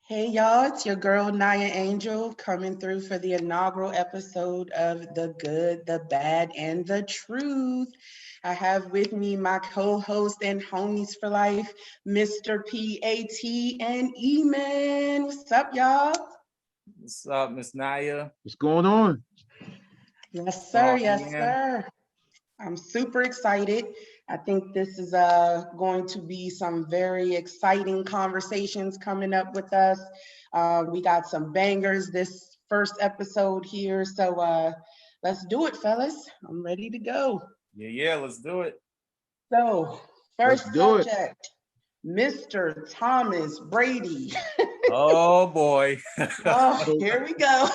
Hey y'all, it's your girl Naya Angel coming through for the inaugural episode of The Good, the Bad, and the Truth. I have with me my co-host and homies for life, Mr. PAT and E-Man. What's up, y'all? What's up, Miss Naya? What's going on? Yes, What's going sir. on, Yes, man? sir. I'm super excited. I think this is going to be some very exciting conversations coming up with us. We got some bangers this first episode here. So let's do it, fellas. I'm ready to go. Yeah, let's do it. So, Let's first do it. subject, Mr. Thomas Brady. Oh boy. Oh, here we go.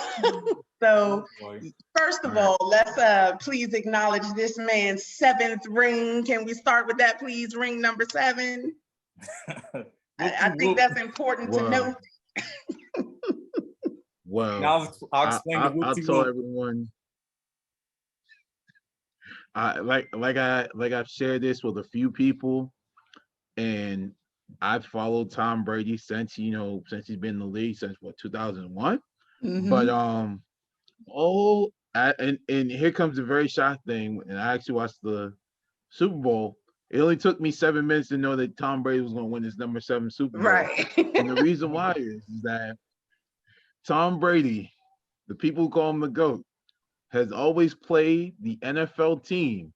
So, Oh boy. first All of right. all, let's please acknowledge this man's seventh ring. Can we start with that, please? Ring number 7. I think Whoop-de-whoop. that's important to Well, note. well, Now I'll explain the I'll tell whoop-de-whoop. everyone. I've shared this with a few people, and I've followed Tom Brady since he's been in the league since what 2001. But Mm-hmm. and here comes the very shock thing. And I actually watched the Super Bowl. It only took me 7 minutes to know that Tom Brady was going to win his number 7 Super Bowl. Right. And the reason why is that Tom Brady, the people who call him the GOAT, has always played the NFL team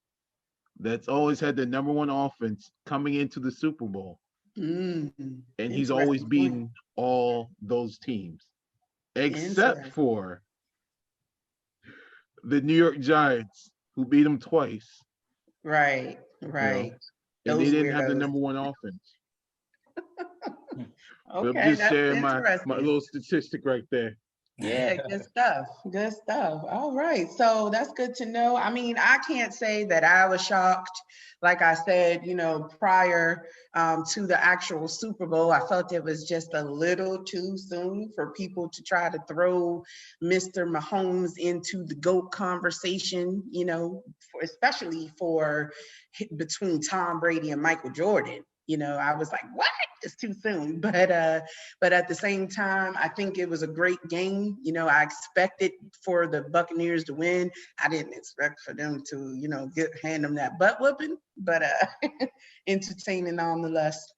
that's always had the number one offense coming into the Super Bowl. And he's always Interesting point. beaten all those teams, except Interesting. for the New York Giants, who beat him twice, Right. you know, Right. and they Those didn't have the weirdos. number one offense. But I'm Okay, just that's sharing my interesting. little statistic right there. Yeah, good stuff. Good stuff. All right. So that's good to know. I mean, I can't say that I was shocked. Like I said, prior to the actual Super Bowl, I felt it was just a little too soon for people to try to throw Mr. Mahomes into the GOAT conversation, especially for between Tom Brady and Michael Jordan. I was like, what? It's too soon. But at the same time, I think it was a great game. I expected for the Buccaneers to win. I didn't expect for them to, hand them that butt whooping, but entertaining nonetheless.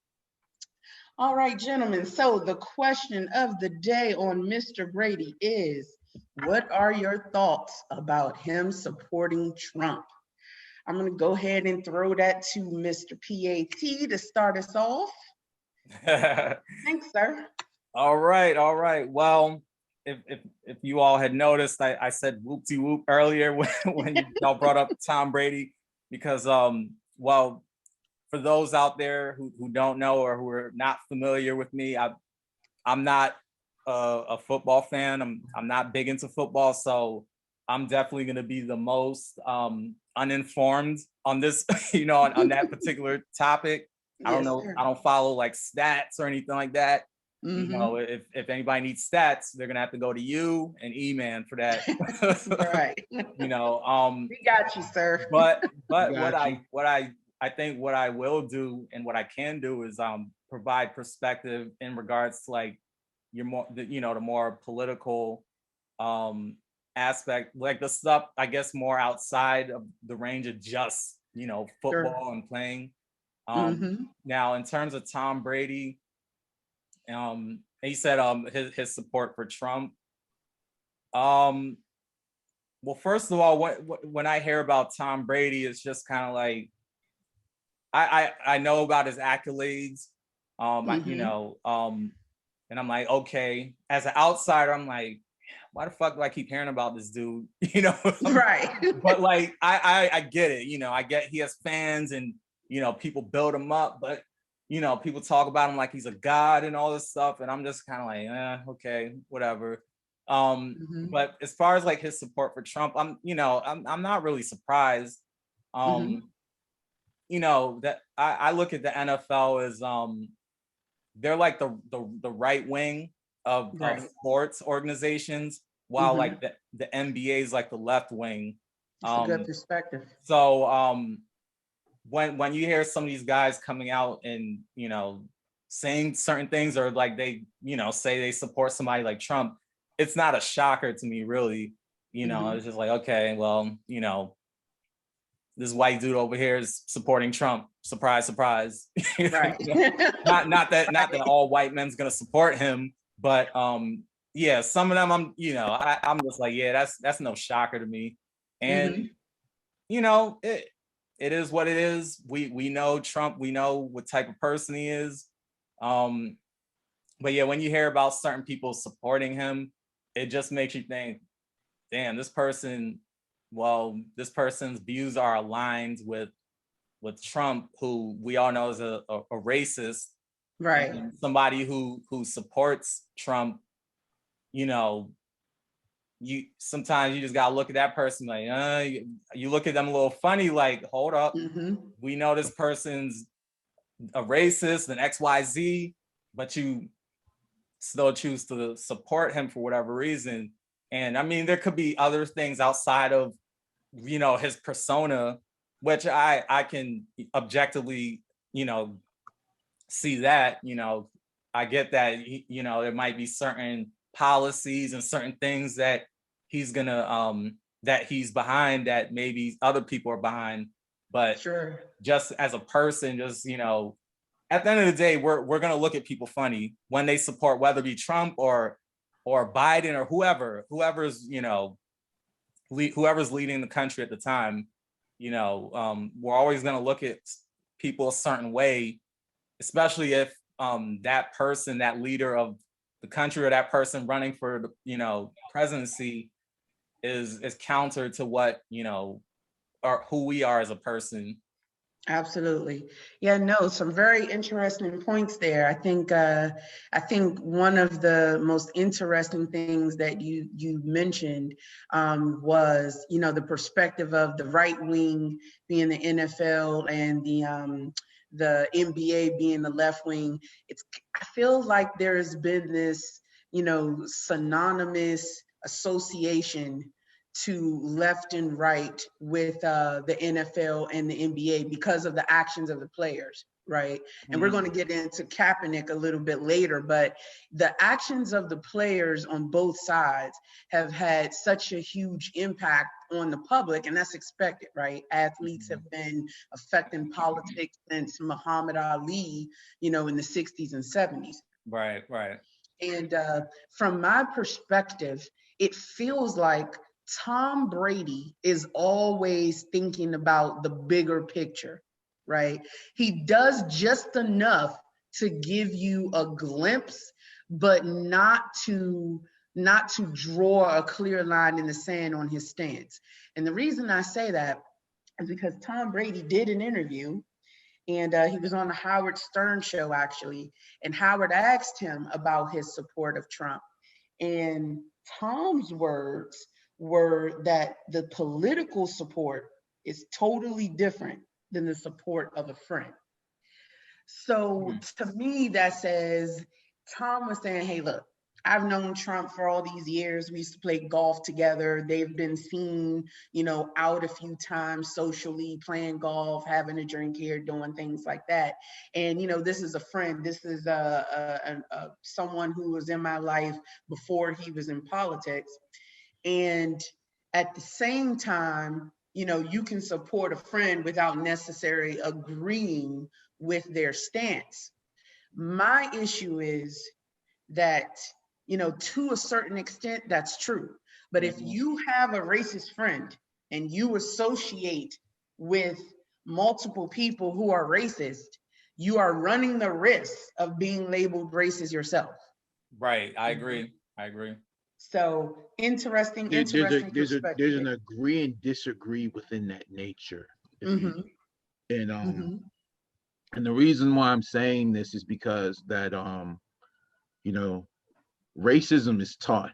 All right, gentlemen. So the question of the day on Mr. Brady is, what are your thoughts about him supporting Trump? I'm going to go ahead and throw that to Mr. PAT to start us off. Thanks, sir. All right. Well, if you all had noticed, I said whoop-de-whoop earlier when y'all brought up Tom Brady, because well, for those out there who don't know or who are not familiar with me, I'm not a football fan. I'm not big into football, so I'm definitely going to be the most uninformed on this, on that particular topic. I don't Yes, know. sir. I don't follow like stats or anything like that. Mm-hmm. If anybody needs stats, they're gonna have to go to you and E-Man for that. Right. We got you, sir. But We but got you. I think what I will do and what I can do is provide perspective in regards to like the more political aspect, like the stuff I guess more outside of the range of just Sure. football and playing. Mm-hmm. Now in terms of Tom Brady, he said his support for Trump. Um, well, first of all, when I hear about Tom Brady, it's just kind of like I know about his accolades, Mm-hmm. and I'm like, okay. As an outsider, I'm like, why the fuck do I keep hearing about this dude? Right. But like I get it. I get he has fans and people build him up, but people talk about him like he's a god and all this stuff, and I'm just kind of like, okay, whatever. Mm-hmm. But as far as like his support for Trump, I'm not really surprised. Mm-hmm. Um, that I look at the NFL as they're like the right wing of Right. sports organizations, while Mm-hmm. like the NBA is like the left wing. It's a good Um, perspective. so when you hear some of these guys coming out and saying certain things, or like they, say they support somebody like Trump, it's not a shocker to me, really. It's just like, okay, well, this white dude over here is supporting Trump. Surprise, surprise. Right. Not that all white men's gonna support him, but yeah, some of them I'm just like, yeah, that's no shocker to me. And it is what it is. We know Trump, we know what type of person he is. But yeah, when you hear about certain people supporting him, it just makes you think, damn, this person's views are aligned with Trump, who we all know is a racist. Right. And somebody who supports Trump, you sometimes you just gotta look at that person like, you look at them a little funny, like, hold up, we know this person's a racist and XYZ, but you still choose to support him for whatever reason. And I mean, there could be other things outside of, his persona, which I can objectively, see that, I get that, there might be certain policies and certain things that he's behind that maybe other people are behind. But sure, just as a person, just, at the end of the day, we're gonna look at people funny when they support, whether it be Trump or Biden or whoever's whoever's leading the country at the time. We're always gonna look at people a certain way, especially if that person, that leader of the country, or that person running for the presidency is counter to what or who we are as a person. Absolutely. Yeah, no, some very interesting points there. I think one of the most interesting things that you mentioned was, the perspective of the right wing being the NFL and the NBA being the left wing. I feel like there's been this, synonymous association to left and right with the NFL and the NBA because of the actions of the players, right? And we're going to get into Kaepernick a little bit later, but the actions of the players on both sides have had such a huge impact on the public, and that's expected, right? Athletes have been affecting politics since Muhammad Ali, in the 60s and 70s. Right. And from my perspective, it feels like Tom Brady is always thinking about the bigger picture, right? He does just enough to give you a glimpse, but not to draw a clear line in the sand on his stance. And the reason I say that is because Tom Brady did an interview, and he was on the Howard Stern show, actually, and Howard asked him about his support of Trump. And Tom's words were that the political support is totally different than the support of a friend. So to me, that says Tom was saying, hey, look, I've known Trump for all these years. We used to play golf together. They've been seen, out a few times socially, playing golf, having a drink here, doing things like that. And, this is a friend. This is someone who was in my life before he was in politics. And at the same time, you can support a friend without necessarily agreeing with their stance. My issue is that, to a certain extent, that's true. But if you have a racist friend and you associate with multiple people who are racist, you are running the risk of being labeled racist yourself. Right. I agree. So interesting. There's an agree and disagree within that nature. And the reason why I'm saying this is because that racism is taught.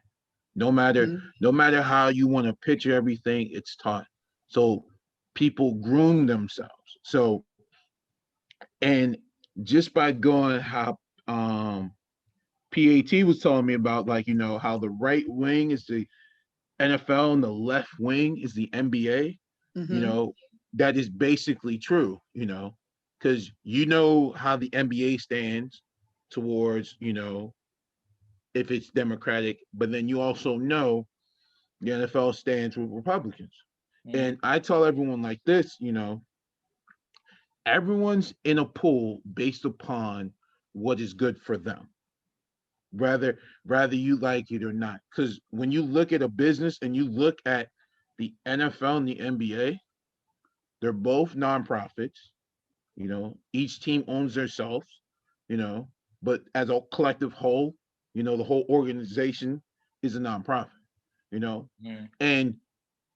No matter how you want to picture everything, it's taught. So people groom themselves. So, and just by going how PAT was telling me about, like, how the right wing is the NFL and the left wing is the NBA, that is basically true, because how the NBA stands, towards, if it's Democratic, but then you also know the NFL stands with Republicans. And I tell everyone like this, everyone's in a pool based upon what is good for them. Rather you like it or not. Because when you look at a business and you look at the NFL and the NBA, they're both nonprofits. Each team owns themselves, you know, but as a collective whole, the whole organization is a nonprofit, you know. And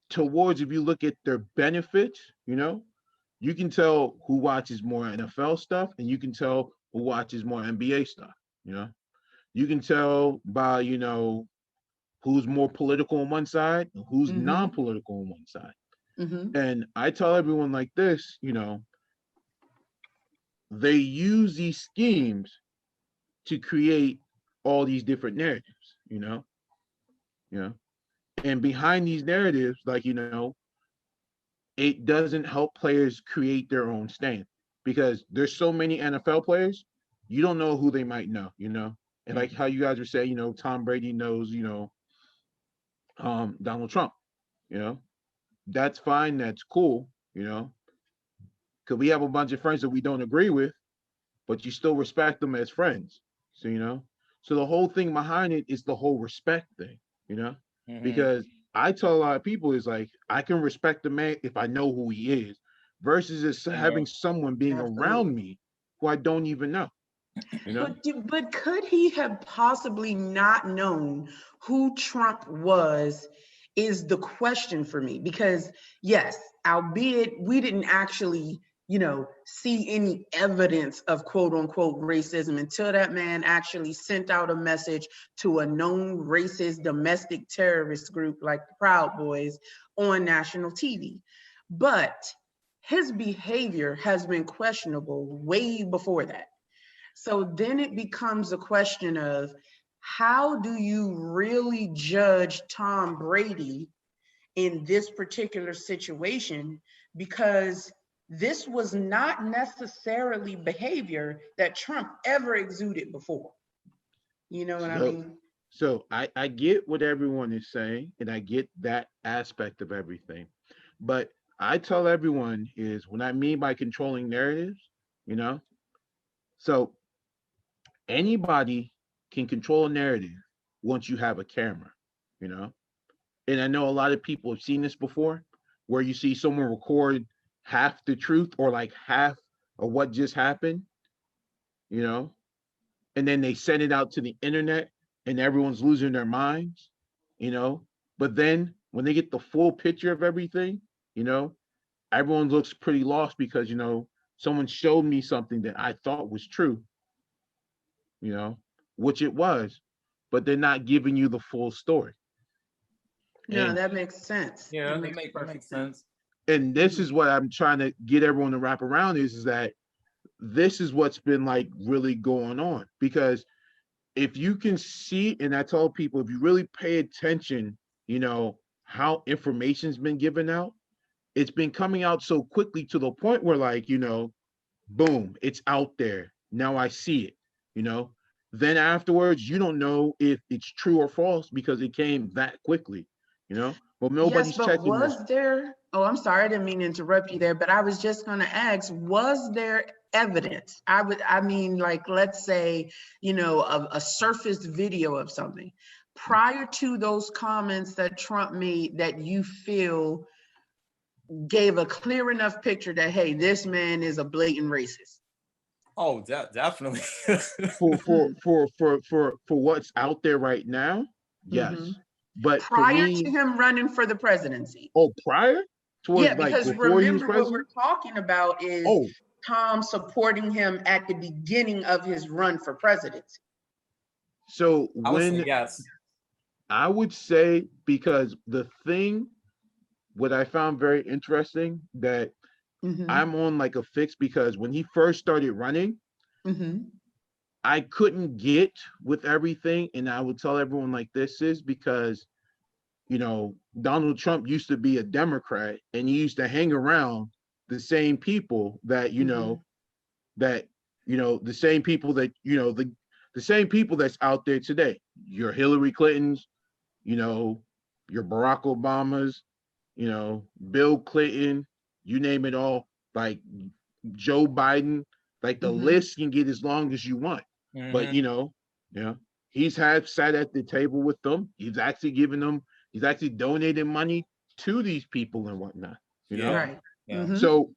towards, if you look at their benefits, you can tell who watches more NFL stuff and you can tell who watches more NBA stuff, you know. You can tell by, who's more political on one side and who's non-political on one side. And I tell everyone like this, they use these schemes to create all these different narratives, and behind these narratives, like, it doesn't help players create their own stand because there's so many NFL players, you don't know who they might know, and like how you guys were saying, Tom Brady knows, Donald Trump, that's fine, that's cool, because we have a bunch of friends that we don't agree with, but you still respect them as friends. So, so the whole thing behind it is the whole respect thing, because I tell a lot of people is like, I can respect a man if I know who he is versus just having someone being around me who I don't even know. But could he have possibly not known who Trump was is the question for me, because yes, albeit we didn't actually, see any evidence of quote unquote racism until that man actually sent out a message to a known racist domestic terrorist group like the Proud Boys on national TV. But his behavior has been questionable way before that. So then it becomes a question of, how do you really judge Tom Brady in this particular situation? Because this was not necessarily behavior that Trump ever exuded before. You know what I mean? So I get what everyone is saying, and I get that aspect of everything. But I tell everyone is what I mean by controlling narratives, so anybody can control a narrative once you have a camera, and I know a lot of people have seen this before, where you see someone record half the truth or like half of what just happened, and then they send it out to the internet and everyone's losing their minds, but then when they get the full picture of everything, everyone looks pretty lost because, someone showed me something that I thought was true, which it was, but they're not giving you the full story. No, that makes sense. Yeah, that makes sense. And this is what I'm trying to get everyone to wrap around is that this is what's been like really going on. Because if you can see, and I tell people, if you really pay attention, how information's been given out, it's been coming out so quickly to the point where like, boom, it's out there. Now I see it, Then afterwards, you don't know if it's true or false because it came that quickly, but nobody's checking. Was there, I'm sorry, I didn't mean to interrupt you there, but I was just going to ask, was there evidence? I mean, like, let's say, a surface video of something prior to those comments that Trump made that you feel gave a clear enough picture that, hey, this man is a blatant racist? Oh, definitely. for what's out there right now, yes. But prior to him running for the presidency. Oh, prior? Yeah, because remember what we're talking about is Tom supporting him at the beginning of his run for presidency. So yes. I would say, because the thing, what I found very interesting, that I'm on like a fix, because when he first started running, I couldn't get with everything. And I would tell everyone like this is because, Donald Trump used to be a Democrat and he used to hang around the same people that, the same people that, the same people that's out there today. Your Hillary Clintons, you know, your Barack Obamas, you know, Bill Clinton, you name it all, like Joe Biden, like the list can get as long as you want. But you know, he's had sat at the table with them. He's actually given them, he's actually donated money to these people and whatnot, you know. Right. So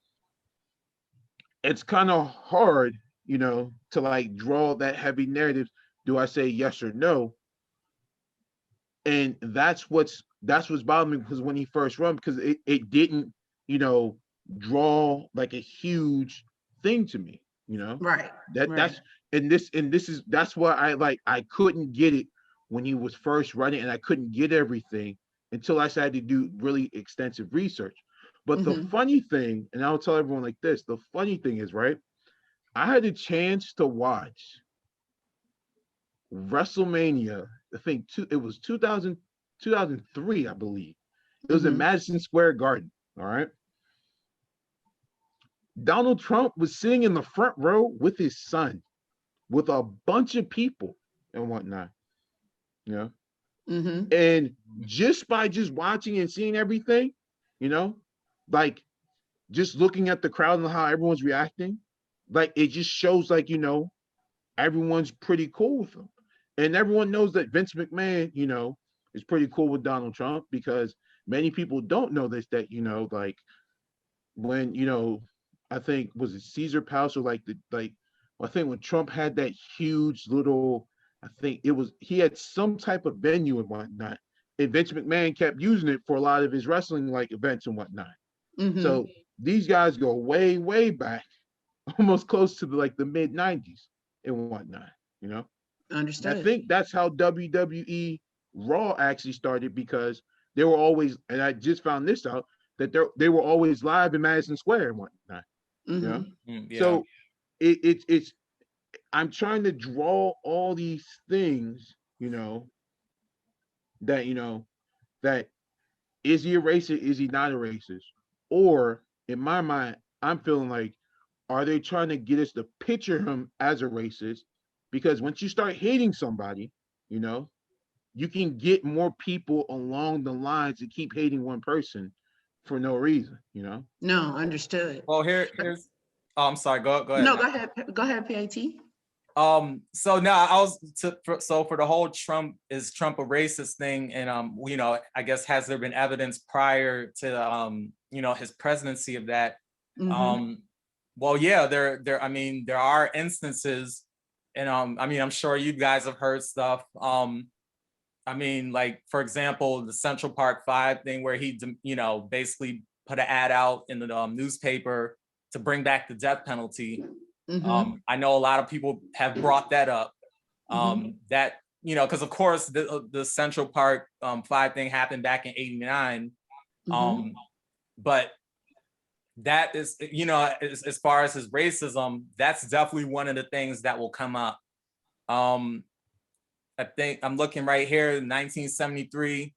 it's kind of hard, you know, to like draw that heavy narrative. Do I say yes or no? And that's what's bothering me, because when he first run, because it didn't, you know, draw like a huge thing to me, you know. Right. That's and this is that's why I couldn't get it when he was first running, and I couldn't get everything until I started to do really extensive research. But the funny thing, and I'll tell everyone like this, the funny thing is, right, I had a chance to watch WrestleMania, I think it was 2003, I believe. It was in Madison Square Garden. All right. Donald Trump was sitting in the front row with his son, with a bunch of people and whatnot. You know? And just by just watching and seeing everything, you know, like just looking at the crowd and how everyone's reacting, like it just shows, like, you know, everyone's pretty cool with him. And everyone knows that Vince McMahon, you know, is pretty cool with Donald Trump, because many people don't know this, that, you know, like when, you know, I think was it Caesar Palace, or I think when Trump had that huge little, I think it was, he had some type of venue and whatnot. And Vince McMahon kept using it for a lot of his wrestling like events and whatnot. So these guys go way, way back, almost close to the mid 90s and whatnot, you know. Understood. I think that's how WWE Raw actually started, because they were always, and I just found this out, that they were always live in Madison Square and whatnot. You know? So it's I'm trying to draw all these things, you know, that is he a racist? Is he not a racist? Or in my mind, I'm feeling like, are they trying to get us to picture him as a racist? Because once you start hating somebody, you know, you can get more people along the lines to keep hating one person for no reason, you know? No, understood. Well, here's I'm sorry, go ahead. No, go ahead, PAT. So now so for the whole Trump a racist thing, and you know, I guess, has there been evidence prior to you know, his presidency of that? Well, yeah, I mean, there are instances, and I mean, I'm sure you guys have heard stuff. I mean, like, for example, the Central Park 5 thing, where he, you know, basically put an ad out in the newspaper to bring back the death penalty. I know a lot of people have brought that up. That, you know, because of course the Central Park 5 thing happened back in '89. But that is, you know, as far as his racism, that's definitely one of the things that will come up. I think I'm looking right here, 1973.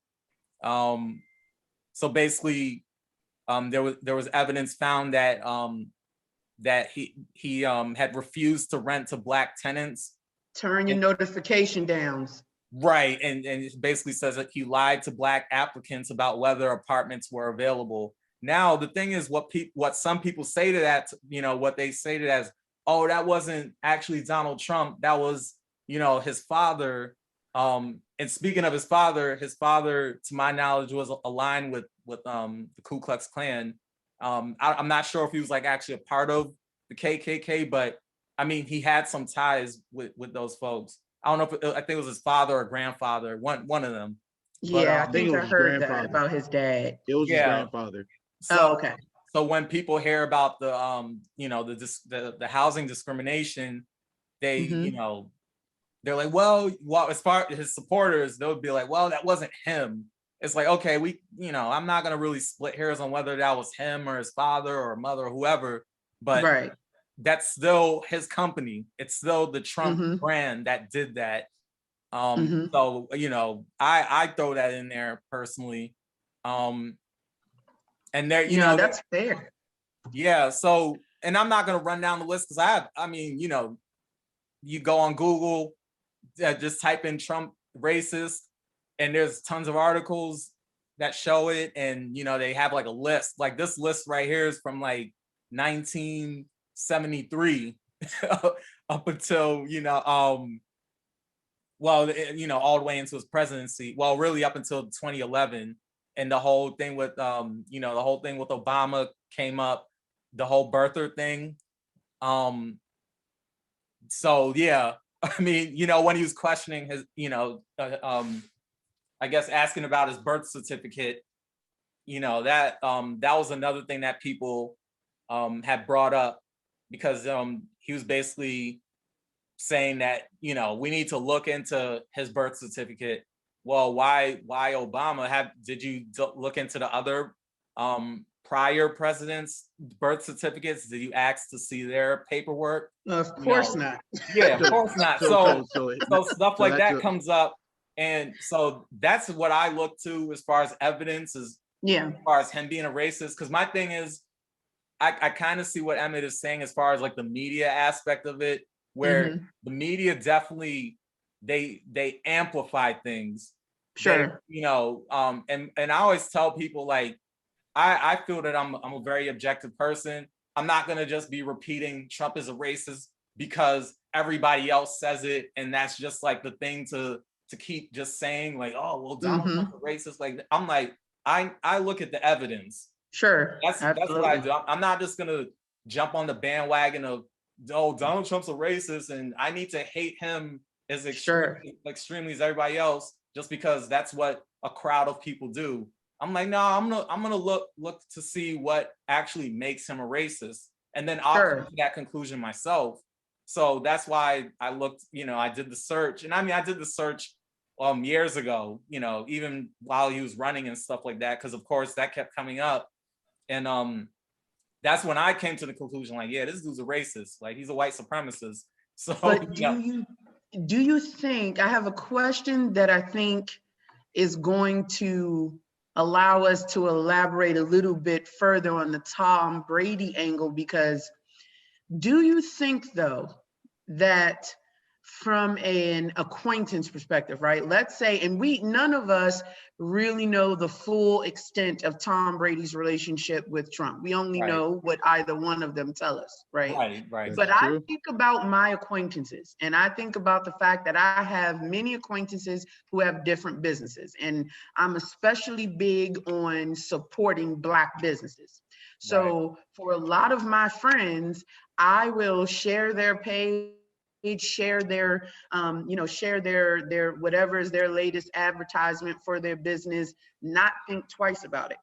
So basically, there was evidence found that that he had refused to rent to Black tenants. Turn your notification downs. Right, and it basically says that he lied to Black applicants about whether apartments were available. Now, the thing is, what some people say to that, you know, what they say to that is, oh, that wasn't actually Donald Trump. That was, you know, his father. And speaking of his father, to my knowledge, was aligned with the Ku Klux Klan. I'm not sure if he was like actually a part of the KKK, but I mean, he had some ties with those folks. I don't know if I think it was his father or grandfather, one of them. Yeah, But, I think I heard that about his dad. It was his grandfather. So, okay. So when people hear about the you know, the housing discrimination, they you know, they're like, well, as far as his supporters, they would be like, well, that wasn't him. It's like, okay, you know, I'm not gonna really split hairs on whether that was him or his father or mother or whoever, but that's still his company. It's still the Trump brand that did that. So, you know, I throw that in there personally. And there, you know, that's fair. Yeah. So, and I'm not gonna run down the list, because I mean, you know, you go on Google, just type in Trump racist, and there's tons of articles that show it, and they have like a list. Like this list right here is from like 1973 up until all the way into his presidency. Well, really up until 2011, and the whole thing with Obama came up, the whole birther thing. So yeah, I mean, when he was questioning his, I guess asking about his birth certificate, that was another thing that people had brought up, because he was basically saying that we need to look into his birth certificate. Well, why Obama? Did you look into the other prior presidents' birth certificates? Did you ask to see their paperwork? Of course not. Yeah, of course not. So stuff like that comes up, and so that's what I look to as far as evidence, as far as him being a racist. Because my thing is, I kind of see what Emmett is saying as far as like the media aspect of it, where the media definitely they amplify things. Sure. And I always tell people, like, I feel that I'm a very objective person. I'm not gonna just be repeating Trump is a racist because everybody else says it, and that's just like the thing to keep just saying, like, oh well, Donald Trump's a racist. Like, I'm like, I look at the evidence. Like, That's what I do. I'm not just gonna jump on the bandwagon of, oh, Donald Trump's a racist and I need to hate him as extremely as everybody else just because that's what a crowd of people do. I'm like, no, I'm gonna look to see what actually makes him a racist, and then I'll come to that conclusion myself. So that's why I looked, I did the search, and I mean, I did the search years ago, even while he was running and stuff like that, because of course that kept coming up, and that's when I came to the conclusion, like, yeah, this dude's a racist, like he's a white supremacist. So, but do you think, I have a question that I think is going to allow us to elaborate a little bit further on the Tom Brady angle, because do you think though that from an acquaintance perspective, right? Let's say, and none of us really know the full extent of Tom Brady's relationship with Trump. We only know what either one of them tell us, right? Right. But I think about my acquaintances, and I think about the fact that I have many acquaintances who have different businesses, and I'm especially big on supporting Black businesses. So for a lot of my friends, I will share their page, share their share their whatever is their latest advertisement for their business, not think twice about it.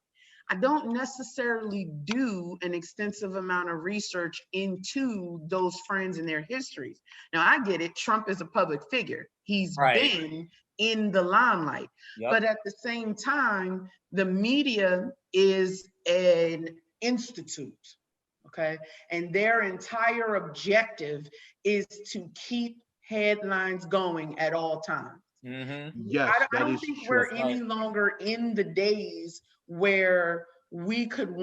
I don't necessarily do an extensive amount of research into those friends and their histories. Now, I get it, Trump is a public figure, he's been in the limelight, but at the same time, the media is an institute. Okay. And their entire objective is to keep headlines going at all times. Yes, I don't think we're any longer in the days where we could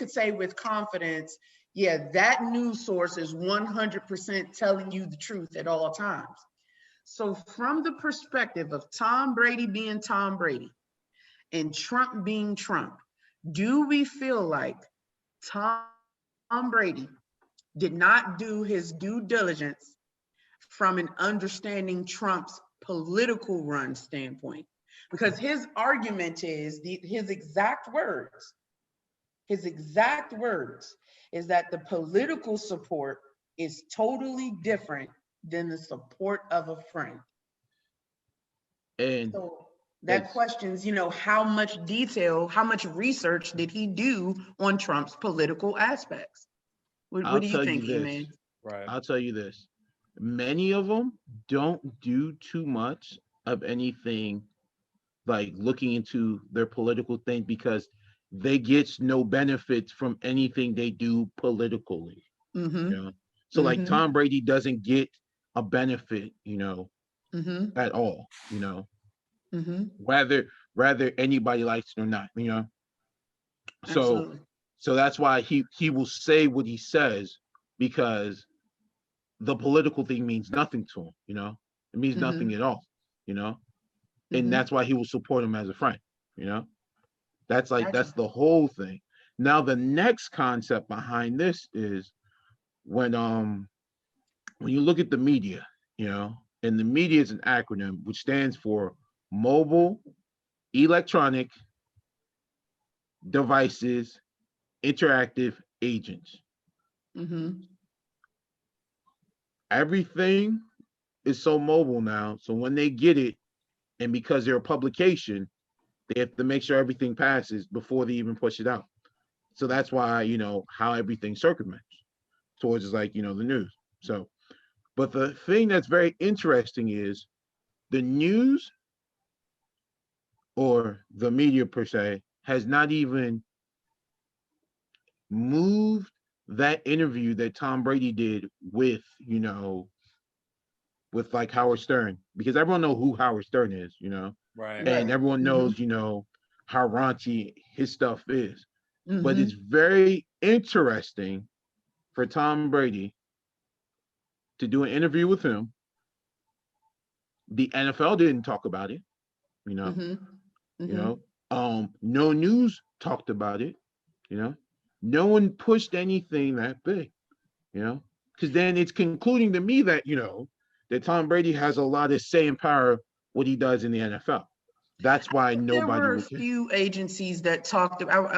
say with confidence, yeah, that news source is 100% telling you the truth at all times. So from the perspective of Tom Brady being Tom Brady and Trump being Trump, do we feel like Tom Brady did not do his due diligence from an understanding Trump's political run standpoint? Because his argument is, his exact words is that the political support is totally different than the support of a friend. And so that questions, how much detail, how much research did he do on Trump's political aspects? What do you think, man? Right. I'll tell you this. Many of them don't do too much of anything like looking into their political thing because they get no benefits from anything they do politically. So like Tom Brady doesn't get a benefit, at all, whether anybody likes it or not, Absolutely. So that's why he will say what he says, because the political thing means nothing to him, It means nothing at all, you know? And that's why he will support him as a friend, you know? That's Gotcha. the whole thing. Now the next concept behind this is when you look at the media, you know, and the media is an acronym which stands for mobile electronic devices interactive agents. Everything is so mobile now. So when they get it, and because they're a publication, they have to make sure everything passes before they even push it out. So that's why, you know, how everything circumvents towards is like, you know, the news. So, but the thing that's very interesting is the news or the media per se has not even moved that interview that Tom Brady did with, you know, with like Howard Stern, because everyone knows who Howard Stern is, you know, Right. and everyone knows, you know, how raunchy his stuff is. But it's very interesting for Tom Brady to do an interview with him. The NFL didn't talk about it, you know, you know, no news talked about it, you know, no one pushed anything that big, you know, because then it's concluding to me that, you know, that Tom Brady has a lot of say and power what he does in the NFL. That's why There nobody were a would care. few agencies that talked about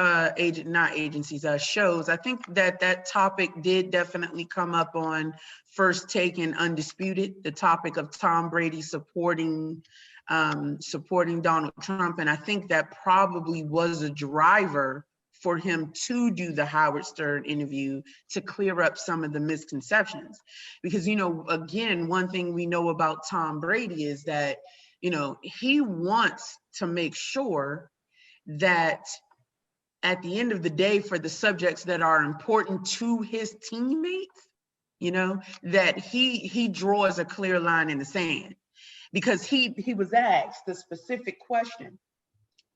not agencies, shows. I think that topic did definitely come up on First Take and Undisputed, the topic of Tom Brady supporting Donald Trump. And I think that probably was a driver for him to do the Howard Stern interview to clear up some of the misconceptions. Because, you know, again, one thing we know about Tom Brady is that, you know, he wants to make sure that at the end of the day, for the subjects that are important to his teammates, you know, that he draws a clear line in the sand. Because he was asked the specific question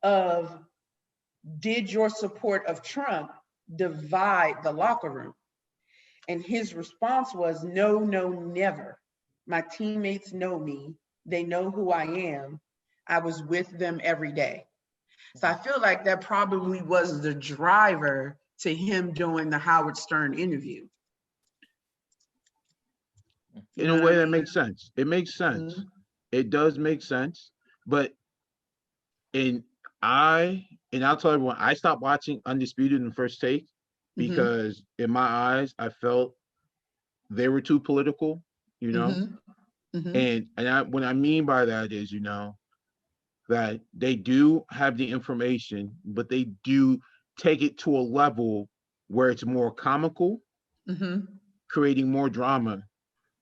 of, did your support of Trump divide the locker room? And his response was, no, never. My teammates know me. They know who I am. I was with them every day. So I feel like that probably was the driver to him doing the Howard Stern interview. You In know a what I way that mean? makes sense. It makes sense. It does make sense. But in I'll tell everyone, I stopped watching Undisputed in First Take because in my eyes, I felt they were too political, you know. What I mean by that is, you know, that they do have the information, but they do take it to a level where it's more comical, creating more drama,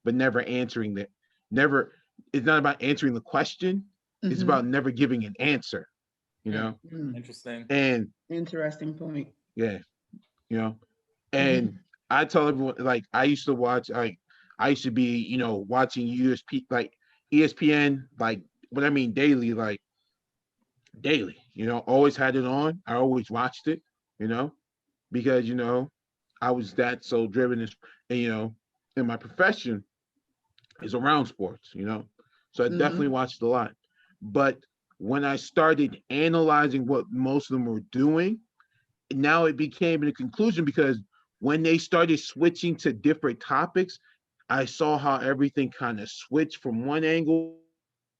but never answering that. Never, it's not about answering the question, it's about never giving an answer, you know? Interesting. And interesting point. yeah, you know, and I tell everyone, like, I used to watch, like, I used to be, you know, watching USP, like ESPN, like, what I mean daily, like daily, you know, always had it on. I always watched it, you know, because, you know, I was that so driven, and, you know, in my profession is around sports, you know, so I definitely watched a lot. But when I started analyzing what most of them were doing, now it became a conclusion because when they started switching to different topics, I saw how everything kind of switched from one angle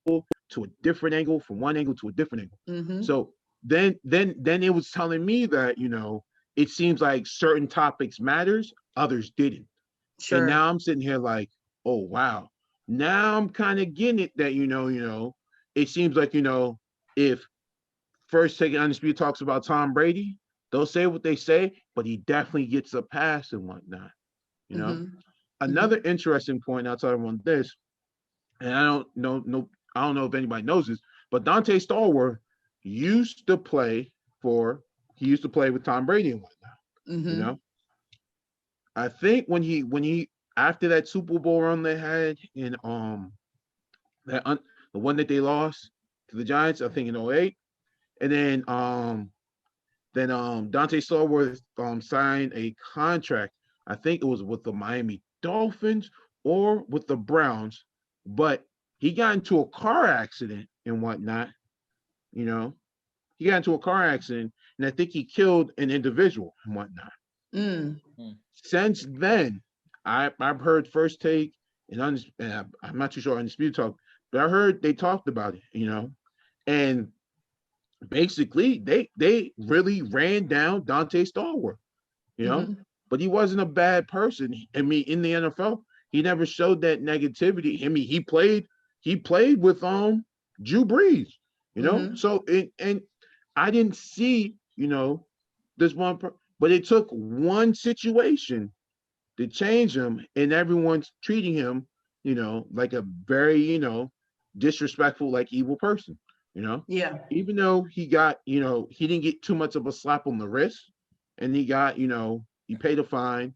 to a different angle, from one angle to a different angle. So then it was telling me that, you know, it seems like certain topics matters, others didn't. And Sure. now I'm sitting here like, oh wow. Now I'm kind of getting it that, it seems like, if First Take Undisputed talks about Tom Brady, they'll say what they say, but he definitely gets a pass and whatnot. You know, another interesting point. I'll tell everyone this, and I don't know if anybody knows this, but Dante Stallworth used to play with Tom Brady and whatnot. You know, I think when he after that Super Bowl run they had in the one that they lost to the Giants, I think in '08, and then Dante Stallworth signed a contract. I think it was with the Miami Dolphins or with the Browns, but he got into a car accident and whatnot. You know, he got into a car accident, and I think he killed an individual and whatnot. Mm. Since then, I've heard First Take and I'm not too sure Undisputed Talk, but I heard they talked about it. And basically they really ran down Dante Stallworth. You know, Mhm. but he wasn't a bad person. I mean, in the NFL, he never showed that negativity. I mean, he played with Drew Brees. Mhm. So and I didn't see this but it took one situation to change him, and everyone's treating him like a very disrespectful, like evil person. You know, Yeah. even though he didn't get too much of a slap on the wrist, and he paid a fine.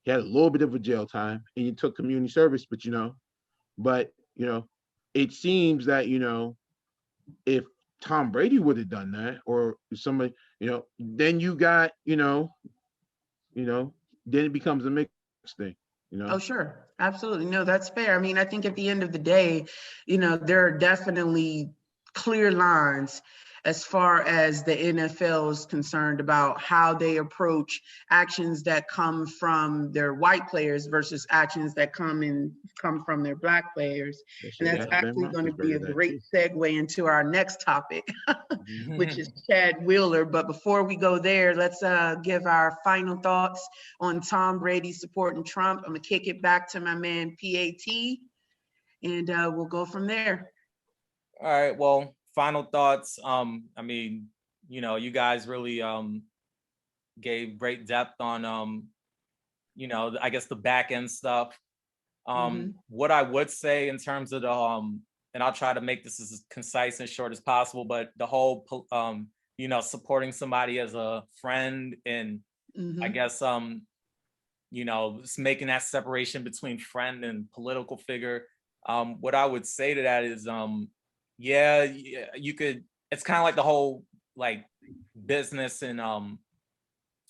He had a little bit of a jail time, and he took community service. But it seems that if Tom Brady would have done that, or somebody, then then it becomes a mixed thing. Oh, sure. Absolutely. No, that's fair. I mean, I think at the end of the day, there are definitely clear lines as far as the NFL is concerned about how they approach actions that come from their white players versus actions that come from their black players. They should And that's ask Ben actually going to be a Roethlisberger that great too. segue into our next topic, which is Mhm. Chad Wheeler. But before we go there, let's give our final thoughts on Tom Brady supporting Trump. I'm gonna kick it back to my man PAT, and we'll go from there. All right. Well, final thoughts. I mean, you guys really gave great depth on I guess the back end stuff. Mm-hmm. What I would say in terms of the and I'll try to make this as concise and short as possible, but the whole supporting somebody as a friend, and I Mm-hmm. guess just making that separation between friend and political figure. What I would say to that is yeah, you could, it's kind of like the whole like business and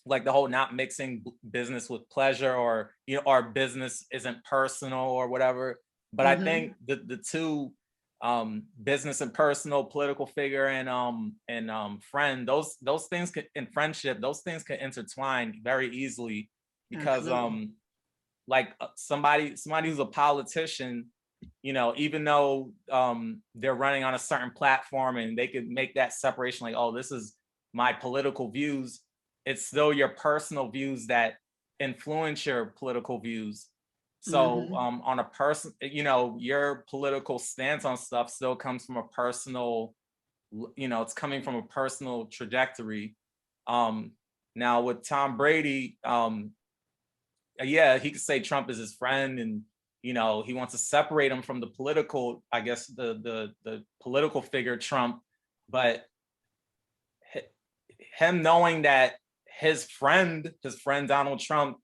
like the whole not mixing business with pleasure, or our business isn't personal or whatever. But I Mm-hmm. think the two, business and personal, political figure and friend, those things could, in friendship, those things can intertwine very easily, because Absolutely. like somebody who's a politician, even though they're running on a certain platform and they could make that separation, like, oh, this is my political views, it's still your personal views that influence your political views. So Mm-hmm. on a person, your political stance on stuff still comes from a personal, it's coming from a personal trajectory. um Now with Tom Brady, yeah, he could say Trump is his friend, and he wants to separate him from the political, I guess the political figure Trump. But him knowing that his friend Donald Trump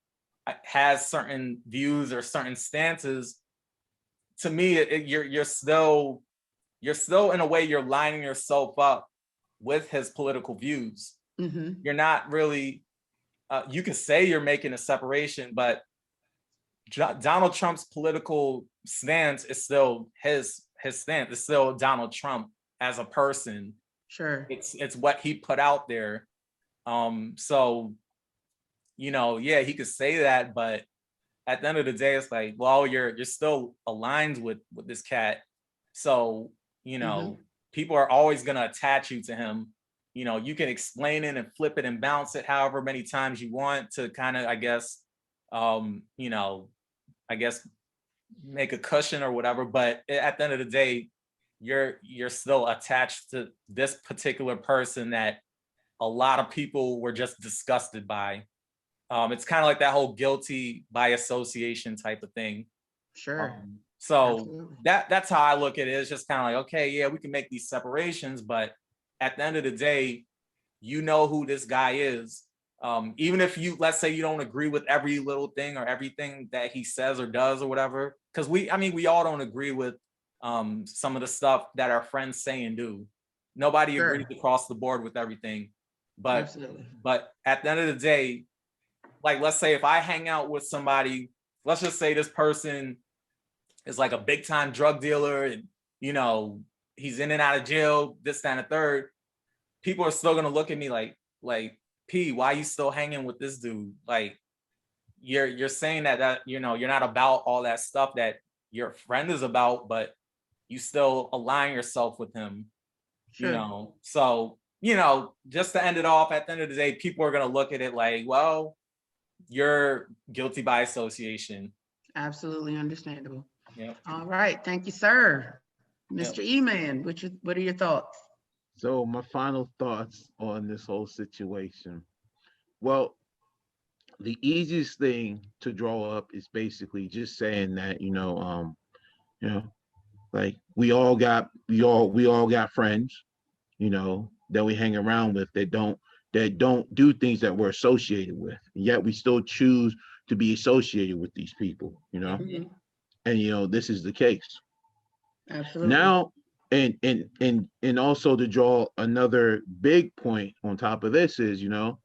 has certain views or certain stances, to me, you're still in a way, you're lining yourself up with his political views. Mm-hmm. You're not really, you can say you're making a separation, but Donald Trump's political stance is still his stance. It's still Donald Trump as a person. Sure. It's what he put out there. So yeah, he could say that, but at the end of the day, it's like, well, you're still aligned with this cat. So Mm-hmm. people are always gonna attach you to him. You can explain it and flip it and bounce it however many times you want to kind of, I guess, um, you know, I guess make a cushion or whatever. But at the end of the day, you're still attached to this particular person that a lot of people were just disgusted by. It's kind of like that whole guilty by association type of thing. Sure. So Absolutely. that's how I look at it. It's just kind of like, okay, yeah, we can make these separations, but at the end of the day, you know who this guy is. Even if let's say you don't agree with every little thing or everything that he says or does or whatever, because we all don't agree with some of the stuff that our friends say and do. Nobody agrees Sure. across the board with everything, but Absolutely. at the end of the day, like, let's say if I hang out with somebody, let's just say this person is like a big time drug dealer and, you know, he's in and out of jail, this, that, and the third, people are still gonna look at me like, P, why you still hanging with this dude? Like, you're saying that, you know, you're not about all that stuff that your friend is about, but you still align yourself with him, Sure. you know? So, you know, just to end it off, at the end of the day, people are gonna look at it like, well, you're guilty by association. Absolutely understandable. Yeah. All right. Thank you, sir. Yep. Mr. E-Man, what are your thoughts? So my final thoughts on this whole situation. Well, the easiest thing to draw up is basically just saying that, you know, like we all got friends, you know, that we hang around with that don't do things that we're associated with. Yet we still choose to be associated with these people, you know. Mhm. And you know, this is the case. Absolutely. Now, and also to draw another big point on top of this is, you know,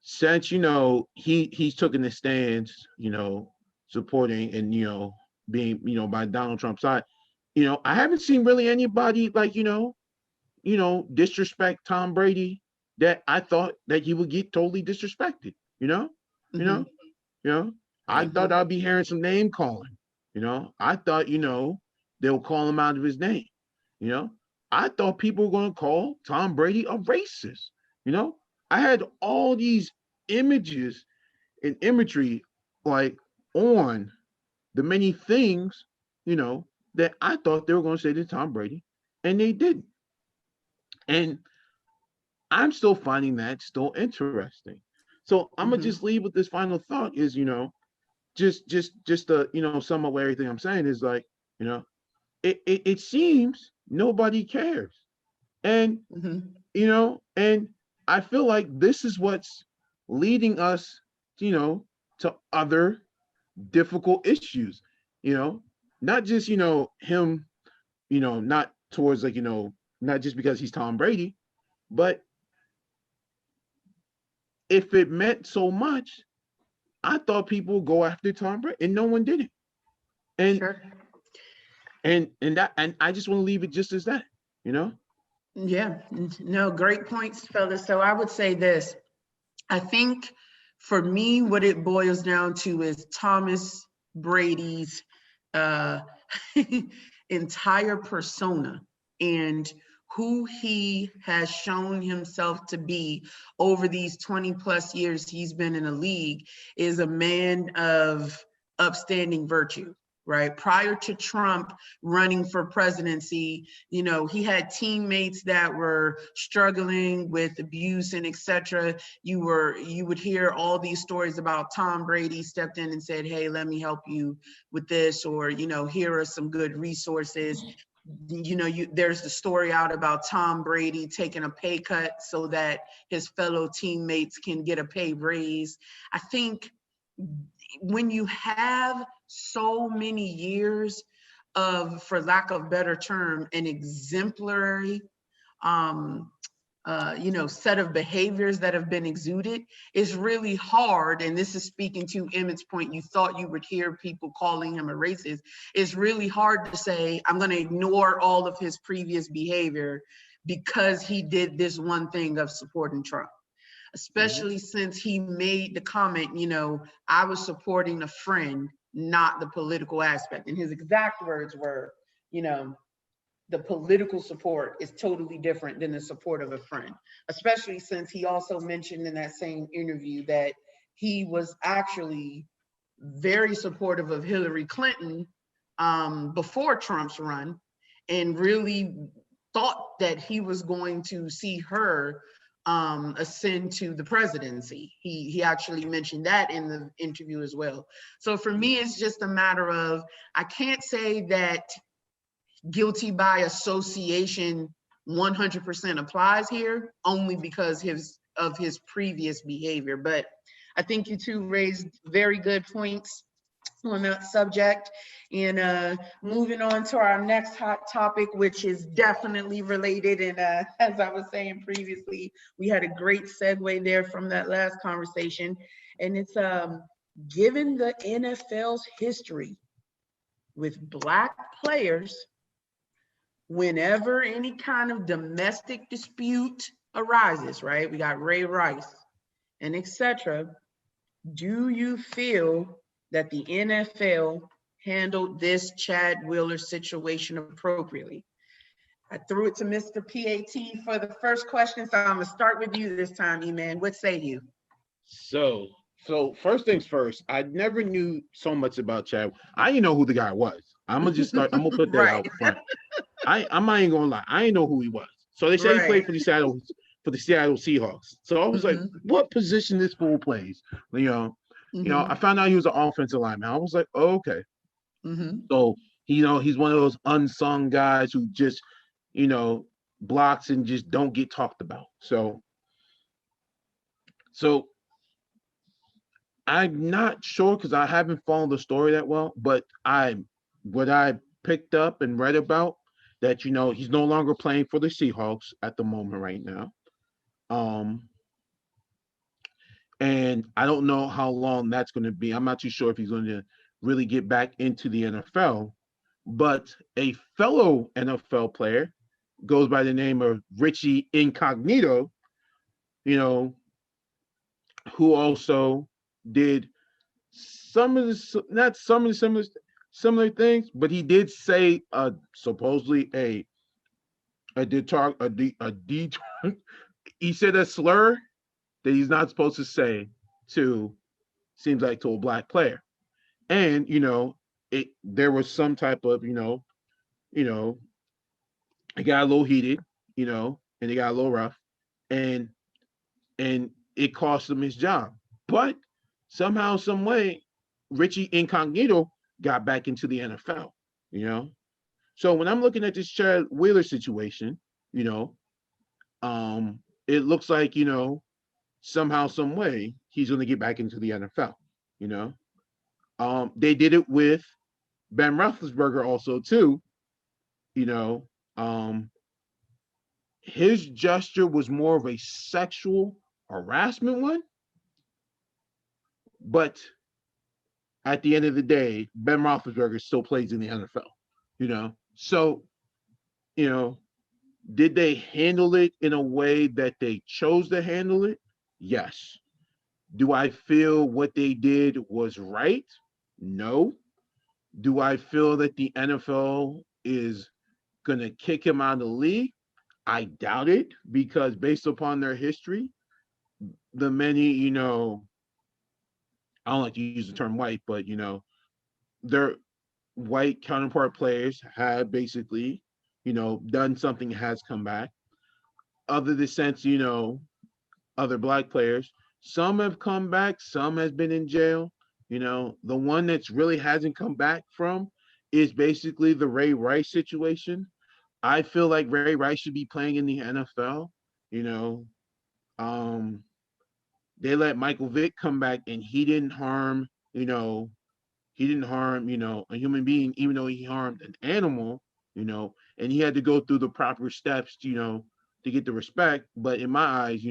since you know he's taken the stance, you know, supporting and you know being by Donald Trump's side, you know, I haven't seen really anybody like disrespect Tom Brady that I thought that he would get totally disrespected. You know, Mhm. you know. I Yeah. thought I'd be hearing some name calling. You know, I thought they'll call him out of his name. You know, I thought people were going to call Tom Brady a racist. You know, I had all these images and imagery like on the many things, that I thought they were going to say to Tom Brady, and they didn't. And I'm still finding that still interesting. So I'm gonna Mhm. just leave with this final thought: is just to sum up everything I'm saying is like you know it seems nobody cares, and Mhm. and I feel like this is what's leading us, to other difficult issues, you know, not just, him, not towards like, not just because he's Tom Brady, but if it meant so much, I thought people would go after Tom Brady and no one did it. And Sure. and I just want to leave it just as that, you know? Yeah. No, great points, fellas. So I would say this. I think for me, what it boils down to is Thomas Brady's uh, entire persona and who he has shown himself to be over these 20 plus years he's been in the league is a man of upstanding virtue. Right. Prior to Trump running for presidency, he had teammates that were struggling with abuse and etc. You would hear all these stories about Tom Brady stepped in and said, hey, let me help you with this, or here are some good resources. There's the story out about Tom Brady taking a pay cut so that his fellow teammates can get a pay raise. I think when you have so many years of, for lack of a better term, an exemplary set of behaviors that have been exuded, it's really hard. And this is speaking to Emmett's point, you thought you would hear people calling him a racist. It's really hard to say, I'm going to ignore all of his previous behavior because he did this one thing of supporting Trump. Especially since he made the comment, I was supporting a friend, not the political aspect. And his exact words were, the political support is totally different than the support of a friend, especially since he also mentioned in that same interview that he was actually very supportive of Hillary Clinton before Trump's run, and really thought that he was going to see her ascend to the presidency. He actually mentioned that in the interview as well. So for me, it's just a matter of, I can't say that guilty by association 100% applies here, only because of his previous behavior. But I think you two raised very good points on that subject. And moving on to our next hot topic, which is definitely related. And as I was saying previously, we had a great segue there from that last conversation. And it's given the NFL's history, with Black players whenever any kind of domestic dispute arises, right? We got Ray Rice and etc. Do you feel that the NFL handled this Chad Wheeler situation appropriately? I threw it to Mr. PAT for the first question, so I'm gonna start with you this time, E-Man. What say you? So first things first, I never knew so much about Chad. I didn't know who the guy was. I'm gonna just start. I'm gonna put that Right. out front. I'm not even gonna lie. I didn't know who he was. So they say he Right. played for the Seattle Seahawks. So I was like, what position this fool plays? I found out he was an offensive lineman. I was like, oh, okay. So he's one of those unsung guys who just blocks and just don't get talked about. So I'm not sure because I haven't followed the story that well, but what I picked up and read about that he's no longer playing for the Seahawks at the moment right now. And I don't know how long that's going to be. I'm not too sure if he's going to really get back into the NFL. But a fellow NFL player goes by the name of Richie Incognito, who also did not some of the similar things, but he did say supposedly he said a slur that he's not supposed to say to a Black player. And there was some type of it got a little heated, and it got a little rough, and it cost him his job. But somehow, some way, Richie Incognito got back into the NFL. So when I'm looking at this Chad Wheeler situation, it looks like somehow, some way, he's going to get back into the NFL. They did it with Ben Roethlisberger also too. His gesture was more of a sexual harassment one, but at the end of the day, Ben Roethlisberger still plays in the NFL. So did they handle it in a way that they chose to handle it? Yes. Do I feel what they did was right? No. Do I feel that the NFL is going to kick him out of the league? I doubt it, because based upon their history, the many, I don't like to use the term white, but, their white counterpart players have basically, done something, has come back. Other the sense, other Black players, some have come back, some has been in jail. The one that's really hasn't come back from is basically the Ray Rice situation. I feel like Ray Rice should be playing in the NFL. They let Michael Vick come back, and he didn't harm, a human being, even though he harmed an animal, and he had to go through the proper steps, to get the respect. But in my eyes,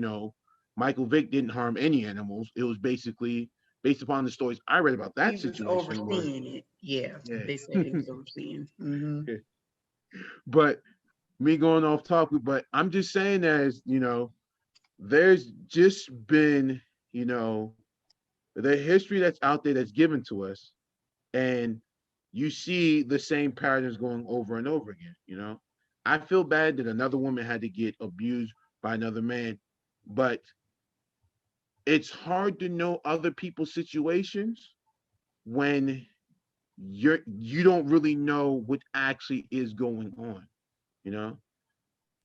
Michael Vick didn't harm any animals. It was basically based upon the stories I read about that situation. He was overseeing it. Yeah, they said he was overseeing. But me going off topic, but I'm just saying there's just been, the history that's out there that's given to us, and you see the same patterns going over and over again. I feel bad that another woman had to get abused by another man, but it's hard to know other people's situations when you don't really know what actually is going on.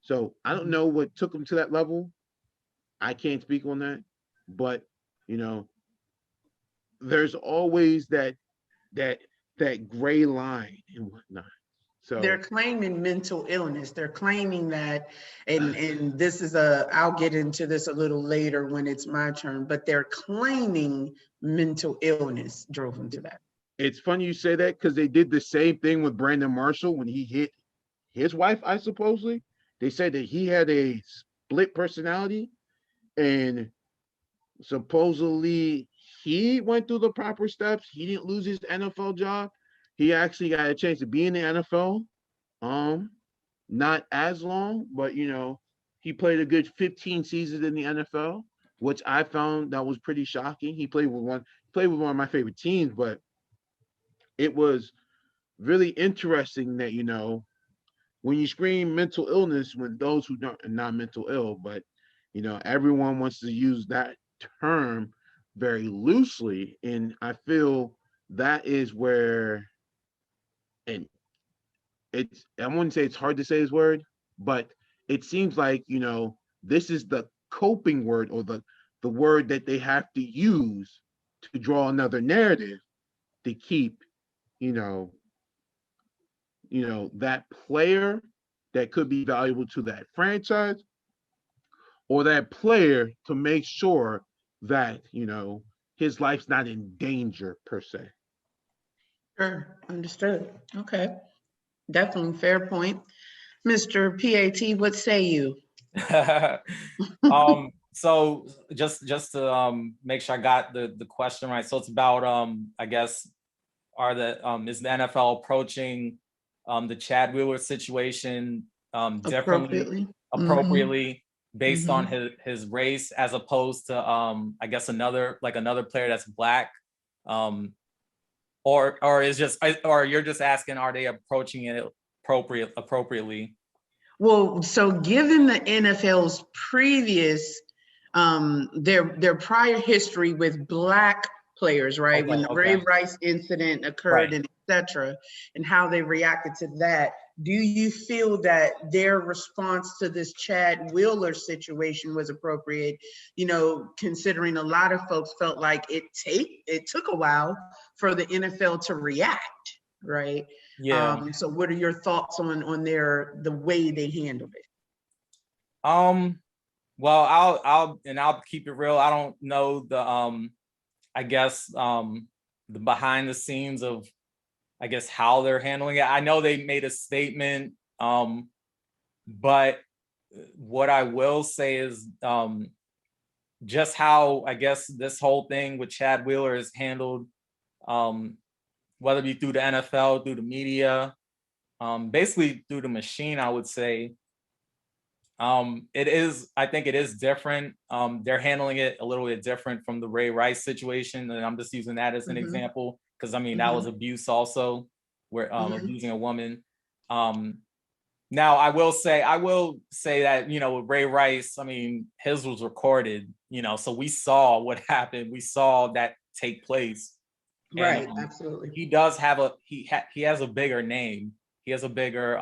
So I don't know what took them to that level. I can't speak on that, but there's always that gray line and whatnot. So they're claiming mental illness. They're claiming that, and this is I'll get into this a little later when it's my turn, but they're claiming mental illness drove them to that. It's funny you say that, because they did the same thing with Brandon Marshall when he hit his wife, I supposedly. They said that he had a split personality, and supposedly he went through the proper steps. He didn't lose his NFL job. he actually got a chance to be in the NFL. Not as long, but he played a good 15 seasons in the NFL, which I found that was pretty shocking. He played with one of my favorite teams, but it was really interesting that when you scream mental illness, when those who don't are not mental ill, but everyone wants to use that term very loosely, and I feel that is where, and I wouldn't say it's hard to say this word, but it seems like this is the coping word, or the word that they have to use to draw another narrative to keep you know that player that could be valuable to that franchise, or that player to make sure that his life's not in danger per se. Sure, understood. Okay, definitely fair point. Mr. PAT, what say you? So just to make sure I got the question right. So it's about I guess is the NFL approaching the Chad Wheeler situation differently, appropriately, based on his race, as opposed to I guess another player that's black, or is just, or you're just asking, are they approaching it appropriately? Well, so given the NFL's previous, their prior history with Black players, right? Okay, when the Ray Rice incident occurred, right, and etc., and how they reacted to that, do you feel that their response to this Chad Wheeler situation was appropriate? Considering a lot of folks felt like it took a while for the NFL to react, right? Yeah. So what are your thoughts on the way they handled it? Well, I'll keep it real. I don't know I guess the behind the scenes of, I guess, how they're handling it. I know they made a statement, but what I will say is just how, I guess, this whole thing with Chad Wheeler is handled, whether it be through the NFL, through the media, basically through the machine, I would say. I think it is different. They're handling it a little bit different from the Ray Rice situation, and I'm just using that as an example, because I mean that was abuse also, where abusing a woman. Now I will say that with Ray Rice, I mean his was recorded, so we saw what happened. We saw that take place. Right, And absolutely. he does have he has a bigger name. He has a bigger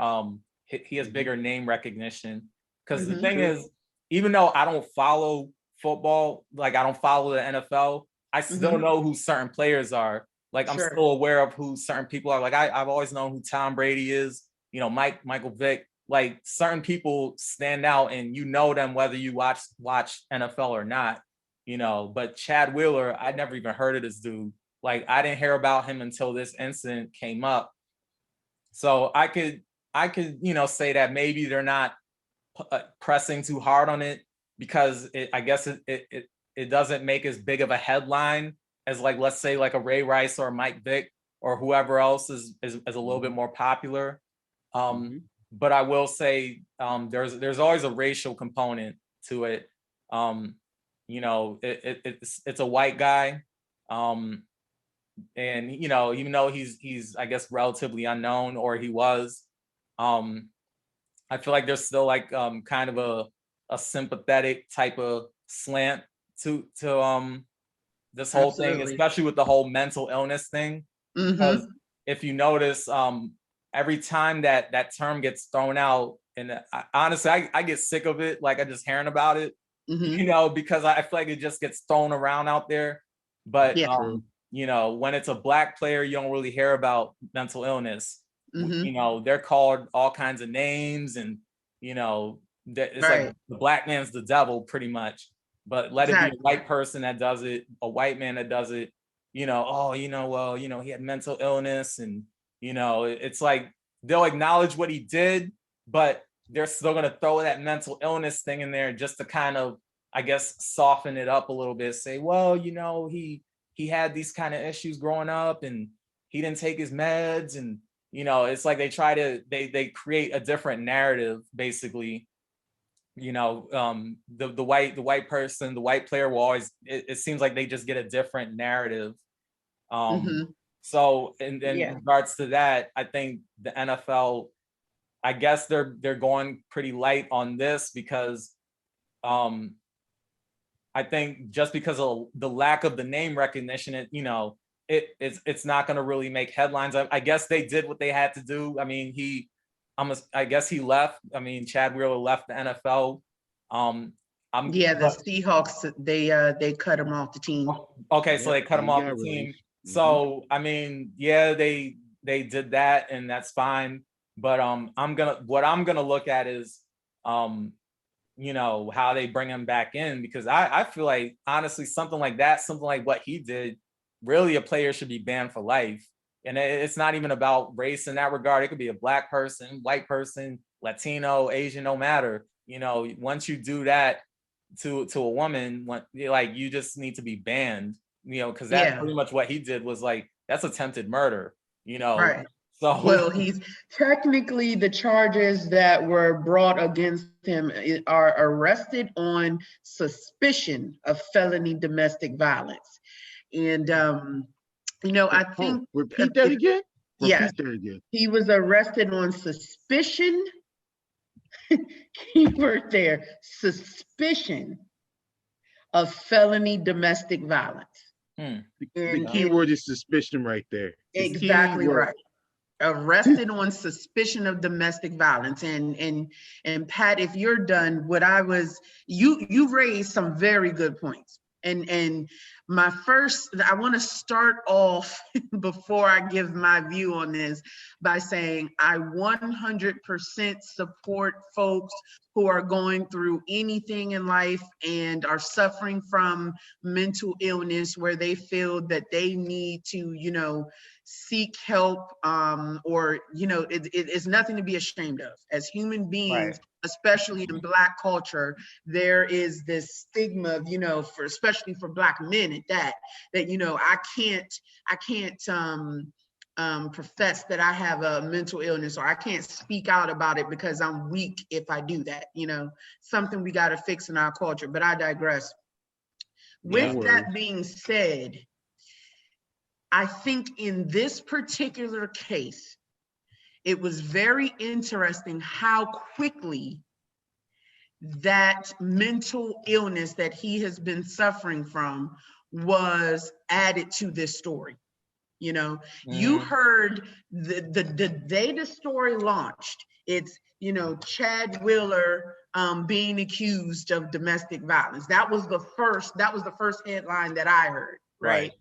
he has bigger name recognition. Because the thing is, even though I don't follow football, like I don't follow the NFL, I still know who certain players are. Like I'm still aware of who certain people are. Like I've always known who Tom Brady is, Michael Vick. Like certain people stand out, and them whether you watch NFL or not. But Chad Wheeler, I never even heard of this dude. Like I didn't hear about him until this incident came up. So I could say that maybe they're not pressing too hard on it, because I guess it doesn't make as big of a headline as, like, let's say like a Ray Rice or Mike Vick or whoever else is a little bit more popular. But I will say there's always a racial component to it. It's a white guy. And even though he's I guess relatively unknown, or he was, I feel like there's still like kind of a sympathetic type of slant to this whole thing, especially with the whole mental illness thing. Because if you notice, every time that term gets thrown out, and honestly, I get sick of it. Like I just hearing about it, because I feel like it just gets thrown around out there. But when it's a black player, you don't really hear about mental illness. They're called all kinds of names, and it's like the black man's the devil pretty much. But let it be a white person that does it, a white man that does it, he had mental illness, and it's like they'll acknowledge what he did, but they're still going to throw that mental illness thing in there just to kind of, I guess, soften it up a little bit. Say, well, he had these kind of issues growing up, and he didn't take his meds, and it's like they try to they create a different narrative, basically. The white person, the white player will always, it seems like they just get a different narrative. So in regards to that, I think the NFL, I guess they're going pretty light on this, because I think just because of the lack of the name recognition, it's not going to really make headlines. I guess they did what they had to do. I mean, I guess he left. I mean, Chad Wheeler left the NFL. The Seahawks, they cut him off the team. Okay, so they cut him off the team. So I mean, yeah, they did that, and that's fine. But what I'm gonna look at is how they bring him back in, because I feel like, honestly, something like that, something like what he did, really a player should be banned for life. And it's not even about race in that regard. It could be a black person, white person, Latino, Asian, no matter. Once you do that to a woman, you just need to be banned, because that's pretty much what he did, was like, that's attempted murder, Right. So, well, he's technically, the charges that were brought against him are arrested on suspicion of felony domestic violence. And, I think. Repeat that again? Yes. Repeat that again. He was arrested on suspicion. Keyword there, suspicion of felony domestic violence. The keyword is suspicion right there. Exactly right. Arrested on suspicion of domestic violence. And Pat, if you're done, you raised some very good points. And I want to start off before I give my view on this by saying I 100% support folks who are going through anything in life and are suffering from mental illness, where they feel that they need to, seek help, or it's nothing to be ashamed of. As human beings, especially in Black culture, there is this stigma of, especially for Black men at that I can't profess that I have a mental illness, or I can't speak out about it because I'm weak if I do that. Something we got to fix in our culture. But I digress. With that being said, I think in this particular case, it was very interesting how quickly that mental illness that he has been suffering from was added to this story. You heard the day the story launched, it's, Chad Wheeler being accused of domestic violence. That was the first headline that I heard, right?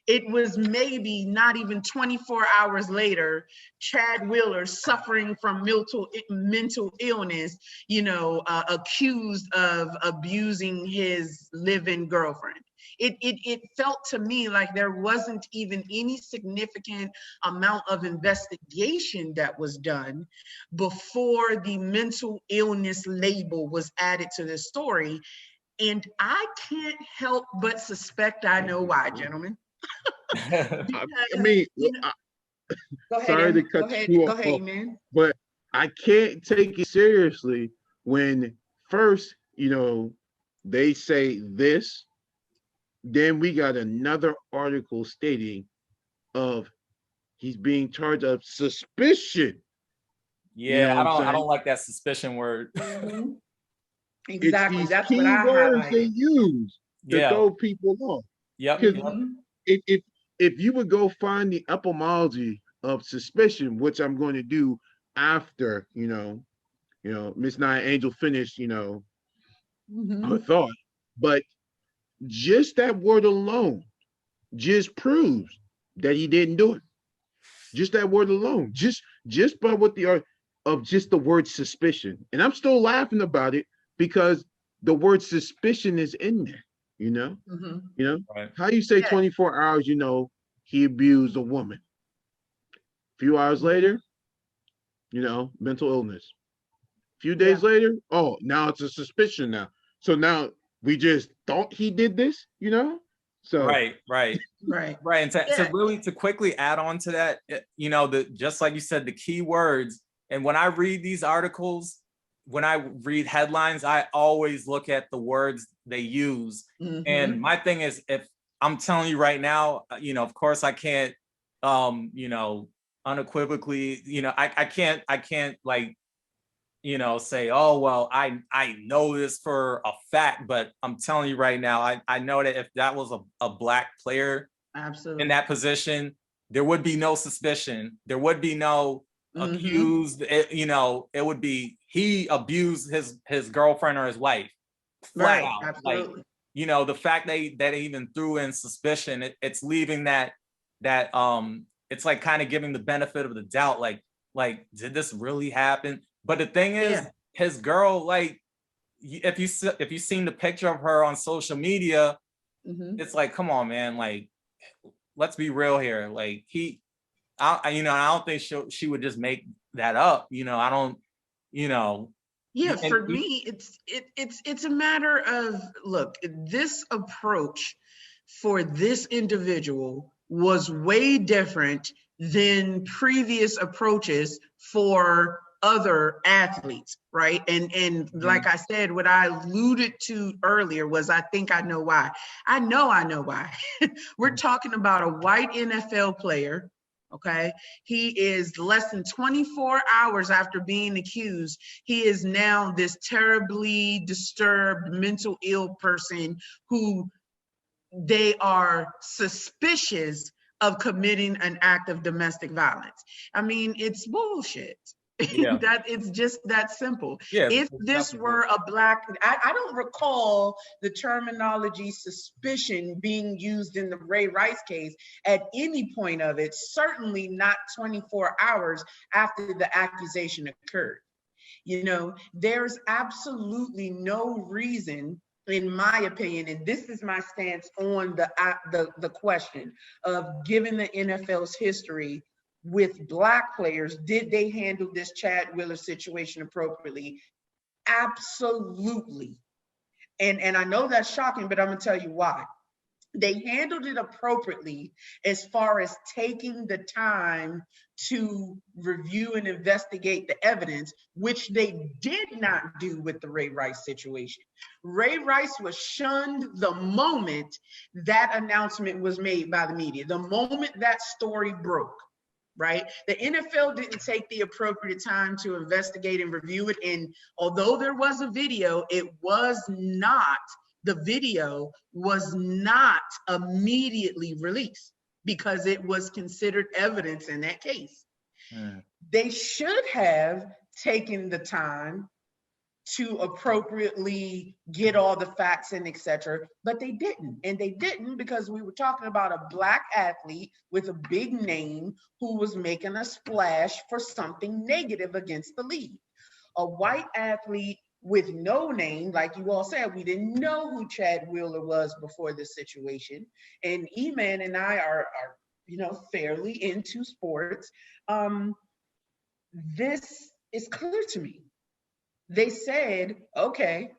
It was maybe not even 24 hours later, Chad Wheeler, suffering from mental illness, accused of abusing his live-in girlfriend. It felt to me like there wasn't even any significant amount of investigation that was done before the mental illness label was added to the story. And I can't help but suspect I know why, gentlemen. Sorry to cut you off, man. But I can't take it seriously when first, they say this, then we got another article stating of he's being charged of suspicion. Yeah, I don't like that suspicion word. Exactly, that's what I highlighted. They use to throw people off. If you would go find the etymology of suspicion, which I'm going to do after, Miss Nia Angel finished, her thought, but just that word alone just proves that he didn't do it. Just that word alone, just by what the art of just the word suspicion. And I'm still laughing about it because the word suspicion is in there. How you say 24 hours, he abused a woman. A few hours later, mental illness. A few days later, now it's a suspicion now. So now we just thought he did this, So right. Right. And to really to quickly add on to that, you know, just like you said, the key words. And when I read these articles, when I read headlines, I always look at the words they use. And my thing is, if I'm telling you right now, you know, of course I can't, you know, unequivocally, you know, I can't like, you know, say, oh, well, I know this for a fact, but I'm telling you right now, I know that if that was a black player in that position, there would be no suspicion. There would be no accused. You know, it would be he abused his girlfriend or his wife, flat Right, out. absolutely. Like, you know, the fact that they even threw in suspicion, it's leaving that it's like kind of giving the benefit of the doubt. Like, did this really happen? But the thing is, his girl, like, if you seen the picture of her on social media, it's like, come on, man, like, let's be real here. Like you know, I don't think she would just make that up. You know, I don't, you know. Yeah, for me, it's a matter of, look, this approach for this individual was way different than previous approaches for other athletes, right? And like I said, what I alluded to earlier was, I think I know why. I know why. We're talking about a white NFL player. Okay, he is less than 24 hours after being accused. He is now this terribly disturbed, mental ill person who they are suspicious of committing an act of domestic violence. I mean, it's bullshit. Yeah. That it's just that simple. Yeah, if this were a black, I don't recall the terminology suspicion being used in the Ray Rice case at any point of it, certainly not 24 hours after the accusation occurred. You know, there's absolutely no reason, in my opinion, and this is my stance on the question of, given the NFL's history with black players, did they handle this Chad Wheeler situation appropriately? Absolutely. And I know that's shocking, but I'm gonna tell you why. They handled it appropriately as far as taking the time to review and investigate the evidence, which they did not do with the Ray Rice situation. Ray Rice was shunned the moment that announcement was made by the media, the moment that story broke. Right? The NFL didn't take the appropriate time to investigate and review it. And although there was a video, the video was not immediately released because it was considered evidence in that case. They should have taken the time to appropriately get all the facts and etc., but they didn't. And they didn't because we were talking about a black athlete with a big name who was making a splash for something negative against the league. A white athlete with no name, like you all said, we didn't know who Chad Wheeler was before this situation. And E-Man and I are you know, fairly into sports. This is clear to me. They said, okay,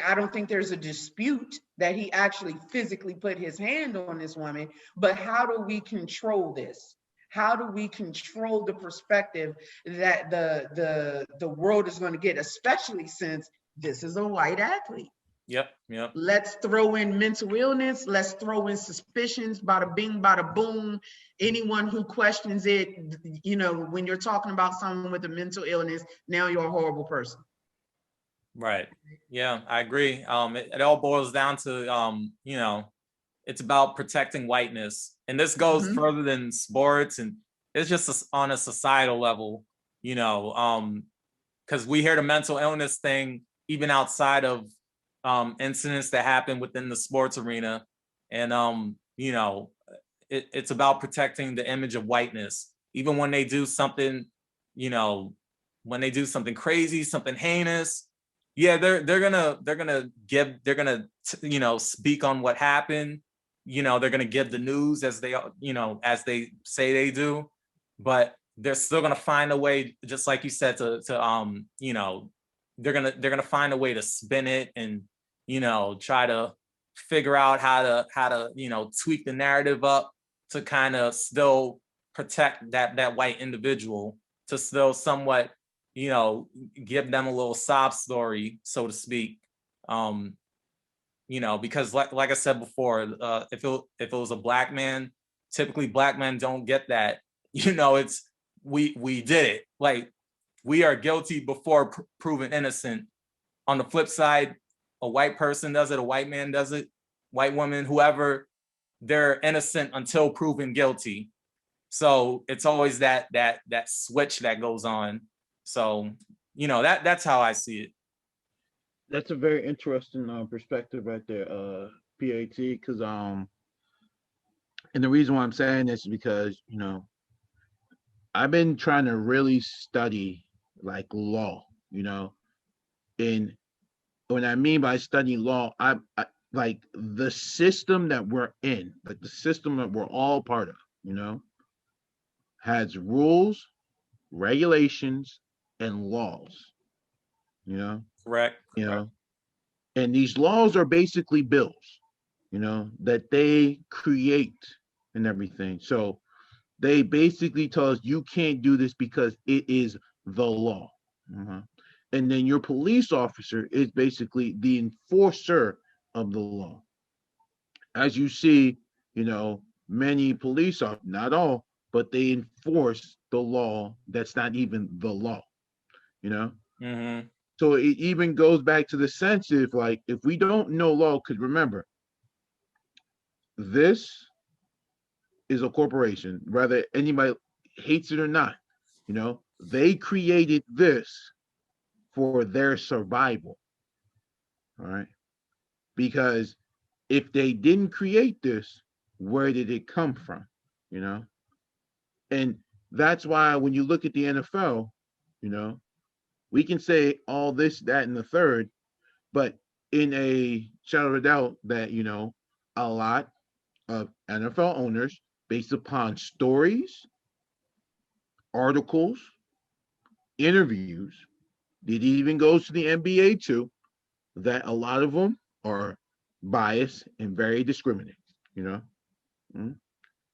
I don't think there's a dispute that he actually physically put his hand on this woman, but how do we control this? How do we control the perspective that the world is going to get, especially since this is a white athlete? Yep. Let's throw in mental illness. Let's throw in suspicions, bada bing, bada boom. Anyone who questions it, you know, when you're talking about someone with a mental illness, now you're a horrible person. Right. Yeah, I agree. It all boils down to, you know, it's about protecting whiteness. And this goes further than sports, and it's just on a societal level, you know, because we hear the mental illness thing even outside of incidents that happen within the sports arena. And, you know, it's about protecting the image of whiteness. Even when they do something, you know, when they do something crazy, something heinous, yeah, they're gonna you know, speak on what happened. You know, they're gonna give the news as they, you know, as they say they do, but they're still gonna find a way, just like you said, to you know, they're gonna find a way to spin it and, you know, try to figure out how to tweak the narrative up to kind of still protect that white individual, to still somewhat give them a little sob story, so to speak. Because like I said before, if it was a black man, typically black men don't get that. It's we did it. Like, we are guilty before proven innocent. On the flip side, a white person does it, a white man does it, white woman, whoever, they're innocent until proven guilty. So it's always that switch that goes on. So that's how I see it. That's a very interesting perspective right there, PAT. Because and the reason why I'm saying this is because I've been trying to really study like law, and what I mean by studying law, I like the system that we're in, like the system that we're all part of, has rules, regulations, and laws, Correct. And these laws are basically bills, that they create and everything. So they basically tell us you can't do this because it is the law. And then your police officer is basically the enforcer of the law. As you see, many police officers, not all, but they enforce the law that's not even the law, Mm-hmm. So it even goes back to the sense of like, if we don't know law, because remember, this is a corporation, whether anybody hates it or not, they created this for their survival. All right. Because if they didn't create this, where did it come from? And that's why when you look at the NFL, we can say all this, that, and the third, but in a shadow of a doubt that, a lot of NFL owners, based upon stories, articles, interviews, it even goes to the NBA too, that a lot of them are biased and very discriminating,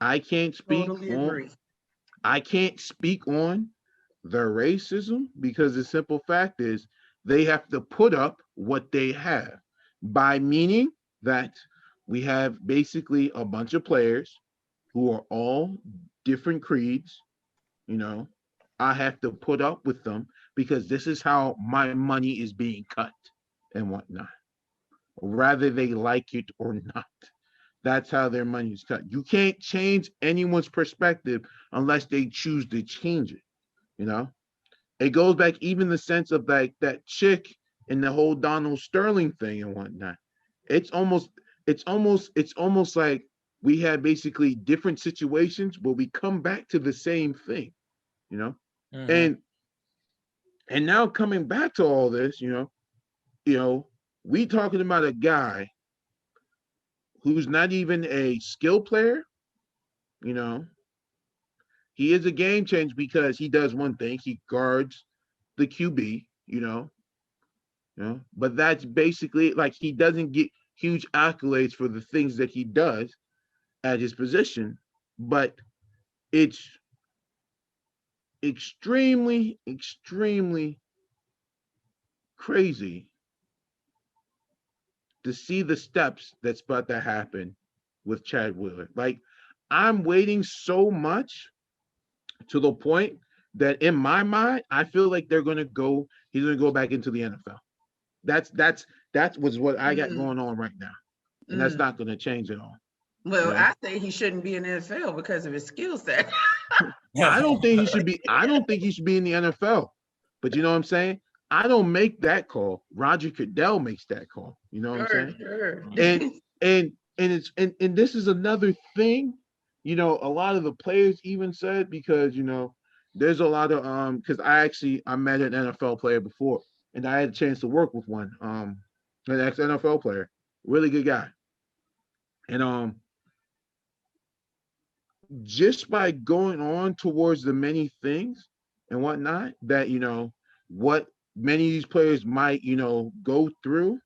I can't speak Totally on agree. I can't speak on their racism because the simple fact is they have to put up what they have, by meaning that we have basically a bunch of players who are all different creeds. I have to put up with them because this is how my money is being cut and whatnot, whether they like it or not. That's how their money is cut. You can't change anyone's perspective unless they choose to change it. It goes back even the sense of like that chick and the whole Donald Sterling thing and whatnot. It's almost like we had basically different situations, but we come back to the same thing, Mm-hmm. and now coming back to all this, we talking about a guy who's not even a skill player, you know. He is a game changer because he does one thing, he guards the QB, but that's basically like he doesn't get huge accolades for the things that he does at his position, but it's extremely, extremely crazy to see the steps that's about to happen with Chad Wheeler. Like, I'm waiting so much to the point that in my mind, I feel like he's gonna go back into the NFL. That was what I got going on right now. And that's not gonna change at all. Well, I say he shouldn't be in the NFL because of his skill set. I don't think he should be in the NFL. But you know what I'm saying? I don't make that call. Roger Goodell makes that call. You know what I'm saying? Sure. And this is another thing, a lot of the players even said, because there's a lot of because I met an NFL player before, and I had a chance to work with one, an ex-NFL player, really good guy. And just by going on towards the many things and whatnot that what many of these players might go through,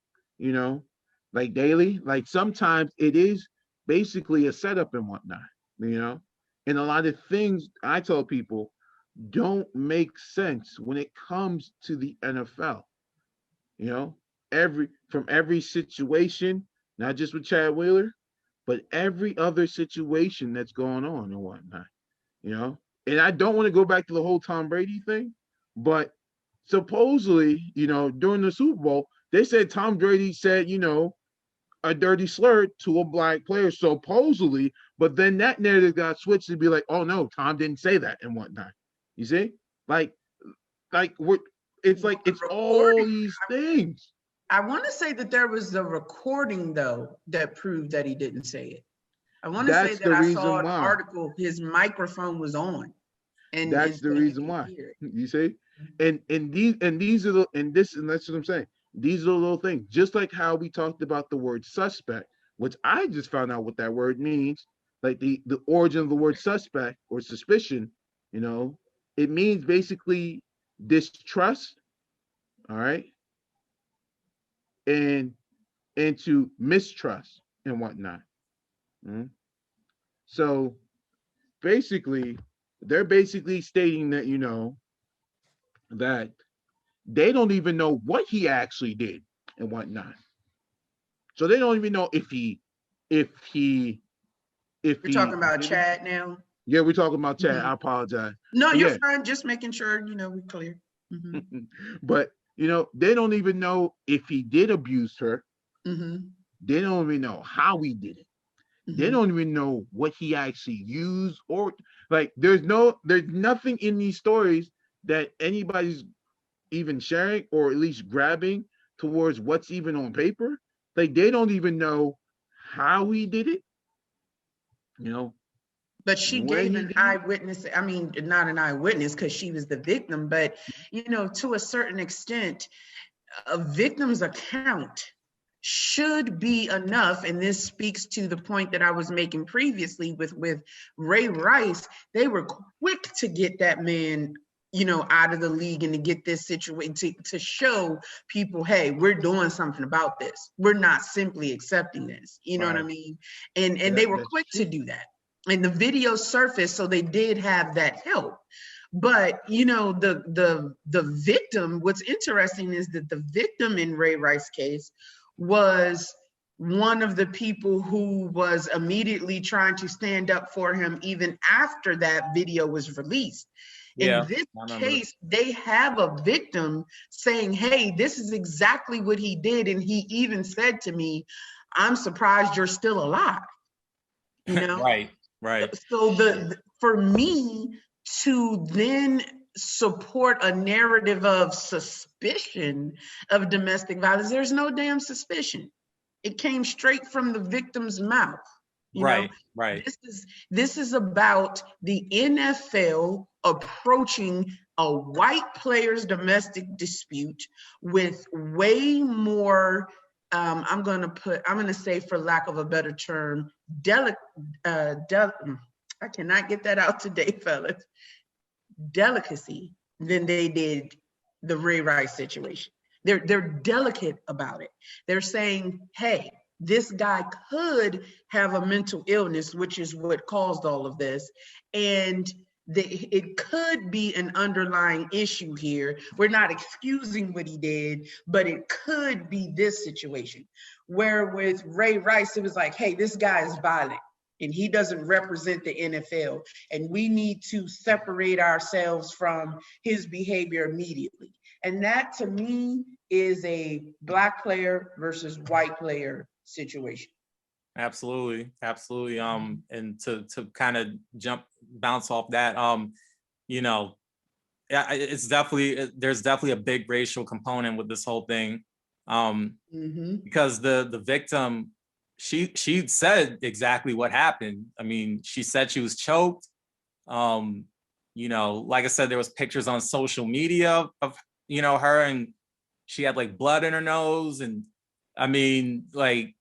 like daily. Like sometimes it is basically a setup and whatnot, you know. And a lot of things I tell people don't make sense when it comes to the NFL. You know, every situation, not just with Chad Wheeler, but every other situation that's going on and whatnot. You know, and I don't want to go back to the whole Tom Brady thing, but supposedly, you know, during the Super Bowl, they said Tom Brady said, you know, a dirty slur to a black player, supposedly, but then that narrative got switched to be like, oh no, Tom didn't say that and whatnot. You see? Like, like what it's like it's all these things. I want to say that there was a recording though that proved that he didn't say it. I want to say that I saw an article, his microphone was on. And that's the reason why. You see? And these are the and that's what I'm saying. These are the little things. Just like how we talked about the word suspect, which I just found out what that word means. Like the origin of the word suspect or suspicion, you know, it means basically distrust, all right, and to mistrust and whatnot. Mm-hmm. So basically, they're basically stating that, you know, that they don't even know what he actually did and whatnot. So they don't even know if We're talking about Chad now. Yeah, we're talking about Chad. Mm-hmm. I apologize. No, you're fine. Just making sure, you know, we're clear. Mm-hmm. But, you know, they don't even know if he did abuse her. Mm-hmm. They don't even know how he did it. Mm-hmm. They don't even know what he actually used or like there's nothing in these stories that anybody's even sharing or at least grabbing towards what's even on paper. Like they don't even know how he did it, you know. But she gave an eyewitness, I mean, not an eyewitness because she was the victim, but, you know, to a certain extent, a victim's account should be enough. And this speaks to the point that I was making previously with Ray Rice. They were quick to get that man, you know, out of the league and to get this situation to show people, hey, we're doing something about this. We're not simply accepting this. You know what I mean? And they were quick to do that. And the video surfaced, so they did have that help. But, you know, the victim, what's interesting is that the victim in Ray Rice's case was one of the people who was immediately trying to stand up for him even after that video was released. In this case, they have a victim saying, hey, this is exactly what he did. And he even said to me, I'm surprised you're still alive. You know? Right. So for me to then support a narrative of suspicion of domestic violence, there's no damn suspicion. It came straight from the victim's mouth. You know? This is about the NFL approaching a white player's domestic dispute with way more I'm going to say, for lack of a better term, I cannot get that out today, fellas, delicacy than they did the Ray Rice situation. They're delicate about it. They're saying, hey, this guy could have a mental illness, which is what caused all of this. And it could be an underlying issue here. We're not excusing what he did, but it could be this situation. Where with Ray Rice, it was like, hey, this guy is violent and he doesn't represent the NFL. And we need to separate ourselves from his behavior immediately. And that to me is a black player versus white player situation. Absolutely. And to kind of bounce off that, you know, it's there's definitely a big racial component with this whole thing, because the victim, she said exactly what happened. I mean, she said she was choked. You know, like I said, there was pictures on social media of, you know, her, and she had like blood in her nose, and I mean, like,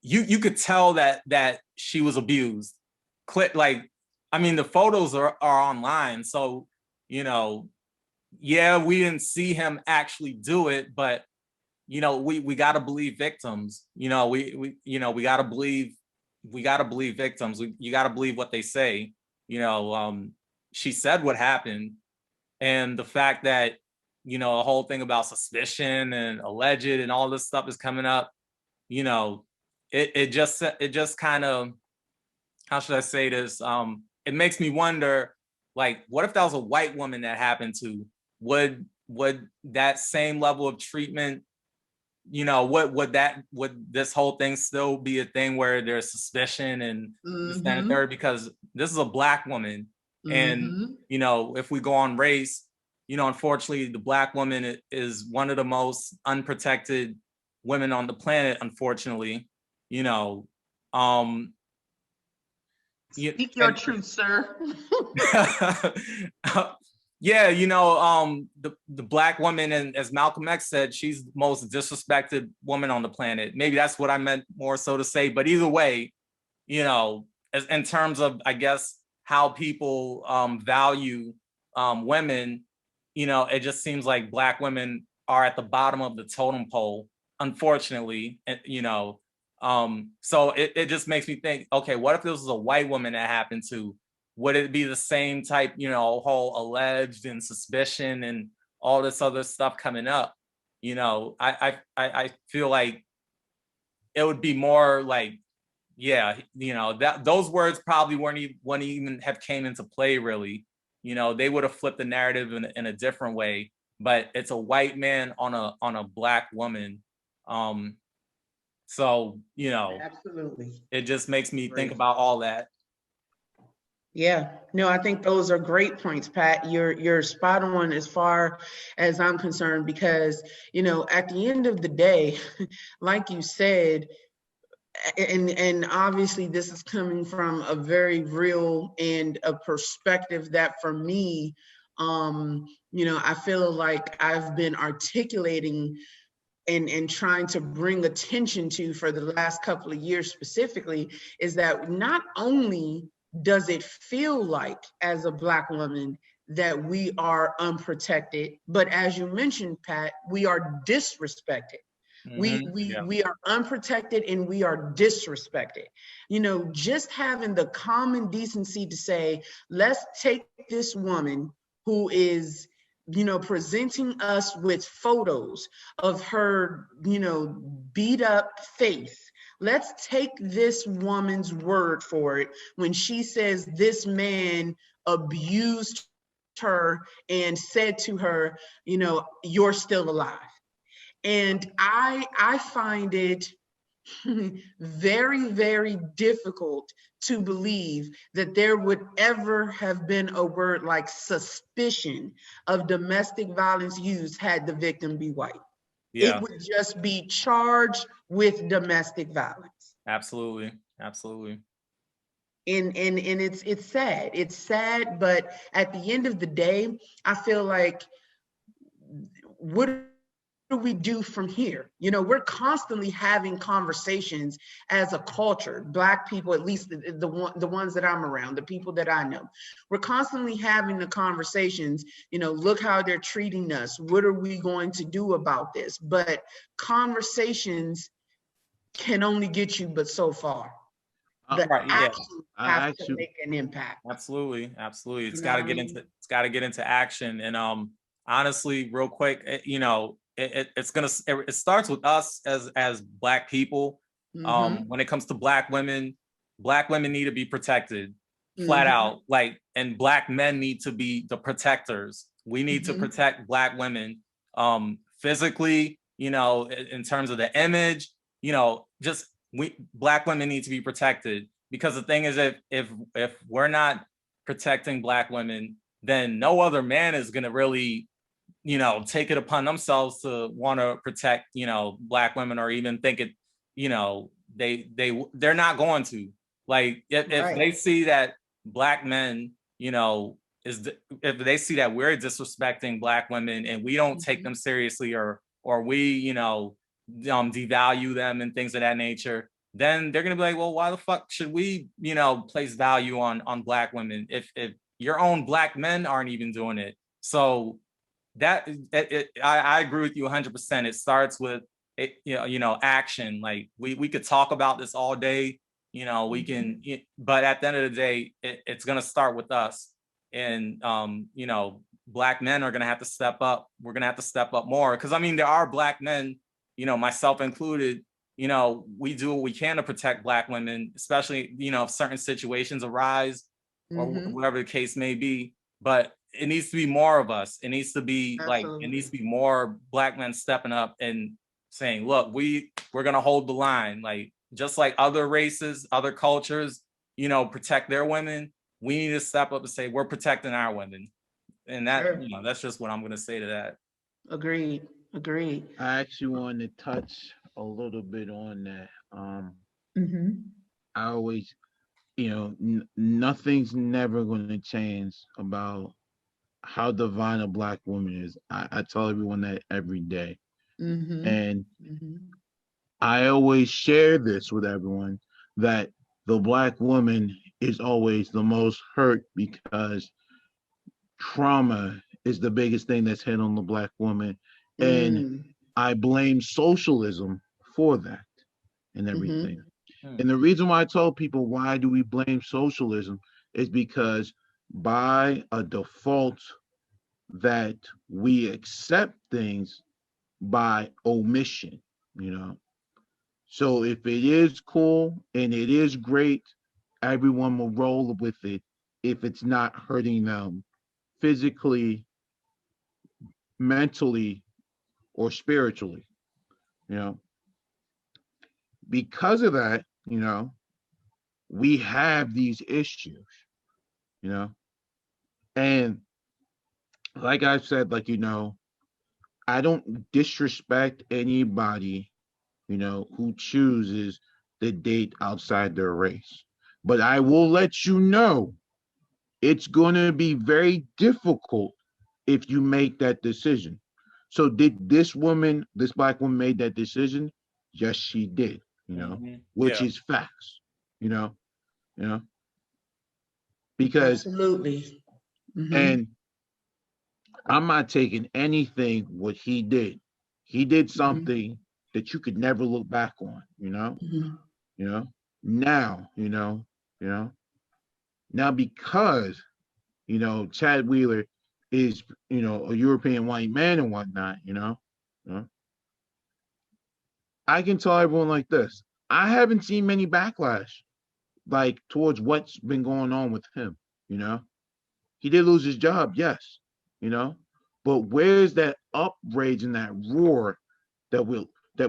you could tell that she was abused. Like, I mean, the photos are online, so, you know, we didn't see him actually do it, but, we got to believe victims. We got to believe victims. You got to believe what they say. She said what happened, and the fact that the whole thing about suspicion and alleged and all this stuff is coming up. It just kind of, how should I say this? It makes me wonder, like, what if that was a white woman that happened to? Would that same level of treatment, would this whole thing still be a thing where there's suspicion and this, that, and third? Because this is a Black woman, and if we go on race, unfortunately, the Black woman is one of the most unprotected women on the planet, unfortunately. Speak your truth, sir. Yeah, the Black woman, and as Malcolm X said, she's the most disrespected woman on the planet. Maybe that's what I meant more so to say, but either way, as in terms of, I guess, how people value women, it just seems like Black women are at the bottom of the totem pole, unfortunately. So it just makes me think, okay, what if this was a white woman that happened to? Would it be the same type, whole alleged and suspicion and all this other stuff coming up? I feel like it would be more like, yeah, that those words probably wouldn't even have came into play, really. They would have flipped the narrative in a different way. But it's a white man on a Black woman. So, absolutely, it just makes me think about all that. Yeah, no, I think those are great points, Pat. You're spot on as far as I'm concerned, because, at the end of the day, like you said, and obviously this is coming from a very real and a perspective that for me, I feel like I've been articulating and trying to bring attention to for the last couple of years specifically, is that not only does it feel like as a Black woman that we are unprotected, but as you mentioned, Pat, we are disrespected. We are unprotected and we are disrespected. Just having the common decency to say, let's take this woman who is presenting us with photos of her beat up face. Let's take this woman's word for it when she says this man abused her and said to her, you're still alive. And I find it very, very difficult to believe that there would ever have been a word like suspicion of domestic violence used had the victim be white. Yeah. It would just be charged with domestic violence. Absolutely. And it's sad. It's sad, but at the end of the day, I feel like, what do we do from here? We're constantly having conversations as a culture, Black people, at least the ones that I'm around, the people that I know. We're constantly having the conversations, look how they're treating us. What are we going to do about this? But conversations can only get you but so far. The action has to make an impact. Absolutely. It's got to get into action. And honestly, real quick, it starts with us as Black people. When it comes to Black women need to be protected, flat out. And Black men need to be the protectors. We need to protect Black women, physically, in terms of the image, Black women need to be protected, because the thing is, if we're not protecting Black women, then no other man is going to really take it upon themselves to want to protect, Black women, or even think it, they're not going to. Like, if they see that Black men, if they see that we're disrespecting Black women and we don't take them seriously, or we, devalue them and things of that nature, then they're gonna be like, well, why the fuck should we, place value on Black women if your own Black men aren't even doing it? So I agree with you 100%. It starts with action. Like we could talk about this all day, we can, but at the end of the day, it's going to start with us. And, Black men are going to have to step up. We're going to have to step up more. Cause I mean, there are Black men, myself included, we do what we can to protect Black women, especially, if certain situations arise or whatever the case may be. But it needs to be more of us. It needs to be Absolutely. it needs to be more Black men stepping up and saying, look, we're going to hold the line. Like, just like other races, other cultures, protect their women. We need to step up and say, we're protecting our women. And that, Sure. that's just what I'm going to say to that. Agreed. I actually wanted to touch a little bit on that. I always, nothing's never going to change about how divine a Black woman is. I tell everyone that every day. And I always share this with everyone, that the Black woman is always the most hurt because trauma is the biggest thing that's hit on the Black woman. And I blame socialism for that and everything. And the reason why I tell people, why do we blame socialism, is because by a default that we accept things by omission, So if it is cool and it is great, everyone will roll with it if it's not hurting them physically, mentally, or spiritually, you know. Because of that, we have these issues, you know. And like I said, I don't disrespect anybody, who chooses to date outside their race. But I will let you know it's going to be very difficult if you make that decision. So did this Black woman made that decision? Yes, she did, which is facts, you know, you know, because Absolutely. and I'm not taking anything what he did. He did something that you could never look back on, you know. Now, now because Chad Wheeler is, a European white man and whatnot, I can tell everyone like this. I haven't seen many backlash towards what's been going on with him, He did lose his job, yes, but where's that outrage and that roar that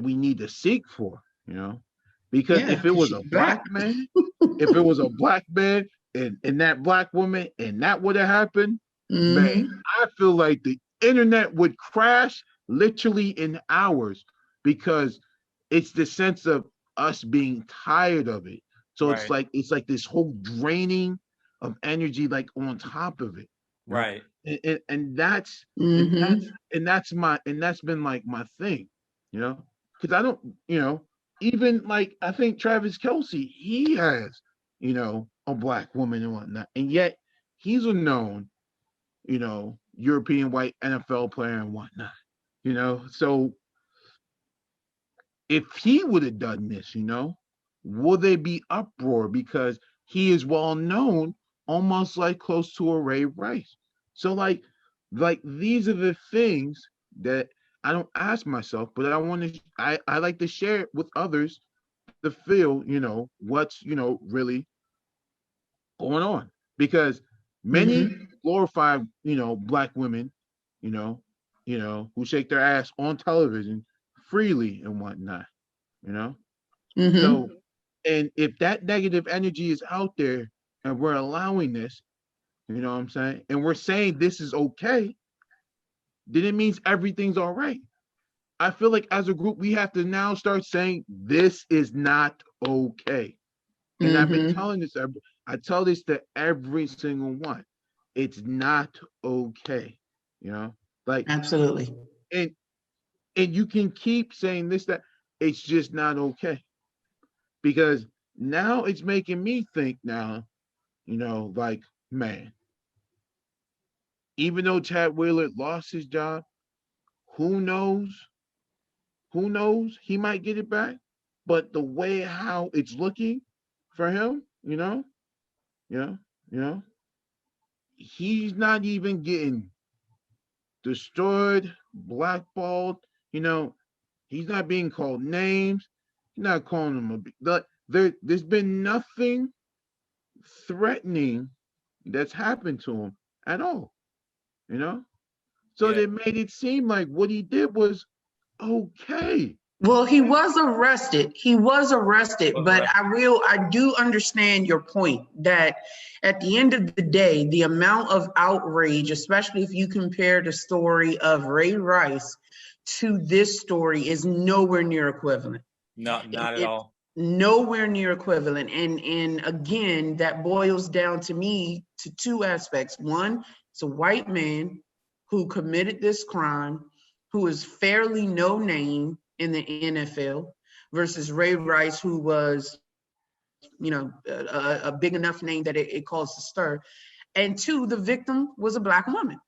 we need to seek for, Because if it was a black man, if it was a black man and that Black woman and that would have happened, man, I feel like the internet would crash literally in hours, because it's the sense of us being tired of it. So it's like this whole draining of energy, on top of it. Right. And that's and that's been my thing, because I don't, even I think Travis Kelce, he has, a Black woman and whatnot, and yet he's a known, European white NFL player and whatnot, So if he would have done this, will there be uproar, because he is well known, almost close to a Ray Rice. So these are the things that I don't ask myself, but I like to share it with others to feel, what's, really going on, because many glorify, Black women, who shake their ass on television freely and whatnot, So, and if that negative energy is out there and we're allowing this, you know what I'm saying, and we're saying this is okay, then it means everything's all right. I feel like as a group, we have to now start saying this is not okay. And I've been telling this, I tell this to every single one. It's not okay, Absolutely. and you can keep saying this, that it's just not okay, because now it's making me think now, man, even though Chad Wheeler lost his job, who knows Who knows? He might get it back. But the way how it's looking for him, you know, you know, he's not even getting destroyed, blackballed. You know, he's not being called names. He's not calling him there's been nothing threatening that's happened to him at all. You know, so Yeah. they made it seem like what he did was okay. Well, he was arrested. He was arrested, but I do understand your point that at the end of the day, the amount of outrage, especially if you compare the story of Ray Rice to this story, is nowhere near equivalent. No, not at all. Nowhere near equivalent. And again, that boils down to me to two aspects. One, it's a white man who committed this crime, who is fairly no name in the NFL, versus Ray Rice, who was, a big enough name that it caused a stir. And two, the victim was a Black woman.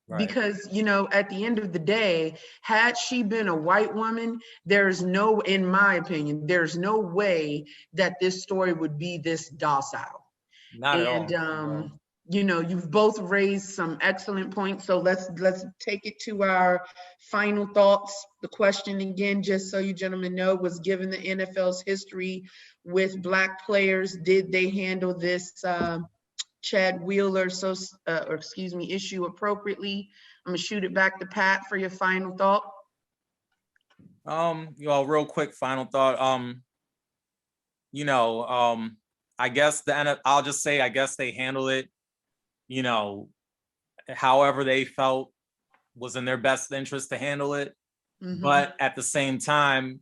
Right. Because, at the end of the day, had she been a white woman, in my opinion, there's no way that this story would be this docile. Not at all. And, you've both raised some excellent points. So let's take it to our final thoughts. The question again, just so you gentlemen know, was given the NFL's history with Black players, did they handle this Chad Wheeler issue appropriately? I'm gonna shoot it back to Pat for your final thought. Real quick final thought. I guess I'll just say I guess they handled it, however they felt was in their best interest to handle it. Mm-hmm. But at the same time,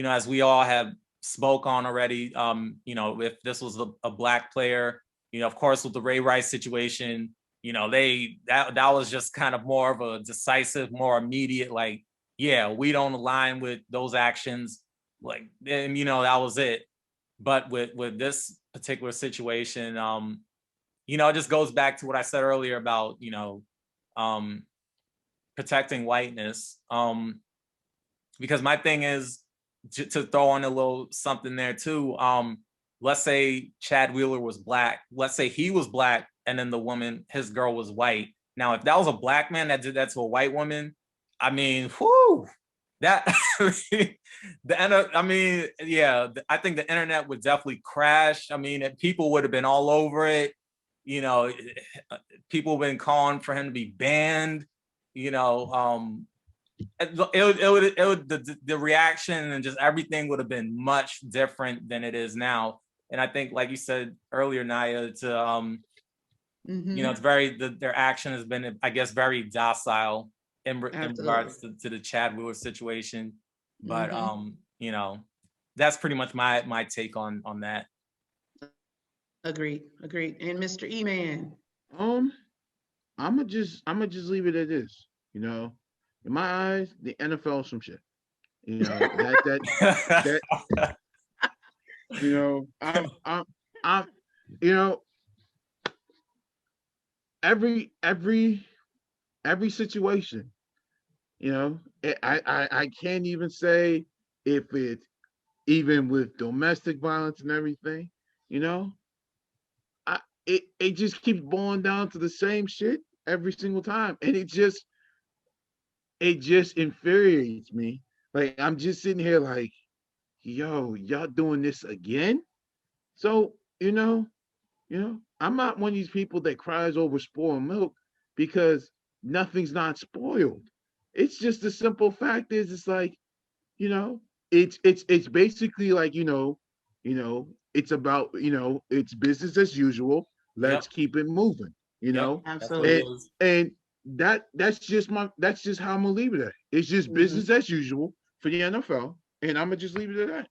as we all have spoke on already, if this was a Black player, of course, with the Ray Rice situation, that was just kind of more of a decisive, more immediate, like, yeah, we don't align with those actions, like, and that was it. But with this particular situation, it just goes back to what I said earlier about, protecting whiteness. Because my thing is to throw in a little something there too. Let's say Chad Wheeler was Black. Let's say he was Black and then the woman, his girl, was white. Now, if that was a Black man that did that to a white woman, I mean, I think the internet would definitely crash. I mean, people would have been all over it. People have been calling for him to be banned. The reaction and just everything would have been much different than it is now. And I think, like you said earlier, Naya, it's their action has been, I guess, very docile in regards to the Chad Wheeler situation. But that's pretty much my take on that. Agreed. And Mr. E-Man. I'ma just leave it at this. In my eyes, the NFL some shit. That I'm every situation, I can't even say if it, even with domestic violence and everything, it just keeps boiling down to the same shit every single time, and it just infuriates me. Like, I'm just sitting here like, yo, y'all doing this again? So, I'm not one of these people that cries over spoiled milk, because nothing's not spoiled. It's just the simple fact is, it's like, it's basically like, it's about, it's business as usual. Let's keep it moving, Absolutely. And that's just how I'm gonna leave it at. It's just business as usual for the NFL, and I'm gonna just leave it at that,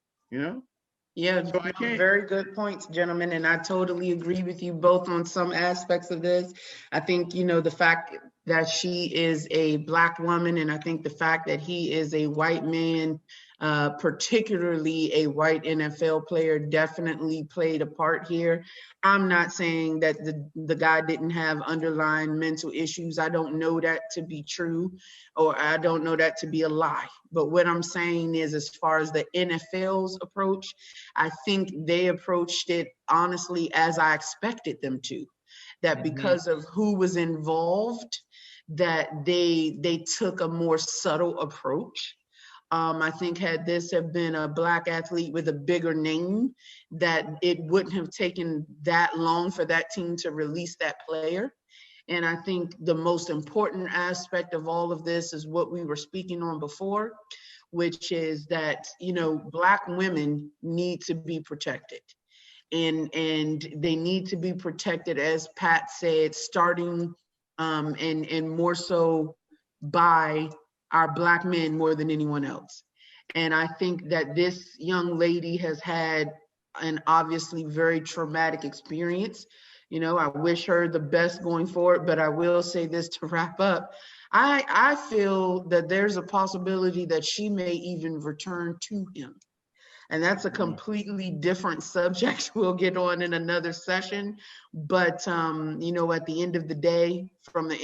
Yeah, so very good points, gentlemen, and I totally agree with you both on some aspects of this. I think, the fact that she is a Black woman. And I think the fact that he is a white man, particularly a white NFL player, definitely played a part here. I'm not saying that the guy didn't have underlying mental issues. I don't know that to be true, or I don't know that to be a lie. But what I'm saying is, as far as the NFL's approach, I think they approached it honestly as I expected them to. That because of who was involved, that they took a more subtle approach. I think had this have been a Black athlete with a bigger name, that it wouldn't have taken that long for that team to release that player. And I think the most important aspect of all of this is what we were speaking on before, which is that, Black women need to be protected. And they need to be protected, as Pat said, starting and more so by our Black men more than anyone else. And I think that this young lady has had an obviously very traumatic experience. I wish her the best going forward, but I will say this to wrap up. I feel that there's a possibility that she may even return to him. And that's a completely different subject we'll get on in another session. But, at the end of the day, from the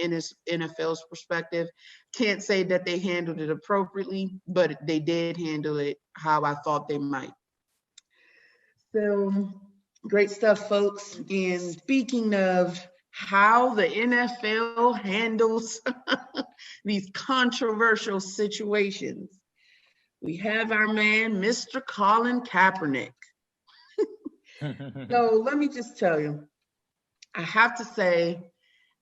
NFL's perspective, can't say that they handled it appropriately, but they did handle it how I thought they might. So great stuff, folks. And speaking of how the NFL handles these controversial situations, we have our man, Mr. Colin Kaepernick. So let me just tell you, I have to say,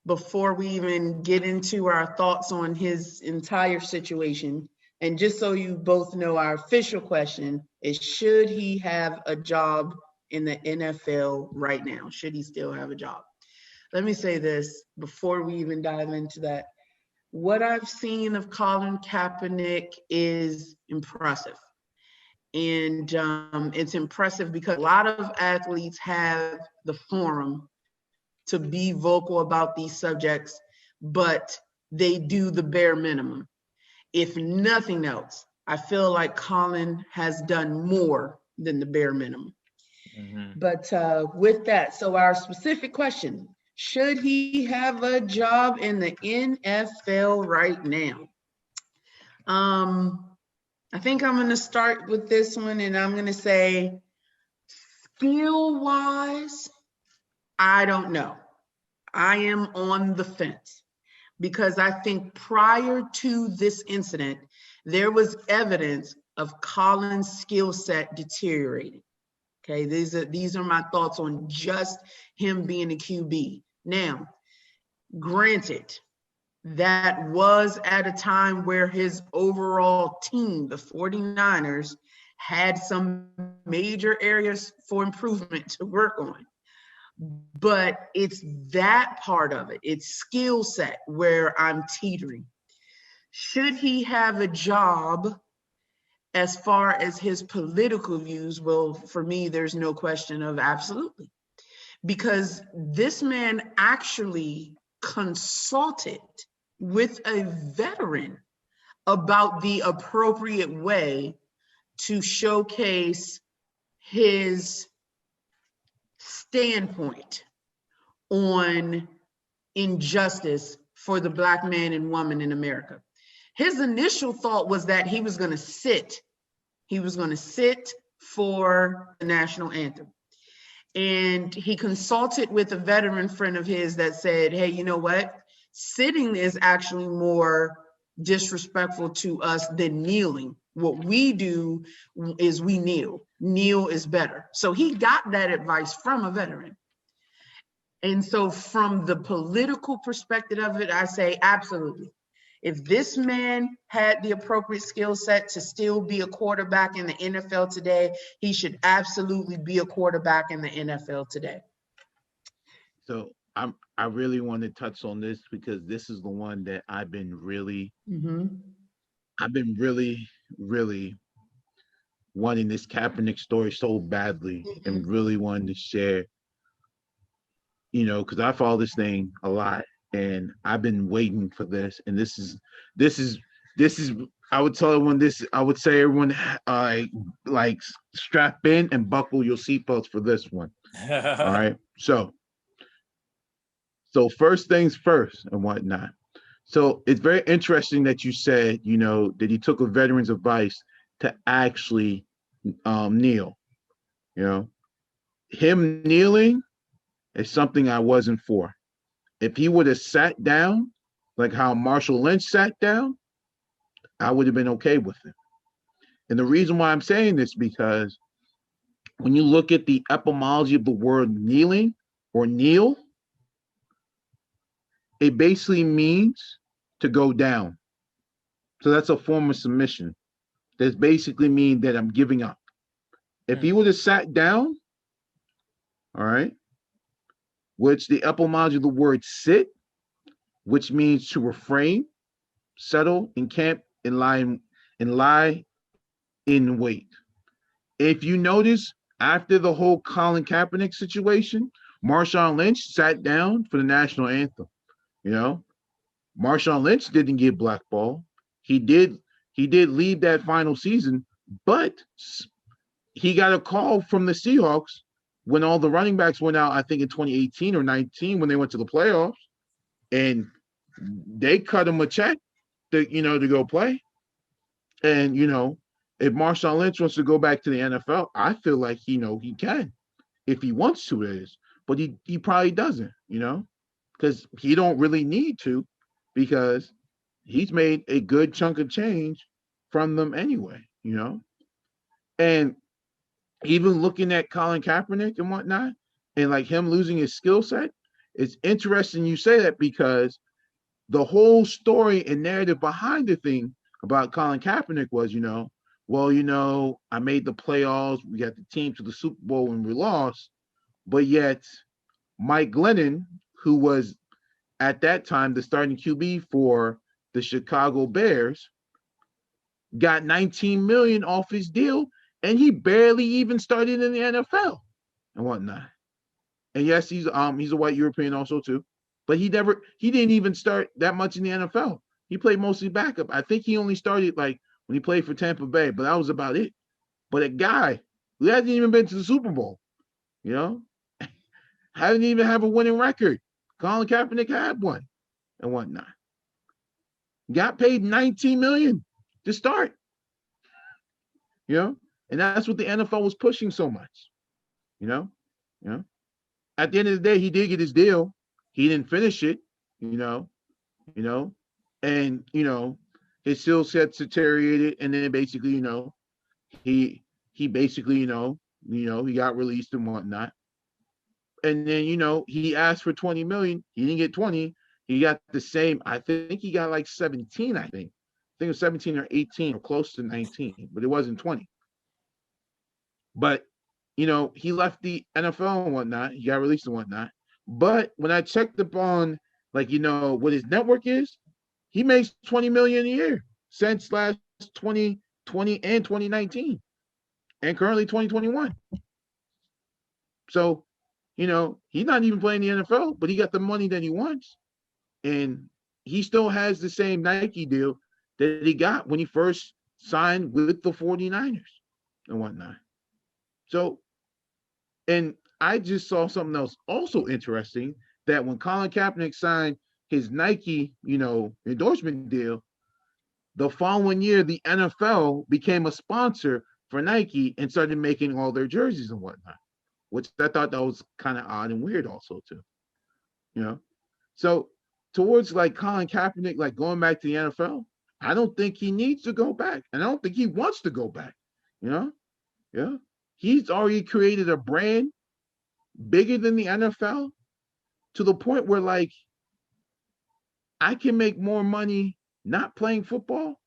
before we even get into our thoughts on his entire situation, and just so you both know, our official question is, should he have a job in the NFL right now? Should he still have a job? Let me say this before we even dive into that. What I've seen of Colin Kaepernick is impressive. And it's impressive because a lot of athletes have the forum to be vocal about these subjects, but they do the bare minimum. If nothing else, I feel like Colin has done more than the bare minimum. But with that, so our specific question, should he have a job in the NFL right now? I think I'm going to start with this one, and I'm going to say, skill-wise, I don't know. I am on the fence because I think prior to this incident, there was evidence of Colin's skill set deteriorating. Okay, these are my thoughts on just him being a QB. Now, granted, that was at a time where his overall team, the 49ers, had some major areas for improvement to work on. But it's that part of it, it's skill set, where I'm teetering. Should he have a job as far as his political views? Well, for me, there's no question of absolutely. Because this man actually consulted with a veteran about the appropriate way to showcase his standpoint on injustice for the Black man and woman in America. His initial thought was that he was going to sit. He was going to sit for the national anthem. And he consulted with a veteran friend of his that said, hey, you know what? Sitting is actually more disrespectful to us than kneeling. What we do is we kneel. Kneel is better. So he got that advice from a veteran. And so from the political perspective of it, I say absolutely. If this man had the appropriate skill set to still be a quarterback in the NFL today, he should absolutely be a quarterback in the NFL today. So I really want to touch on this because this is the one that I've been really wanting this Kaepernick story so badly and really wanting to share, because I follow this thing a lot. and I've been waiting for this. And this is I would tell everyone this. I would say everyone like strap in and buckle your seatbelts for this one. All right. So first things first and whatnot. So it's very interesting that you said, that he took a veteran's advice to actually kneel. Him kneeling is something I wasn't for. If he would have sat down, like how Marshall Lynch sat down, I would have been okay with it. And the reason why I'm saying this, because when you look at the etymology of the word kneeling or kneel, it basically means to go down. So that's a form of submission. That basically means that I'm giving up. If he would have sat down, all right, which the etymology of the word sit, which means to refrain, settle, encamp, and lie in wait. If you notice, after the whole Colin Kaepernick situation, Marshawn Lynch sat down for the national anthem. Marshawn Lynch didn't get blackballed. He did leave that final season, but he got a call from the Seahawks when all the running backs went out, I think in 2018 or 19, when they went to the playoffs, and they cut him a check to go play. And if Marshawn Lynch wants to go back to the NFL, I feel like he can, if he wants to, it is. But he probably doesn't, because he don't really need to, because he's made a good chunk of change from them anyway, And even looking at Colin Kaepernick and whatnot, and like him losing his skill set, it's interesting you say that, because the whole story and narrative behind the thing about Colin Kaepernick was, I made the playoffs, we got the team to the Super Bowl and we lost, but yet Mike Glennon, who was at that time the starting QB for the Chicago Bears, got $19 million off his deal, and he barely even started in the NFL and whatnot. And yes, he's a white European also too, but he didn't even start that much in the NFL. He played mostly backup. I think he only started like when he played for Tampa Bay, but that was about it. But a guy who hasn't even been to the Super Bowl, hasn't even have a winning record. Colin Kaepernick had one and whatnot. Got paid $19 million to start. And that's what the NFL was pushing so much. At the end of the day, he did get his deal. He didn't finish it, and his skill sets deteriorated, and then basically, he basically, he got released and whatnot. And then, he asked for 20 million. He didn't get 20. He got the same. I think he got like 17, I think it was 17 or 18 or close to 19, but it wasn't 20. But, he left the NFL and whatnot. He got released and whatnot. But when I checked upon, like, what his network is, he makes 20 million a year since last 2020 and 2019 and currently 2021. So, he's not even playing the NFL, but he got the money that he wants. And he still has the same Nike deal that he got when he first signed with the 49ers and whatnot. So, and I just saw something else also interesting, that when Colin Kaepernick signed his Nike, endorsement deal, the following year, the NFL became a sponsor for Nike and started making all their jerseys and whatnot, which I thought that was kind of odd and weird also too, So towards like Colin Kaepernick, like going back to the NFL, I don't think he needs to go back. And I don't think he wants to go back, Yeah. He's already created a brand bigger than the NFL, to the point where, like, I can make more money not playing football,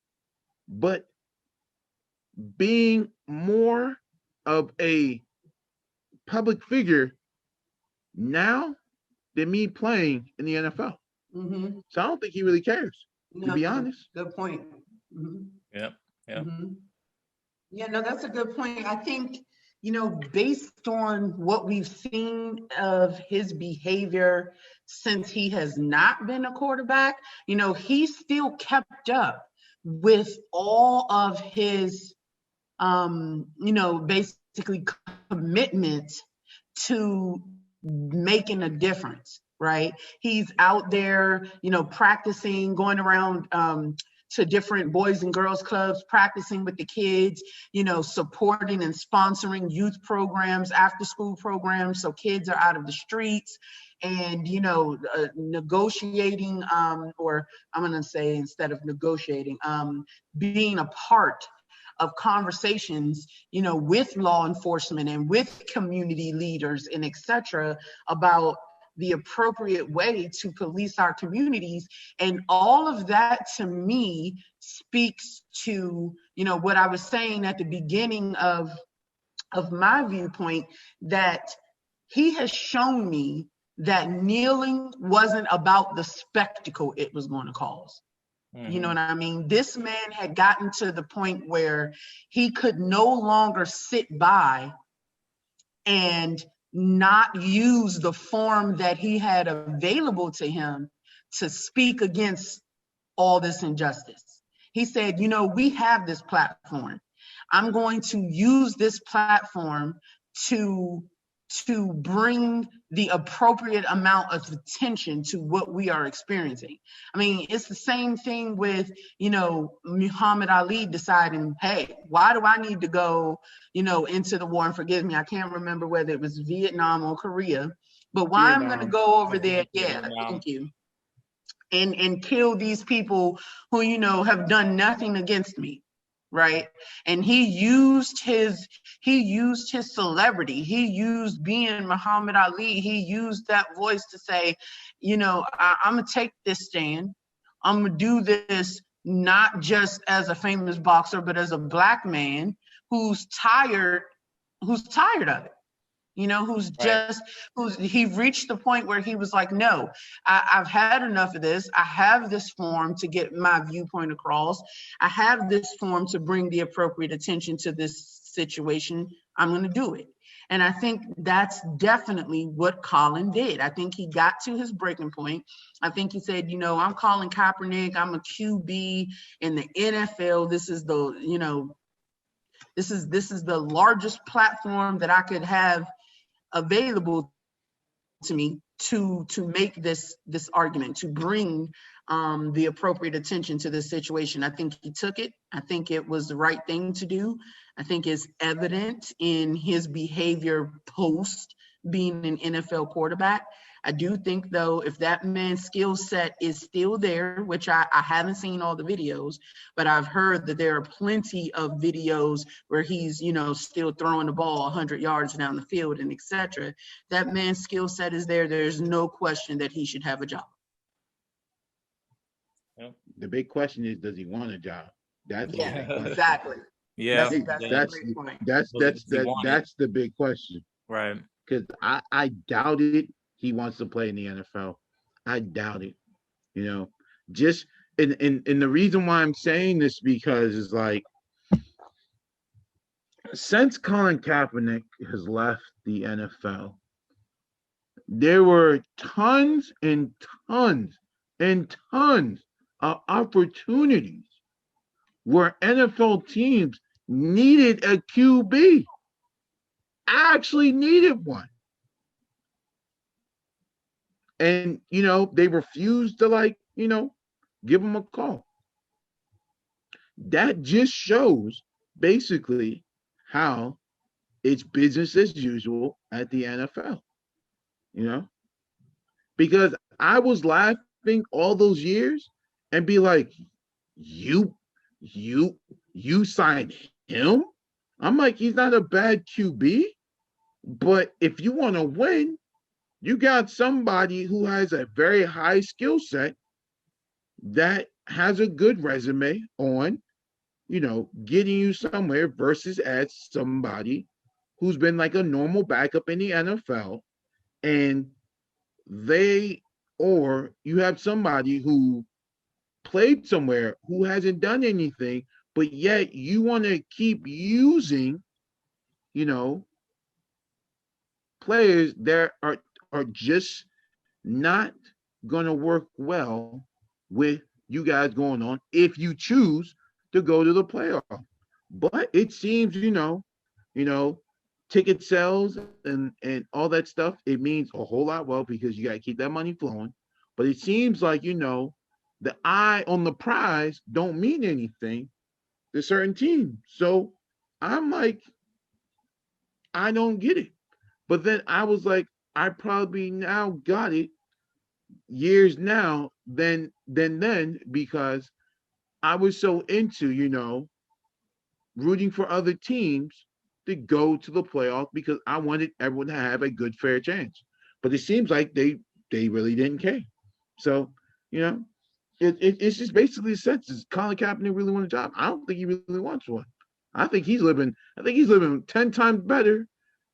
but being more of a public figure now than me playing in the NFL. Mm-hmm. So I don't think he really cares, to be honest. Good point. Mm-hmm. Yeah. Mm-hmm. Yeah, no, that's a good point. I think, based on what we've seen of his behavior since he has not been a quarterback, he still kept up with all of his, basically commitment to making a difference, right? He's out there, practicing, going around to different boys and girls clubs, practicing with the kids, supporting and sponsoring youth programs, after school programs, so kids are out of the streets, and negotiating, or I'm going to say, instead of negotiating, being a part of conversations, with law enforcement and with community leaders and et cetera, about the appropriate way to police our communities. And all of that, to me, speaks to, what I was saying at the beginning of my viewpoint, that he has shown me that kneeling wasn't about the spectacle it was going to cause. You know what I mean? This man had gotten to the point where he could no longer sit by and not use the forum that he had available to him to speak against all this injustice. He said, we have this platform. I'm going to use this platform to bring the appropriate amount of attention to what we are experiencing. I mean, it's the same thing with, Muhammad Ali deciding, hey, why do I need to go, into the war? And forgive me, I can't remember whether it was Vietnam or Korea, but why I'm going to go over there. Yeah, thank you. And kill these people who, have done nothing against me. Right. And he used his celebrity. He used being Muhammad Ali. He used that voice to say, I'm going to take this stand. I'm going to do this not just as a famous boxer, but as a Black man who's tired of it. He reached the point where he was like, no, I've had enough of this. I have this forum to get my viewpoint across. I have this forum to bring the appropriate attention to this situation. I'm going to do it. And I think that's definitely what Colin did. I think he got to his breaking point. I think he said, I'm Colin Kaepernick. I'm a QB in the NFL. This is the, this is the largest platform that I could have available to me to make this argument, to bring the appropriate attention to this situation. I think he took it. I think it was the right thing to do. I think it's evident in his behavior post being an NFL quarterback. I do think, though, if that man's skill set is still there, which I haven't seen all the videos, but I've heard that there are plenty of videos where he's, still throwing the ball 100 yards down the field and et cetera. That man's skill set is there. There's no question that he should have a job. The big question is, does he want a job? That's exactly. Yeah, that's the big question. Right. Because I doubt it. He wants to play in the NFL. I doubt it. Just and the reason why I'm saying this, because it's like, since Colin Kaepernick has left the NFL, there were tons and tons and tons of opportunities where NFL teams needed a QB. I actually needed one. And, they refused to give him a call. That just shows basically how it's business as usual at the NFL, because I was laughing all those years and be like, you signed him? I'm like, he's not a bad QB, but if you want to win, you got somebody who has a very high skill set that has a good resume on, getting you somewhere, versus as somebody who's been like a normal backup in the NFL, and or you have somebody who played somewhere who hasn't done anything, but yet you want to keep using, players that are just not gonna work well with you guys going on if you choose to go to the playoff. But it seems, you know, ticket sales and all that stuff, it means a whole lot well because you got to keep that money flowing. But it seems like, the eye on the prize don't mean anything to certain teams. So I'm like, I don't get it. But then I was like, I probably now got it years now than then because I was so into, rooting for other teams to go to the playoff because I wanted everyone to have a good fair chance. But it seems like they really didn't care. So, you know, it's just basically a sense. Does Colin Kaepernick really want a job? I don't think he really wants one. I think he's living 10 times better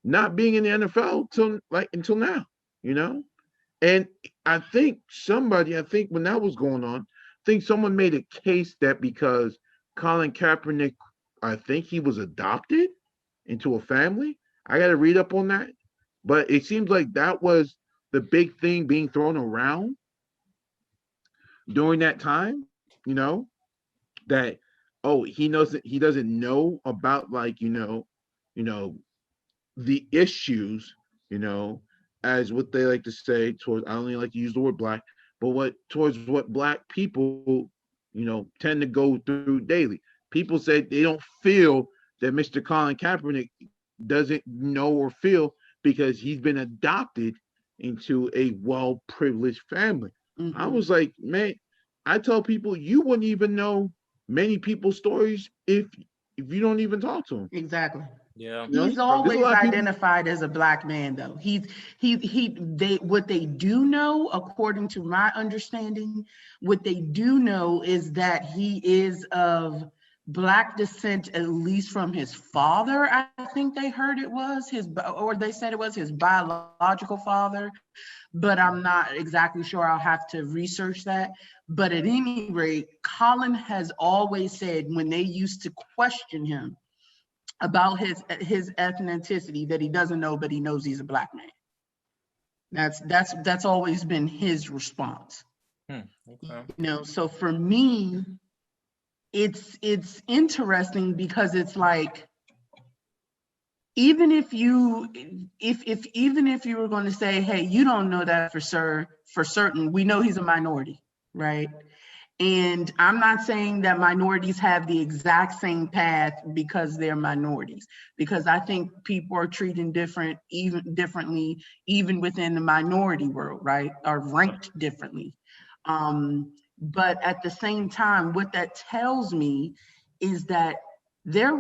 not being in the NFL until now, you know? And I think when that was going on, I think someone made a case that because Colin Kaepernick, I think he was adopted into a family. I got to read up on that. But it seems like that was the big thing being thrown around during that time, that he doesn't know about you know, the issues, you know, as what they like to say towards I don't even like to use the word black, but what black people, tend to go through daily. People say they don't feel that Mr. Colin Kaepernick doesn't know or feel because he's been adopted into a well-privileged family. I was like, man, I tell people you wouldn't even know many people's stories if you don't even talk to them. Exactly. Yeah. He's There's a always lot of people. identified as a black man, though. They what they do know, according to my understanding, what they do know is that he is of black descent, at least from his father. I think they heard it was or they said it was his biological father, but I'm not exactly sure. I'll have to research that. But at any rate, Colin has always said when they used to question him about his ethnicity that he doesn't know, but he knows he's a black man. That's always been his response. Okay. So for me, it's interesting because it's like even if you were going to say, hey, you don't know that for certain, we know he's a minority, right? And I'm not saying that minorities have the exact same path because they're minorities, because I think people are treated differently, even within the minority world, right? Are ranked differently. But at the same time, what that tells me is that there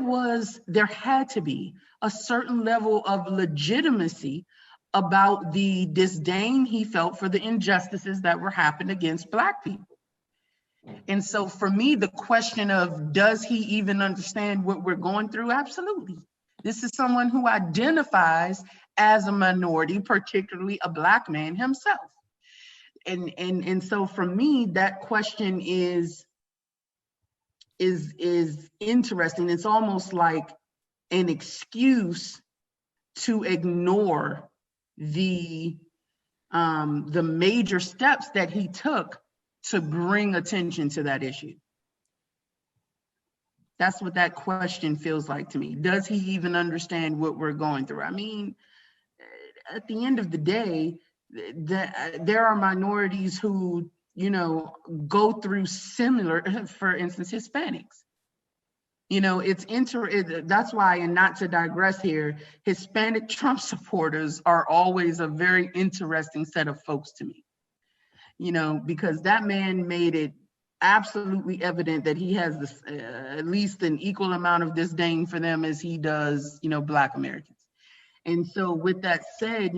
had to be a certain level of legitimacy about the disdain he felt for the injustices that were happening against Black people. And so for me, the question of does he even understand what we're going through? Absolutely. This is someone who identifies as a minority, particularly a Black man himself. And so for me, that question is interesting. It's almost like an excuse to ignore the major steps that he took to bring attention to that issue. That's what that question feels like to me. Does he even understand what we're going through? I mean, at the end of the day, there are minorities who, go through similar, for instance, Hispanics. That's why, and not to digress here, Hispanic Trump supporters are always a very interesting set of folks to me. Because that man made it absolutely evident that he has this, at least an equal amount of disdain for them as he does, Black Americans. And so with that said,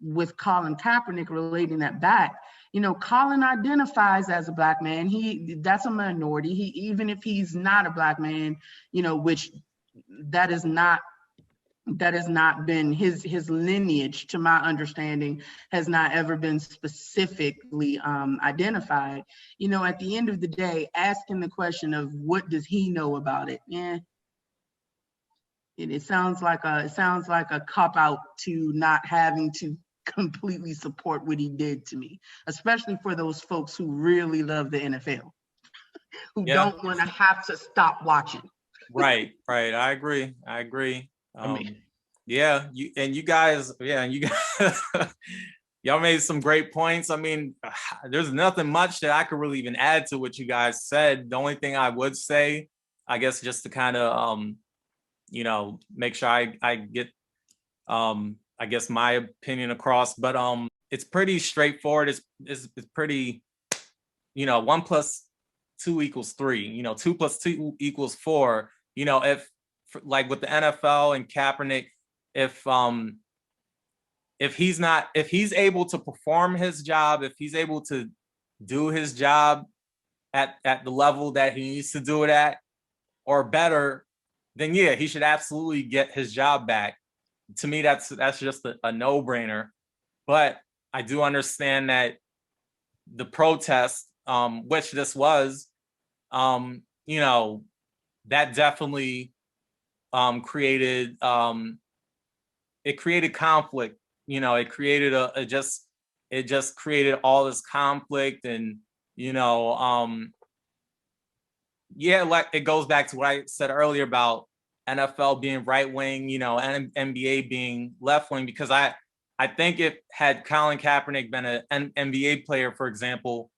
with Colin Kaepernick relating that back, Colin identifies as a Black man. That's a minority. Even if he's not a Black man, which that has not been his lineage, to my understanding, has not ever been specifically identified. At the end of the day, asking the question of what does he know about it? It sounds like a cop out to not having to completely support what he did to me, especially for those folks who really love the NFL, who don't want to have to stop watching. Right. I agree. I mean, You guys, y'all made some great points. I mean, there's nothing much that I could really even add to what you guys said. The only thing I would say, I guess, just to kind of make sure I get I guess my opinion across, but it's pretty straightforward. It's pretty, 1 + 2 = 3, 2 + 2 = 4. If like with the NFL and Kaepernick, if he's able to perform his job, if he's able to do his job at the level that he needs to do it at or better, then yeah, he should absolutely get his job back. To me, that's just a no-brainer. But I do understand that the protest, which this was, that definitely created it created conflict. It created it just created all this conflict, and like it goes back to what I said earlier about NFL being right wing, and NBA being left wing, because I think if had Colin Kaepernick been an NBA player, for example,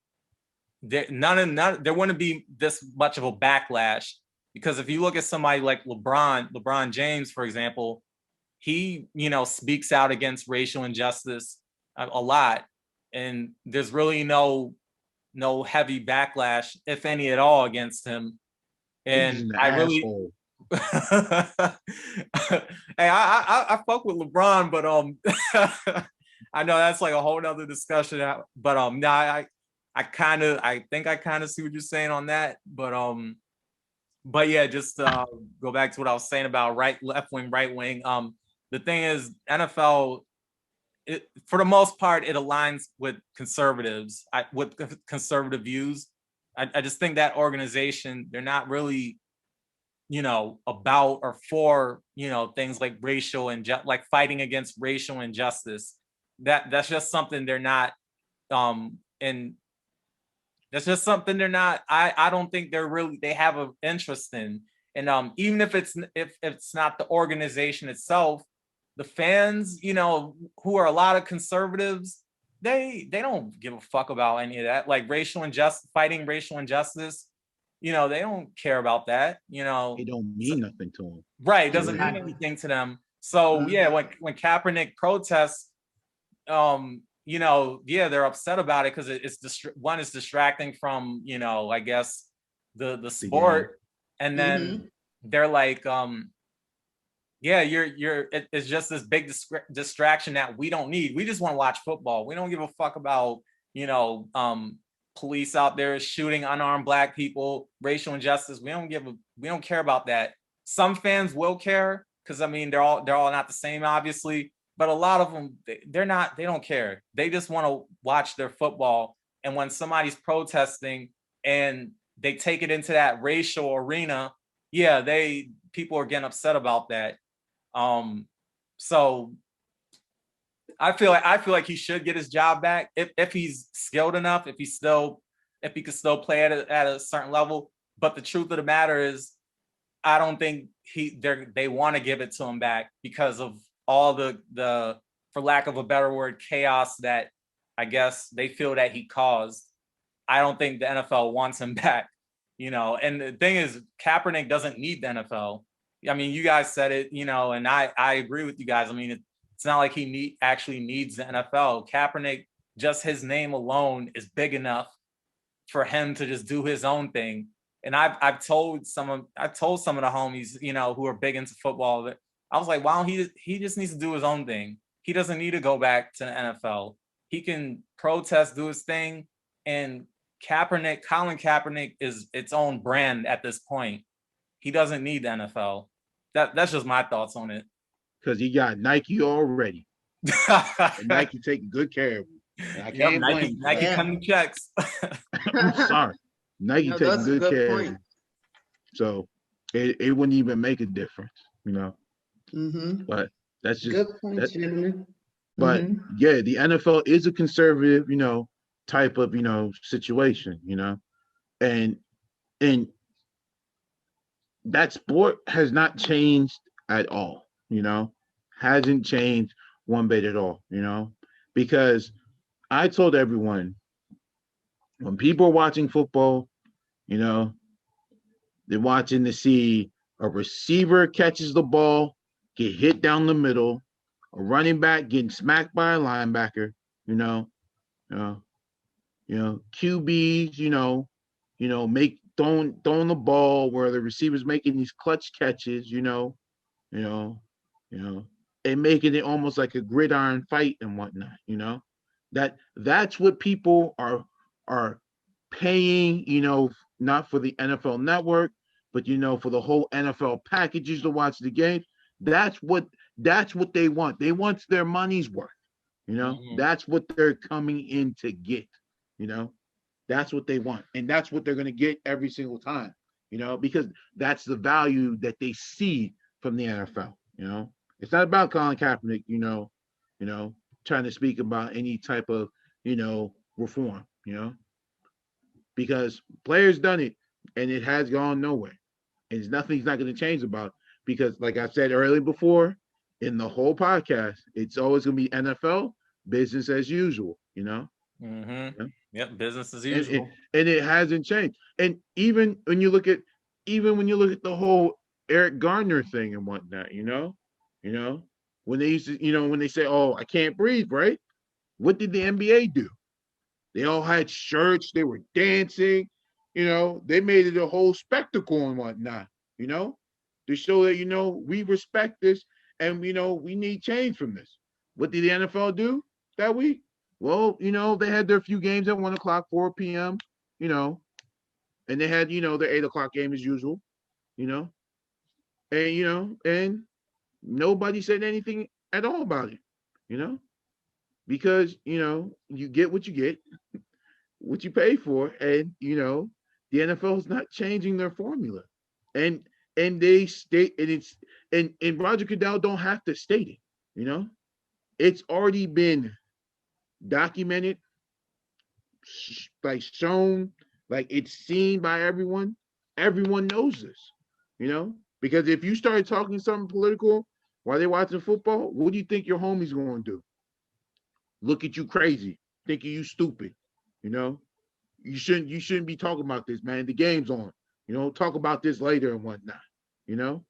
there wouldn't be this much of a backlash. Because if you look at somebody like LeBron James, for example, he speaks out against racial injustice a lot, and there's really no heavy backlash, if any at all, against him. And I really hey, I fuck with LeBron, but I know that's like a whole nother discussion. But no, I think I kind of see what you're saying on that. But yeah, just go back to what I was saying about left wing, right wing. The thing is, NFL, for the most part, it aligns with conservatives, with conservative views. I just think that organization, they're not really, about or for, things like racial and like fighting against racial injustice. That's just something they're not, and that's just something they're not. I don't think they have an interest in. And even if it's not the organization itself, the fans, who are a lot of conservatives, they don't give a fuck about any of that. Like fighting racial injustice, they don't care about that. It don't mean nothing to them. Right, it doesn't mean anything to them. So yeah, when Kaepernick protests, they're upset about it because it's distracting from, I guess the sport, and then they're like, it's just this big distraction that we don't need. We just want to watch football. We don't give a fuck about, police out there shooting unarmed Black people, racial injustice. We don't care about that. Some fans will care because they're all not the same, obviously, but a lot of them, they don't care. They just want to watch their football. And when somebody's protesting and they take it into that racial arena, people are getting upset about that. So I feel like he should get his job back if he's skilled enough, if he could still play at a certain level. But the truth of the matter is, I don't think they want to give it to him back because of all the for lack of a better word, chaos that I guess they feel that he caused. I don't think the NFL wants him back, And the thing is, Kaepernick doesn't need the NFL. You guys said it, and I agree with you guys. It's not like he actually needs the NFL. Kaepernick, just his name alone is big enough for him to just do his own thing. And I've told some of the homies, who are big into football, that I was like, wow, he just needs to do his own thing. He doesn't need to go back to the NFL. He can protest, do his thing, and Colin Kaepernick is its own brand at this point. He doesn't need the NFL. That's just my thoughts on it. Because he got Nike already. And Nike taking good care of him. I can't blame Nike cutting checks. I'm sorry. Nike taking good care of him. So it wouldn't even make a difference, Mm-hmm. But that's just Good point, that. gentlemen. But Mm-hmm. yeah, the NFL is a conservative, type of, situation, and and that sport has not changed at all, hasn't changed one bit at all, because I told everyone when people are watching football, you know, they're watching to see a receiver catches the ball, get hit down the middle, a running back getting smacked by a linebacker, you know, uh, QBs, make throwing the ball where the receiver's making these clutch catches, you know, you know, and making it almost like a gridiron fight and whatnot, that's what people are paying, not for the NFL network, but for the whole NFL packages to watch the games. That's what they want. They want their money's worth. That's what they're coming in to get. You know, that's what they want, and that's what they're going to get every single time. Because that's the value that they see from the NFL. It's not about Colin Kaepernick. Trying to speak about any type of reform. Because players done it, and it has gone nowhere, and there's nothing he's not going to change about it. Because, like I said earlier before, in the whole podcast, it's always going to be NFL business as usual. Mm-hmm. Yep, business as and, usual. and it hasn't changed. And even when you look at the whole Eric Garner thing and whatnot, you know, when they used to, when they say, "Oh, I can't breathe," right? What did the NBA do? They all had shirts, they were dancing, they made it a whole spectacle and whatnot, to show that, we respect this and we need change from this. What did the NFL do that week? Well, they had their few games at 1 o'clock, 4 p.m., you know, and they had, their 8 o'clock game as usual, you know, and nobody said anything at all about it, you know, because, you get what you get, what you pay for, and, the NFL is not changing their formula. And, they state, and Roger Goodell don't have to state it, you know, it's already been documented, like shown, like it's seen by everyone. Everyone knows this, because if you start talking something political while they're watching football, what do you think your homie's going to do? Look at you crazy, thinking you stupid. You know, you shouldn't be talking about this, man. The game's on. Talk about this later and whatnot. You know.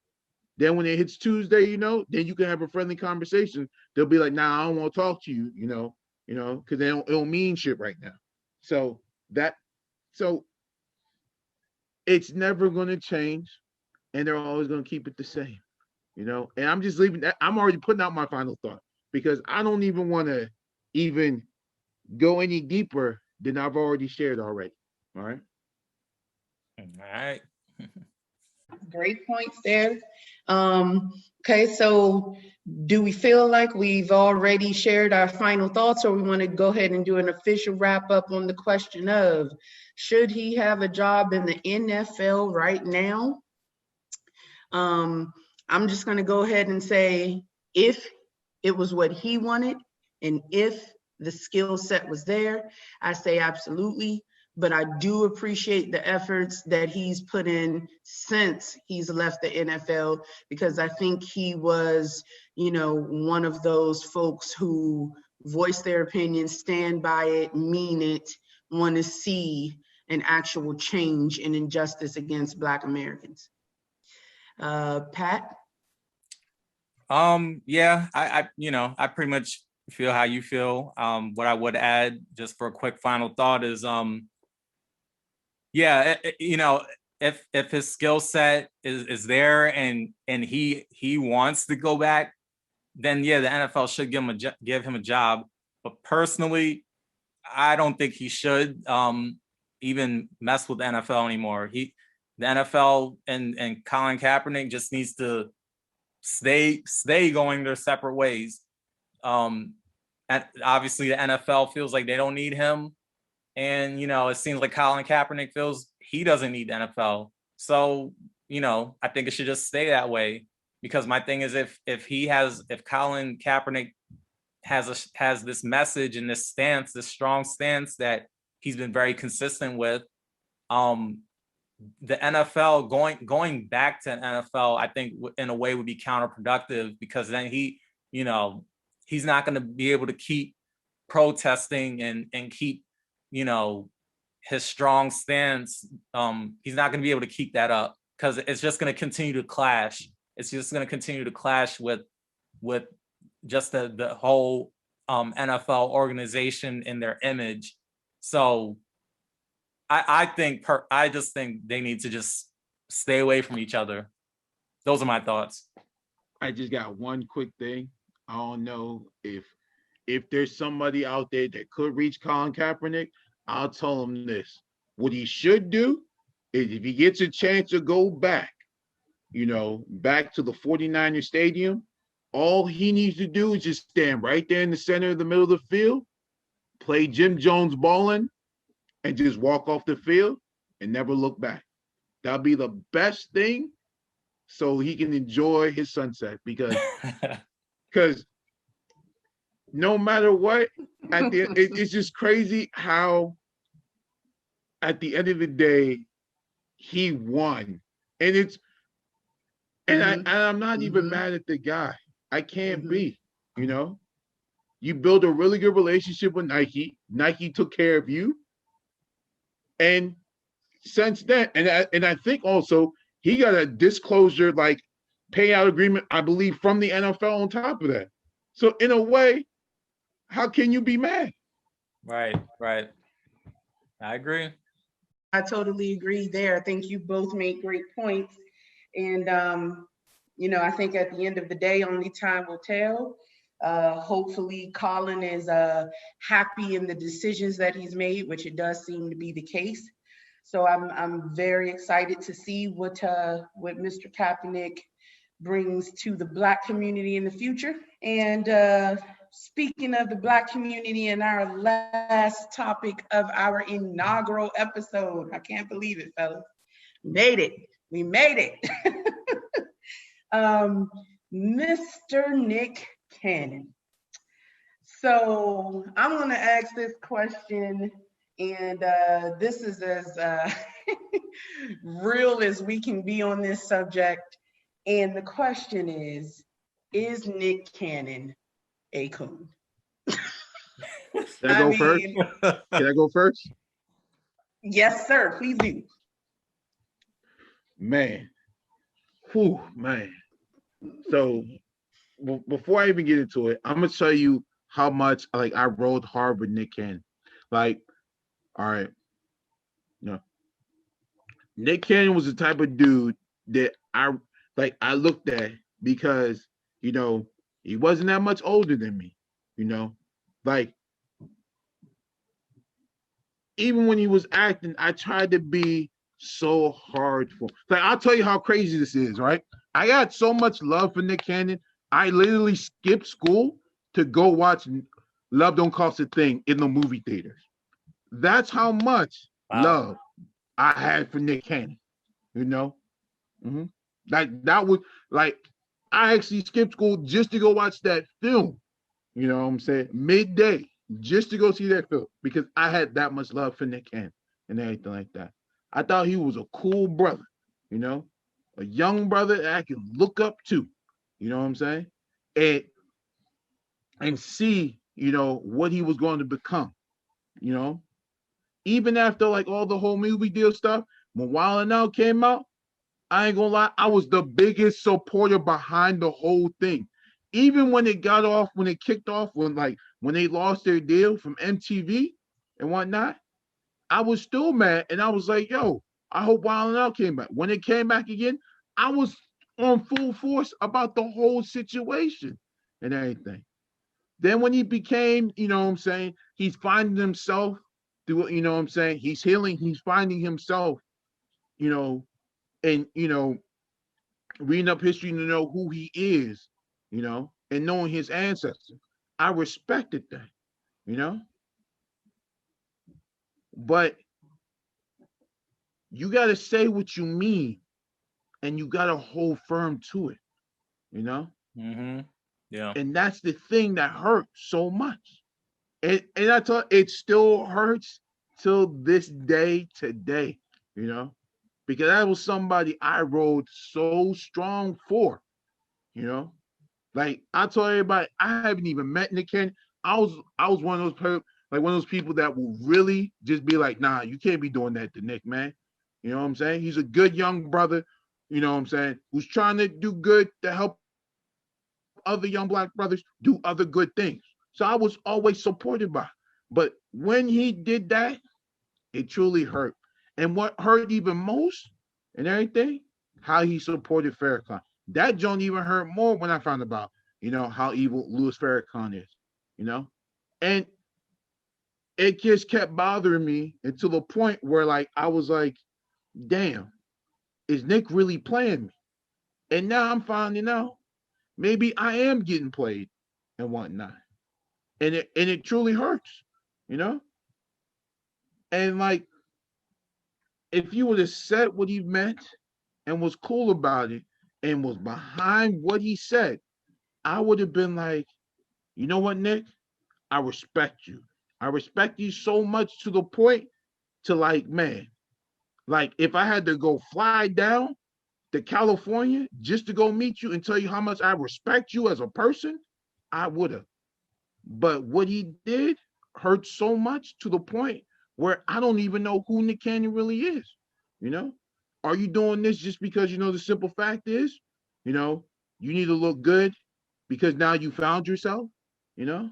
Then when it hits Tuesday, then you can have a friendly conversation. They'll be like, "Nah, I don't want to talk to you," because it don't mean shit right now. So that, so it's never going to change, and they're always going to keep it the same. And I'm just leaving that. I'm already putting out my final thought because I don't even want to even go any deeper than I've already shared already. All right. All right. Great points there. Okay, so do we feel like we've already shared our final thoughts, or we want to go ahead and do an official wrap up on the question of should he have a job in the NFL right now? I'm just going to go ahead and say if it was what he wanted and if the skill set was there, I say absolutely. But I do appreciate the efforts that he's put in since he's left the NFL, because I think he was, one of those folks who voice their opinion, stand by it, mean it, want to see an actual change in injustice against Black Americans. Pat? Yeah, I pretty much feel how you feel. What I would add just for a quick final thought is, yeah, if his skill set is there and he wants to go back, then yeah, the NFL should give him a job. But personally, I don't think he should even mess with the NFL anymore. The NFL and Colin Kaepernick just needs to stay going their separate ways. And obviously the NFL feels like they don't need him. And, it seems like Colin Kaepernick feels he doesn't need the NFL. So, I think it should just stay that way. because my thing is if Colin Kaepernick has this message and this stance, this strong stance that he's been very consistent with, the NFL going back to an NFL, I think in a way would be counterproductive, because then he's not going to be able to keep protesting and keep, his strong stance. He's not going to be able to keep that up, because it's just going to continue to clash. It's just going to continue to clash with just the whole NFL organization and their image. So I just think they need to just stay away from each other. Those are my thoughts. I just got one quick thing. I don't know if there's somebody out there that could reach Colin Kaepernick. I'll tell him this. What he should do is, if he gets a chance to go back, back to the 49ers stadium, all he needs to do is just stand right there in the center of the middle of the field, play Jim Jones bowling, and just walk off the field and never look back. That'll be the best thing, so he can enjoy his sunset, because no matter what, it's just crazy how at the end of the day he won. And I'm not even mad at the guy. I can't be, You build a really good relationship with Nike. Nike took care of you. And since then, and I think also he got a disclosure payout agreement, I believe, from the NFL on top of that. So in a way, how can you be mad? Right. I agree. I totally agree there. I think you both made great points. And, I think at the end of the day, only time will tell. Hopefully Colin is happy in the decisions that he's made, which it does seem to be the case. So I'm very excited to see what Mr. Kaepernick brings to the Black community in the future. And speaking of the Black community, and our last topic of our inaugural episode, I can't believe it, fellas. We made it. Mr. Nick Cannon. So I'm going to ask this question, and this is as real as we can be on this subject. And the question is Nick Cannon a coon? Can I go first? Can I go first? Yes, sir. Please do. Man. Whew, man. So before I even get into it, I'm gonna tell you how much I rode hard with Nick Cannon. All right, Nick Cannon was the type of dude that I looked at, because he wasn't that much older than me. Even when he was acting, I tried to be so hard for him. I'll tell you how crazy this is, right? I got so much love for Nick Cannon. I literally skipped school to go watch Love Don't Cost a Thing in the movie theaters. That's how much love I had for Nick Cannon. Mm-hmm. That was I actually skipped school just to go watch that film. You know what I'm saying? Midday, just to go see that film, because I had that much love for Nick Cannon and everything like that. I thought he was a cool brother, a young brother that I could look up to, you know what I'm saying? And see, what he was going to become, Even after all the whole movie deal stuff, when Wild 'N Out came out, I ain't gonna lie, I was the biggest supporter behind the whole thing. Even when it kicked off, when they lost their deal from MTV and whatnot, I was still mad, and I was like, yo, I hope Wild 'N Out came back. When it came back again, I was on full force about the whole situation and everything. Then when he became, he's finding himself through, he's healing, he's finding himself, and, reading up history to know who he is, and knowing his ancestors. I respected that, But you got to say what you mean, and you got to hold firm to it. you know? Yeah. And that's the thing that hurt so much. And I thought it still hurts till this day today, you know, because that was somebody I rode so strong for, you know. Like I told everybody, I haven't even met Nick Cannon. I was one of one of those people that will really just be like, nah, you can't be doing that to Nick, man. You know what I'm saying? He's a good young brother, you know what I'm saying, who's trying to do good to help other young black brothers do other good things. So I was always supported by. But when he did that, it truly hurt. And what hurt even most and everything, how he supported Farrakhan. That don't even hurt more when I found about, how evil Louis Farrakhan is, you know? And it just kept bothering me until the point where like I was like, damn, is Nick really playing me? And now I'm finding out maybe I am getting played and whatnot. And it truly hurts, you know? And like if you would have said what he meant and was cool about it and was behind what he said, I would have been like, you know what, Nick? I respect you. I respect you so much to the point to like, man, like if I had to go fly down to California just to go meet you and tell you how much I respect you as a person, I would have. But what he did hurt so much to the point where I don't even know who Nick Cannon really is. You know, are you doing this just because the simple fact is, you know, you need to look good because now you found yourself? You know,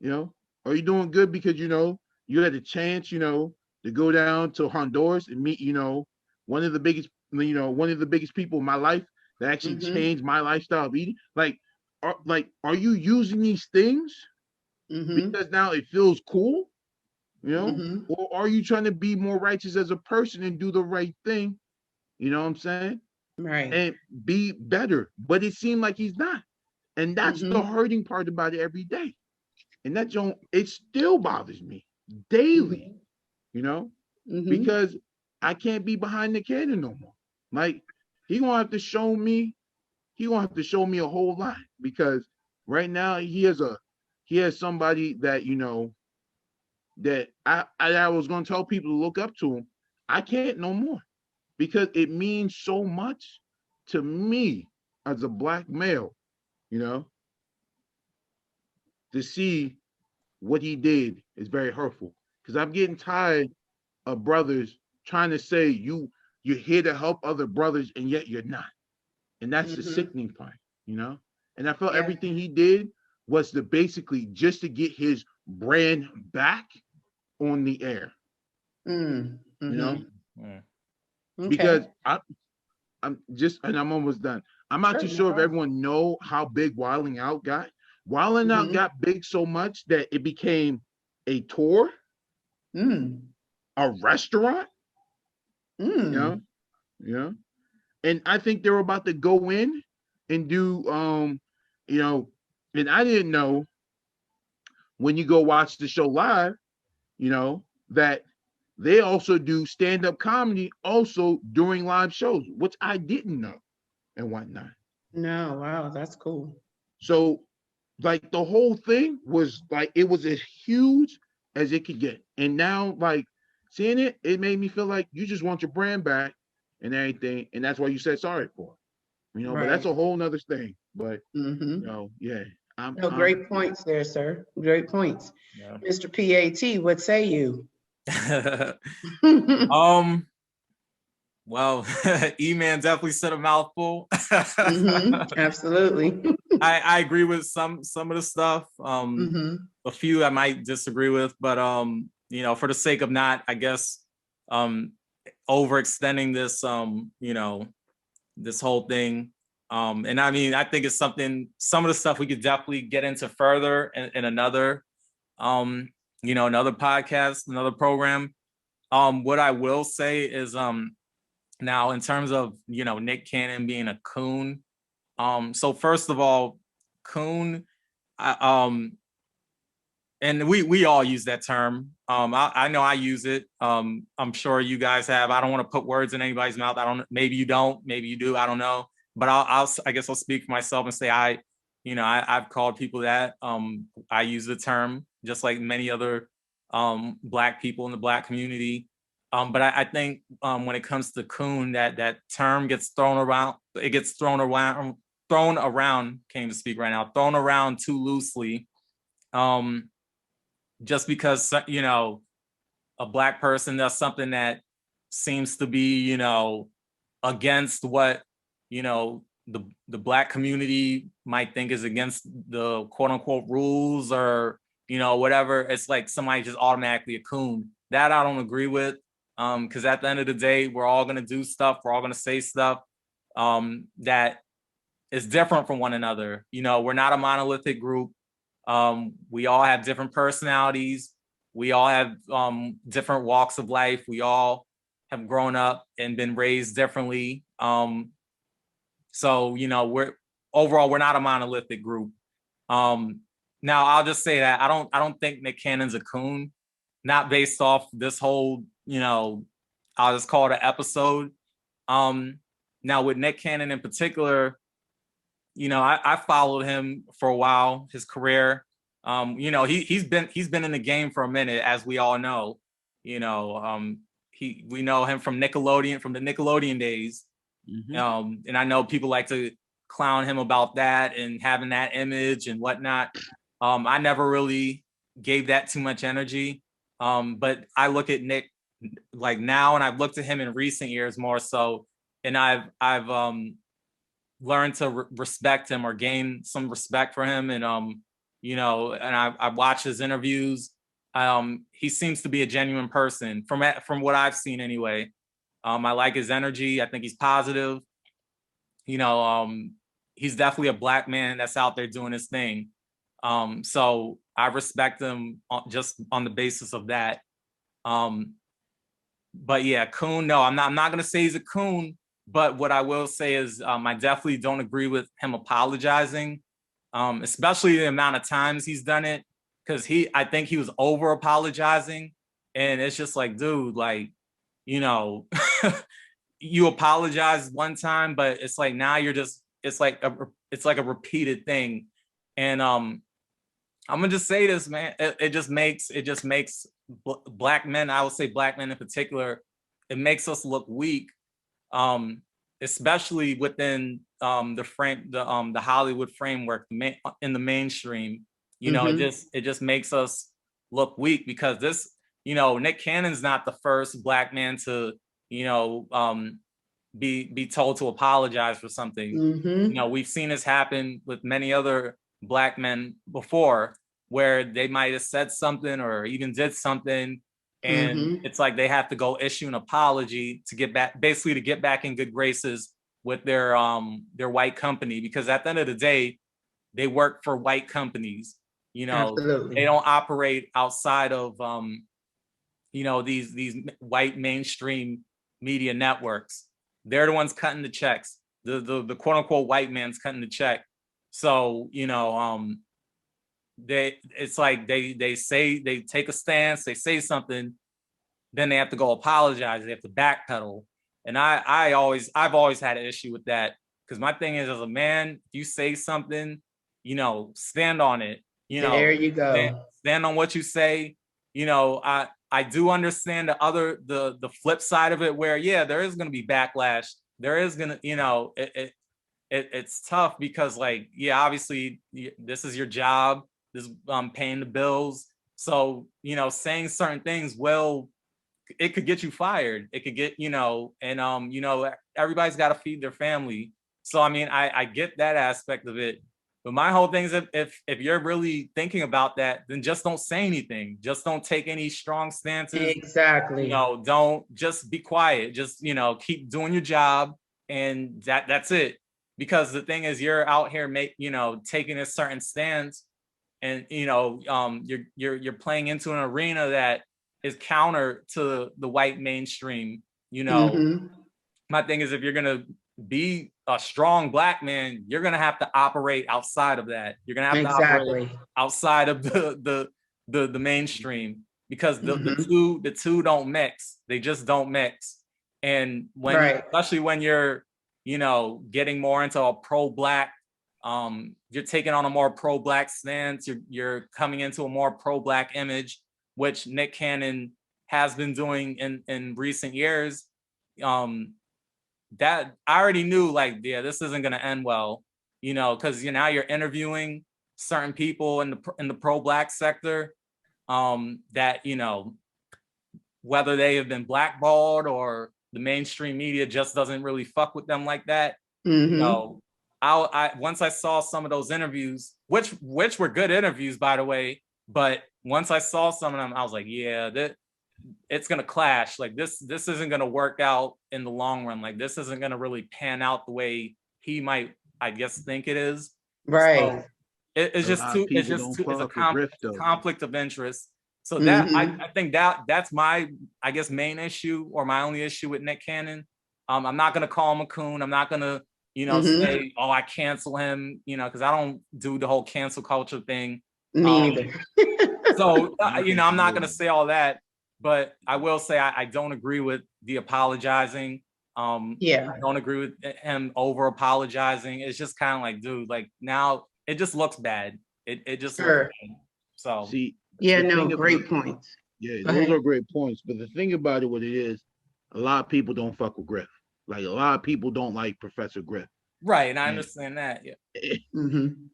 you know, are you doing good because you had a chance, to go down to Honduras and meet, one of the biggest, one of the biggest people in my life that actually changed my lifestyle of eating? Are you using these things because now it feels cool, or are you trying to be more righteous as a person and do the right thing, you know what I'm saying, Right. and be better? But it seemed like he's not, and that's the hurting part about it every day. And that don't it still bothers me daily, you know, because I can't be behind the cannon no more. Like he gonna have to show me, a whole lot, because right now he has somebody that that I was gonna tell people to look up to him. I can't no more because it means so much to me as a black male, you know, to see what he did is very hurtful. Because I'm getting tired of brothers trying to say you're here to help other brothers and yet you're not. And that's the sickening part, you know? And I felt Yeah. everything he did was to basically just to get his brand back on the air, you know? Okay. Because I'm almost done. I'm not Sure, too no sure if problem. everyone know how big Wilding Out got. Wilding Out got big so much that it became a tour, a restaurant, you know, you know. And I think they were about to go in and do you know, and I didn't know when you go watch the show live, that they also do stand-up comedy also during live shows, which I didn't know and whatnot. No, wow, that's cool. So like the whole thing was like it was as huge as it could get. And now like seeing it, it made me feel like you just want your brand back and everything. And that's why you said sorry for it. But that's Right. a whole nother thing. But Mm-hmm. yeah. I'm No, great points there, sir. Great points. Yeah. Mr. PAT, what say you? Well, E-Man definitely said a mouthful. Absolutely. I agree with some of the stuff. A few I might disagree with, but for the sake of not, I guess, overextending this, this whole thing. And I mean, I think it's something, some of the stuff we could definitely get into further in another, another podcast, another program. What I will say is, now in terms of, Nick Cannon being a coon. So first of all, coon, and we all use that term. I know I use it. I'm sure you guys have. I don't want to put words in anybody's mouth. Maybe you don't, maybe you do. I don't know. but I guess I'll speak for myself and say I've called people that. I use the term just like many other Black people in the Black community. But I think when it comes to coon, that term gets thrown around. It gets thrown around. Can't even speak right now. Thrown around too loosely. Just because a Black person does something that seems to be against what the Black community might think is against the quote unquote rules or whatever. It's like somebody just automatically a coon. That I don't agree with. Because at the end of the day, we're all gonna do stuff, we're all gonna say stuff that is different from one another. We're not a monolithic group. We all have different personalities. We all have different walks of life. We all have grown up and been raised differently. So we're not a monolithic group. Now I'll just say that I don't think Nick Cannon's a coon, not based off this whole I'll just call it an episode. Now with Nick Cannon in particular, I followed him for a while, his career. He's been in the game for a minute, as we all know. We know him from the Nickelodeon days. Mm-hmm. And I know people like to clown him about that and having that image and whatnot. I never really gave that too much energy. But I look at Nick like now, and I've looked at him in recent years more so, and I've learned to respect him or gain some respect for him, and and I watch his interviews. He seems to be a genuine person from what I've seen anyway. I like his energy. I think he's positive. He's definitely a Black man that's out there doing his thing. So I respect him just on the basis of that. But yeah, coon, no, I'm not gonna say he's a coon, but what I will say is I definitely don't agree with him apologizing, especially the amount of times he's done it, because I think he was over apologizing, and it's just like, dude, like, you apologize one time, but it's like now it's like a repeated thing. And I'm gonna just say this, man. It just makes Black men, I would say Black men in particular, it makes us look weak, especially within the Hollywood framework, in the mainstream. It just makes us look weak, because this, Nick Cannon's not the first Black man to be told to apologize for something. Mm-hmm. We've seen this happen with many other Black men before, where they might have said something or even did something, and it's like they have to go issue an apology to get back in good graces with their white company, because at the end of the day, they work for white companies. Absolutely. They don't operate outside of these white mainstream media networks. They're the ones cutting the checks. The quote unquote white man's cutting the check. So it's like they say, they take a stance, they say something, then they have to go apologize, they have to backpedal. And I've always had an issue with that, because my thing is, as a man, if you say something, stand on it. There you go. Stand on what you say. I do understand the flip side of it, where there is going to be backlash. There is going to, it's tough, because obviously this is your job. This paying the bills. So, saying certain things, it could get you fired. It could get, everybody's got to feed their family. So, I mean, I get that aspect of it. But my whole thing is, if you're really thinking about that, then just don't say anything. Just don't take any strong stances. Exactly. Don't, just be quiet. Just, keep doing your job, and that's it. Because the thing is, you're out here taking a certain stance, and you're playing into an arena that is counter to the white mainstream. My thing is, if you're gonna be a strong Black man, you're gonna have to operate outside of that. You're gonna have to operate outside of the mainstream, because the two don't mix. They just don't mix. And especially when you're you know, getting more into a pro-Black, you're taking on a more pro-Black stance, you're coming into a more pro-Black image, which Nick Cannon has been doing in recent years. That I already knew, like, yeah, this isn't gonna end well, you know, because now you're interviewing certain people in the pro-Black sector, that, you know, whether they have been blackballed or the mainstream media just doesn't really fuck with them like that. Mm-hmm. You know, I once I saw some of those interviews, which were good interviews, by the way, but once I saw some of them, I was like, yeah, it's gonna clash. Like this isn't gonna work out in the long run. Like this isn't gonna really pan out the way he might, I guess, think it is. Right. So it's just a conflict of interest. So that I think that's my, I guess, main issue, or my only issue with Nick Cannon. I'm not gonna call him a coon. I'm not gonna, you know, say, oh, I cancel him, you know, because I don't do the whole cancel culture thing. Me either. So you know, I'm not gonna say all that, but I will say I don't agree with the apologizing. Yeah. I don't agree with him over apologizing. It's just kind of like, dude, like now it just looks bad. It just looks bad. So see. Yeah, no, great points. Yeah, those are great points. But the thing about it, what it is, a lot of people don't fuck with Griff. Like a lot of people don't like Professor Griff. Right, and I understand that. Yeah. And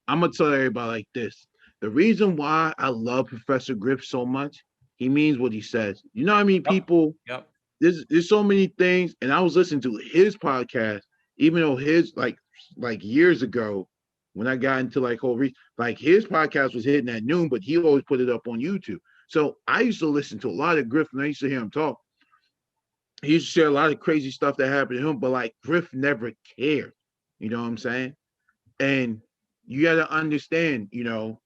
I'm gonna tell everybody like this: the reason why I love Professor Griff so much, he means what he says. You know what I mean? People. Yep. There's so many things, and I was listening to his podcast, even though his like years ago, when I got into like his podcast was hitting at noon, but he always put it up on YouTube. So I used to listen to a lot of Griff, and I used to hear him talk. He used to share a lot of crazy stuff that happened to him, but like Griff never cared. You know what I'm saying? And you got to understand, you know,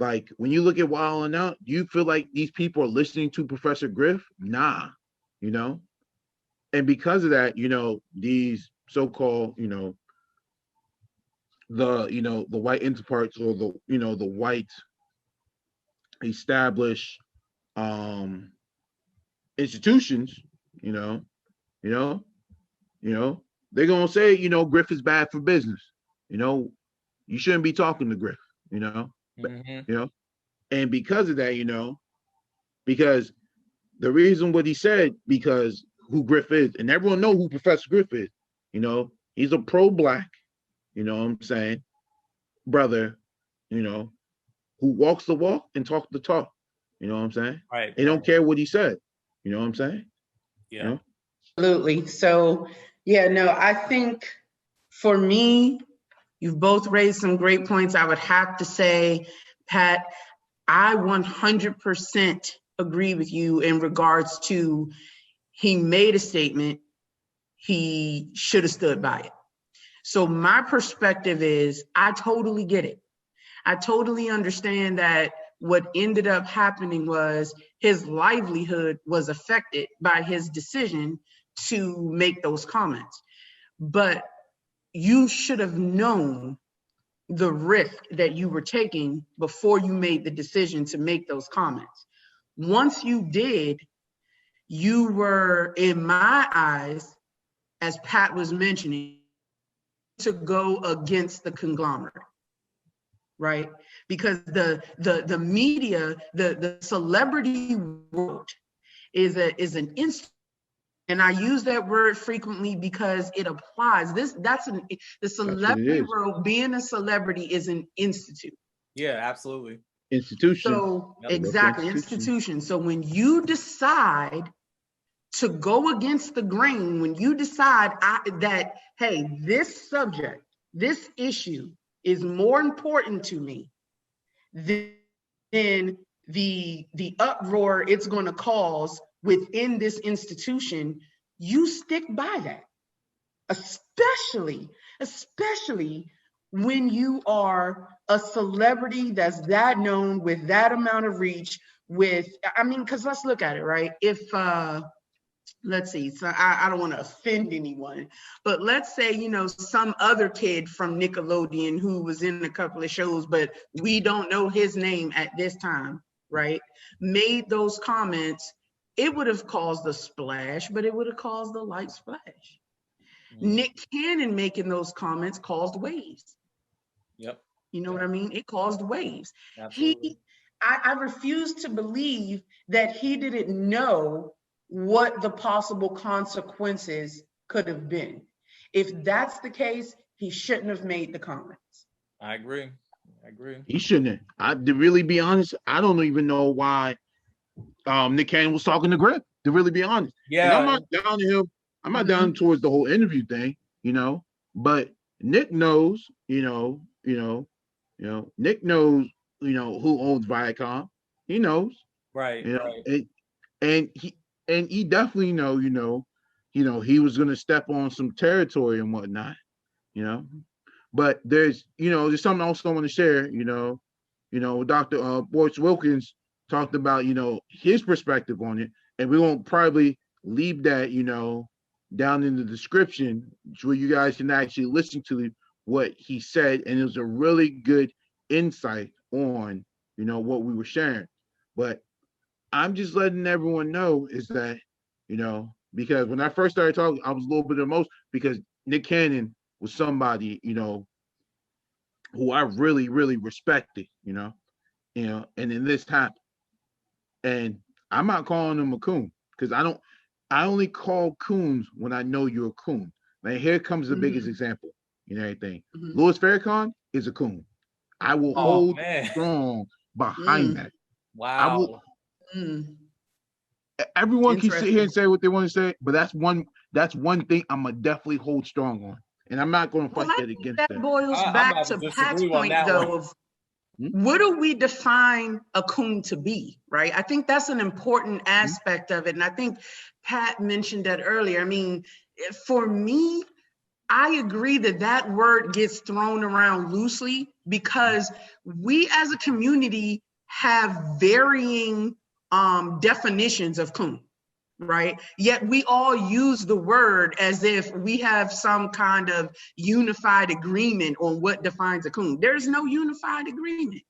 like when you look at Wild 'N Out, you feel like these people are listening to Professor Griff? Nah, you know. And because of that, you know, these so-called, you know, the white interparts, or the white established institutions, you know, they're gonna say, you know, Griff is bad for business. You know, you shouldn't be talking to Griff, you know. You know, and because of that, you know, because the reason what he said, because who Griff is, and everyone know who Professor Griff is, you know, he's a pro-Black, you know what I'm saying, brother, you know, who walks the walk and talks the talk, you know what I'm saying? Right. They don't care what he said, you know what I'm saying? Yeah. You know? Absolutely. So, yeah, no, I think for me, you've both raised some great points. I would have to say, Pat, I 100% agree with you in regards to he made a statement, he should have stood by it. So my perspective is, I totally get it. I totally understand that what ended up happening was his livelihood was affected by his decision to make those comments. But you should have known the risk that you were taking before you made the decision to make those comments. Once you did, you were, in my eyes, as Pat was mentioning, to go against the conglomerate, right? Because the media, the celebrity world is an institution. And I use that word frequently because it applies. The celebrity world, being a celebrity, is an institute. Yeah, absolutely. Institution. So exactly, institution. So when you decide to go against the grain, when you decide that, hey, this subject, this issue is more important to me than the uproar it's going to cause within this institution, you stick by that, especially when you are a celebrity that's that known, with that amount of reach, because let's look at it, right? If let's see, so I don't want to offend anyone, but let's say, you know, some other kid from Nickelodeon who was in a couple of shows, but we don't know his name at this time, right, made those comments it would have caused a splash, but it would have caused a light splash. Nick Cannon making those comments caused waves. Yep. You know what I mean? It caused waves. Absolutely. I refuse to believe that he didn't know what the possible consequences could have been. If that's the case, he shouldn't have made the comments. I agree. He shouldn't have. To really be honest, I don't even know why Nick Cannon was talking to Griff, to really be honest. Yeah. And I'm not down to him. I'm not down towards the whole interview thing, but Nick knows, Nick knows, who owns Viacom. He knows. Right. Right. And he definitely he was gonna step on some territory and whatnot, But there's something else I want to share, Dr. Boyce Wilkins talked about, his perspective on it, and we won't probably leave that, down in the description where you guys can actually listen to what he said, and it was a really good insight on, what we were sharing. But I'm just letting everyone know is that, because when I first started talking, I was a little bit emotional because Nick Cannon was somebody, who I really, really respected, and then this happened. And I'm not calling him a coon because I only call coons when I know you're a coon. Like, here comes the biggest example in everything. Louis Farrakhan is a coon. I will hold strong behind that. Wow. Everyone can sit here and say what they want to say, but that's one thing I'm gonna definitely hold strong on. And I'm not going to fight that against that. That boils back to Pat's point, though, of what do we define a coon to be, right? I think that's an important aspect of it. And I think Pat mentioned that earlier. I mean, for me, I agree that word gets thrown around loosely because we as a community have varying definitions of coon. Right? Yet we all use the word as if we have some kind of unified agreement on what defines a coon. There's no unified agreement.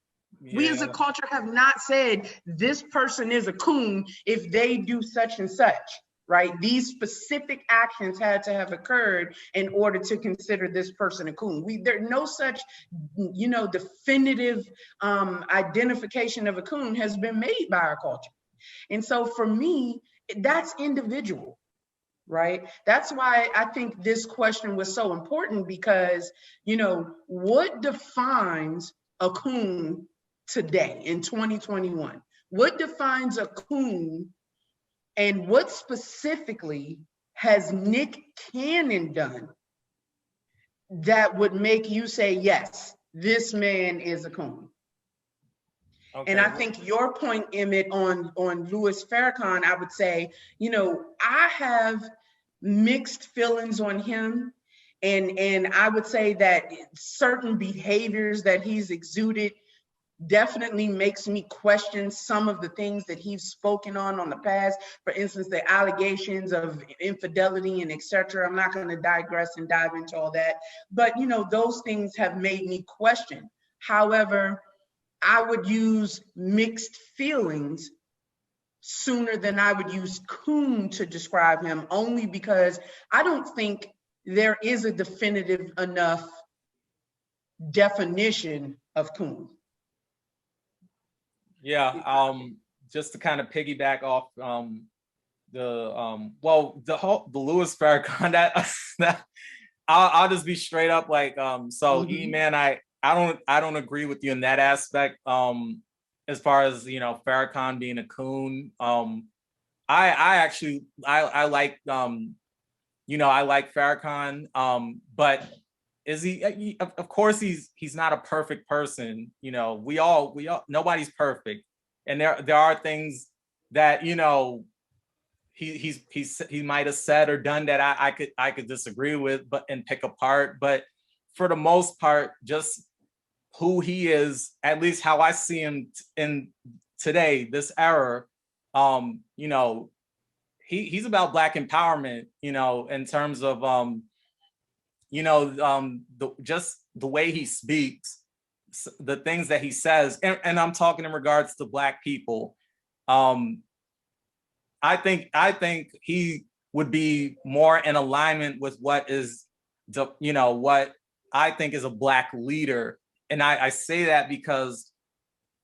Yeah. We as a culture have not said this person is a coon if they do such and such, right? These specific actions had to have occurred in order to consider this person a coon. There's no such, definitive identification of a coon has been made by our culture. And so for me, that's individual, right? That's why I think this question was so important because, what defines a coon today in 2021? What defines a coon, and what specifically has Nick Cannon done that would make you say, yes, this man is a coon? Okay. And I think your point, Emmett, on Louis Farrakhan, I would say, I have mixed feelings on him. And I would say that certain behaviors that he's exuded definitely makes me question some of the things that he's spoken on the past. For instance, the allegations of infidelity and etc. I'm not going to digress and dive into all that. But, those things have made me question. However, I would use mixed feelings sooner than I would use coon to describe him, only because I don't think there is a definitive enough definition of coon. Yeah, just to kind of piggyback off the Louis Farrakhan, that I'll just be straight up like E-Man, I don't agree with you in that aspect. As far as Farrakhan being a coon, I like I like Farrakhan, but is he? Of course, he's not a perfect person. We all nobody's perfect, and there are things that he might have said or done that I could disagree with, and pick apart, but for the most part, just who he is, at least how I see him in today, this era, he's about Black empowerment, in terms of, just the way he speaks, the things that he says, and I'm talking in regards to Black people. I think he would be more in alignment with what is what I think is a Black leader. And I say that because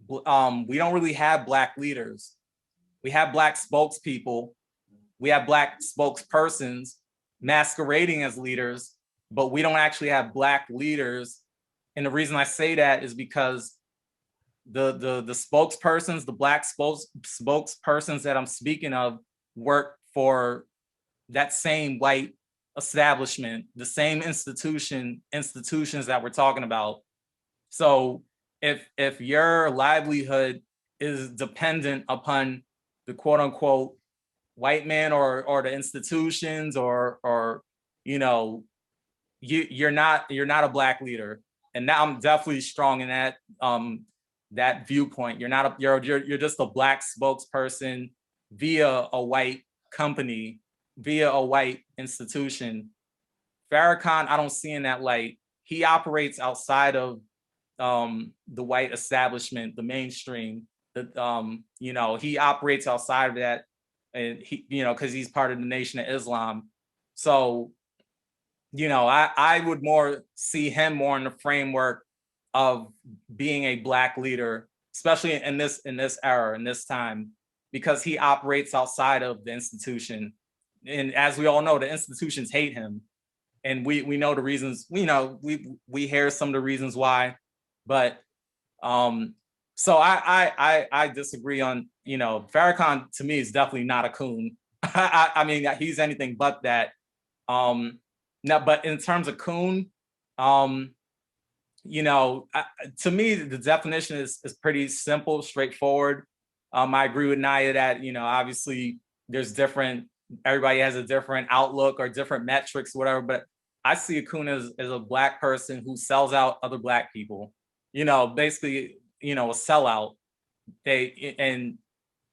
we don't really have Black leaders. We have Black spokespeople, we have Black spokespersons masquerading as leaders, but we don't actually have Black leaders. And the reason I say that is because the spokespersons, the Black spokespersons that I'm speaking of, work for that same white establishment, the same institutions that we're talking about. So if your livelihood is dependent upon the quote unquote white man or the institutions or you're not a Black leader. And now I'm definitely strong in that viewpoint. You're just a Black spokesperson via a white company, via a white institution. Farrakhan, I don't see in that light. He operates outside of the white establishment, the mainstream. He operates outside of that, and because he's part of the Nation of Islam. So, I would more see him more in the framework of being a Black leader, especially in this era, in this time, because he operates outside of the institution. And as we all know, the institutions hate him. And we know the reasons, we hear some of the reasons why. But so I disagree on, Farrakhan to me is definitely not a coon. I mean, he's anything but that. Now, but in terms of coon, to me, the definition is pretty simple, straightforward. I agree with Naya that, obviously everybody has a different outlook or different metrics, whatever, but I see a coon as a Black person who sells out other Black people, basically, a sellout.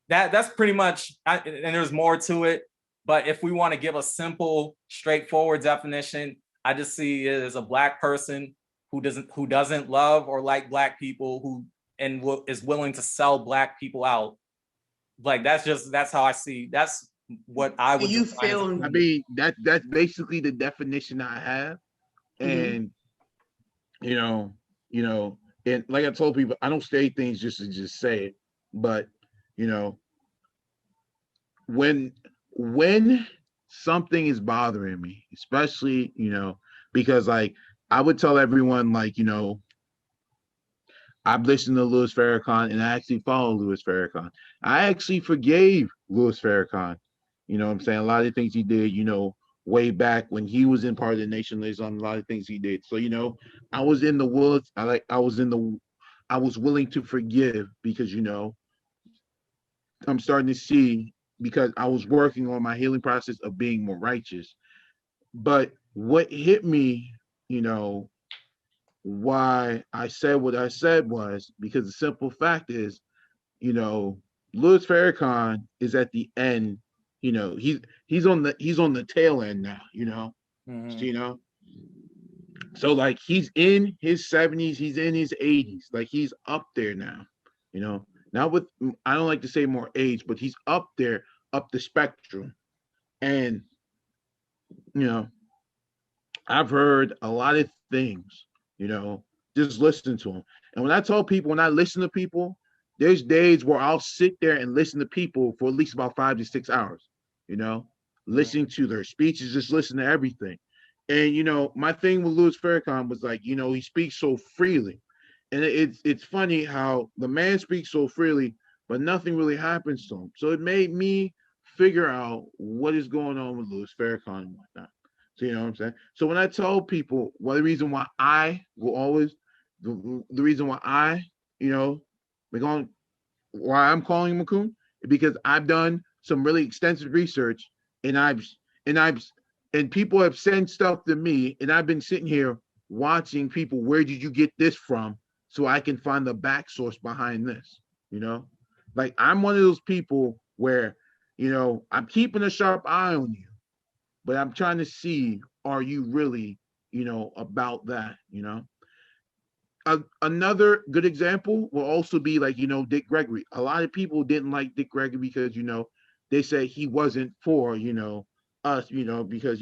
That's pretty much, and there's more to it. But if we want to give a simple, straightforward definition, I just see it as a Black person who doesn't love or like Black people, is willing to sell Black people out. Like that's how I see. That's what I would. You feel? I mean, that's basically the definition I have, and and like I told people, I don't say things just to just say it, but when something is bothering me, especially because like I would tell everyone like I've listened to Louis Farrakhan and I actually follow Louis Farrakhan. I actually forgave Louis Farrakhan. You know what I'm saying? A lot of things he did, way back when he was in part of the Nation of Islam, a lot of things he did. So, I was in the woods. I was willing to forgive because, I'm starting to see, because I was working on my healing process of being more righteous. But what hit me, why I said what I said was because the simple fact is, Louis Farrakhan is at the end. He's on the tail end now. Mm-hmm. So like he's in his 70s, he's in his 80s, like he's up there now. Not with, I don't like to say more age, but he's up there, up the spectrum, and I've heard a lot of things. Just listen to them. And when I listen to people, there's days where I'll sit there and listen to people for at least about 5 to 6 hours, listening to their speeches, just listen to everything. And, my thing with Louis Farrakhan was like, he speaks so freely. And it's funny how the man speaks so freely, but nothing really happens to him. So it made me figure out what is going on with Louis Farrakhan and whatnot. So you know what I'm saying? So when I tell people, well, the reason why I will always, the reason why I, why I'm calling him a coon, because I've done some really extensive research, and people have sent stuff to me, and I've been sitting here watching people. Where did you get this from? So I can find the back source behind this. Like I'm one of those people where, I'm keeping a sharp eye on you, but I'm trying to see, are you really, about that, Another good example will also be like, Dick Gregory. A lot of people didn't like Dick Gregory because, they say he wasn't for, us, because,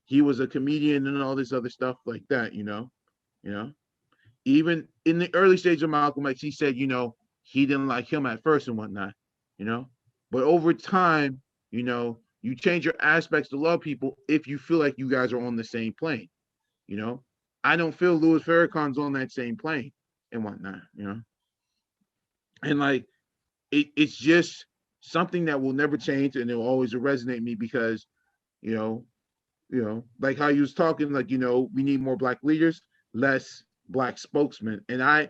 he was a comedian and all this other stuff like that, you know. Even in the early stage of Malcolm X, he said, he didn't like him at first and whatnot, you know. But over time, you change your aspects to love people if you feel like you guys are on the same plane, you know. I don't feel Louis Farrakhan's on that same plane and whatnot, And like it's just something that will never change and it'll always resonate me because, you know, like how you was talking, like, we need more black leaders, less black spokesmen. And I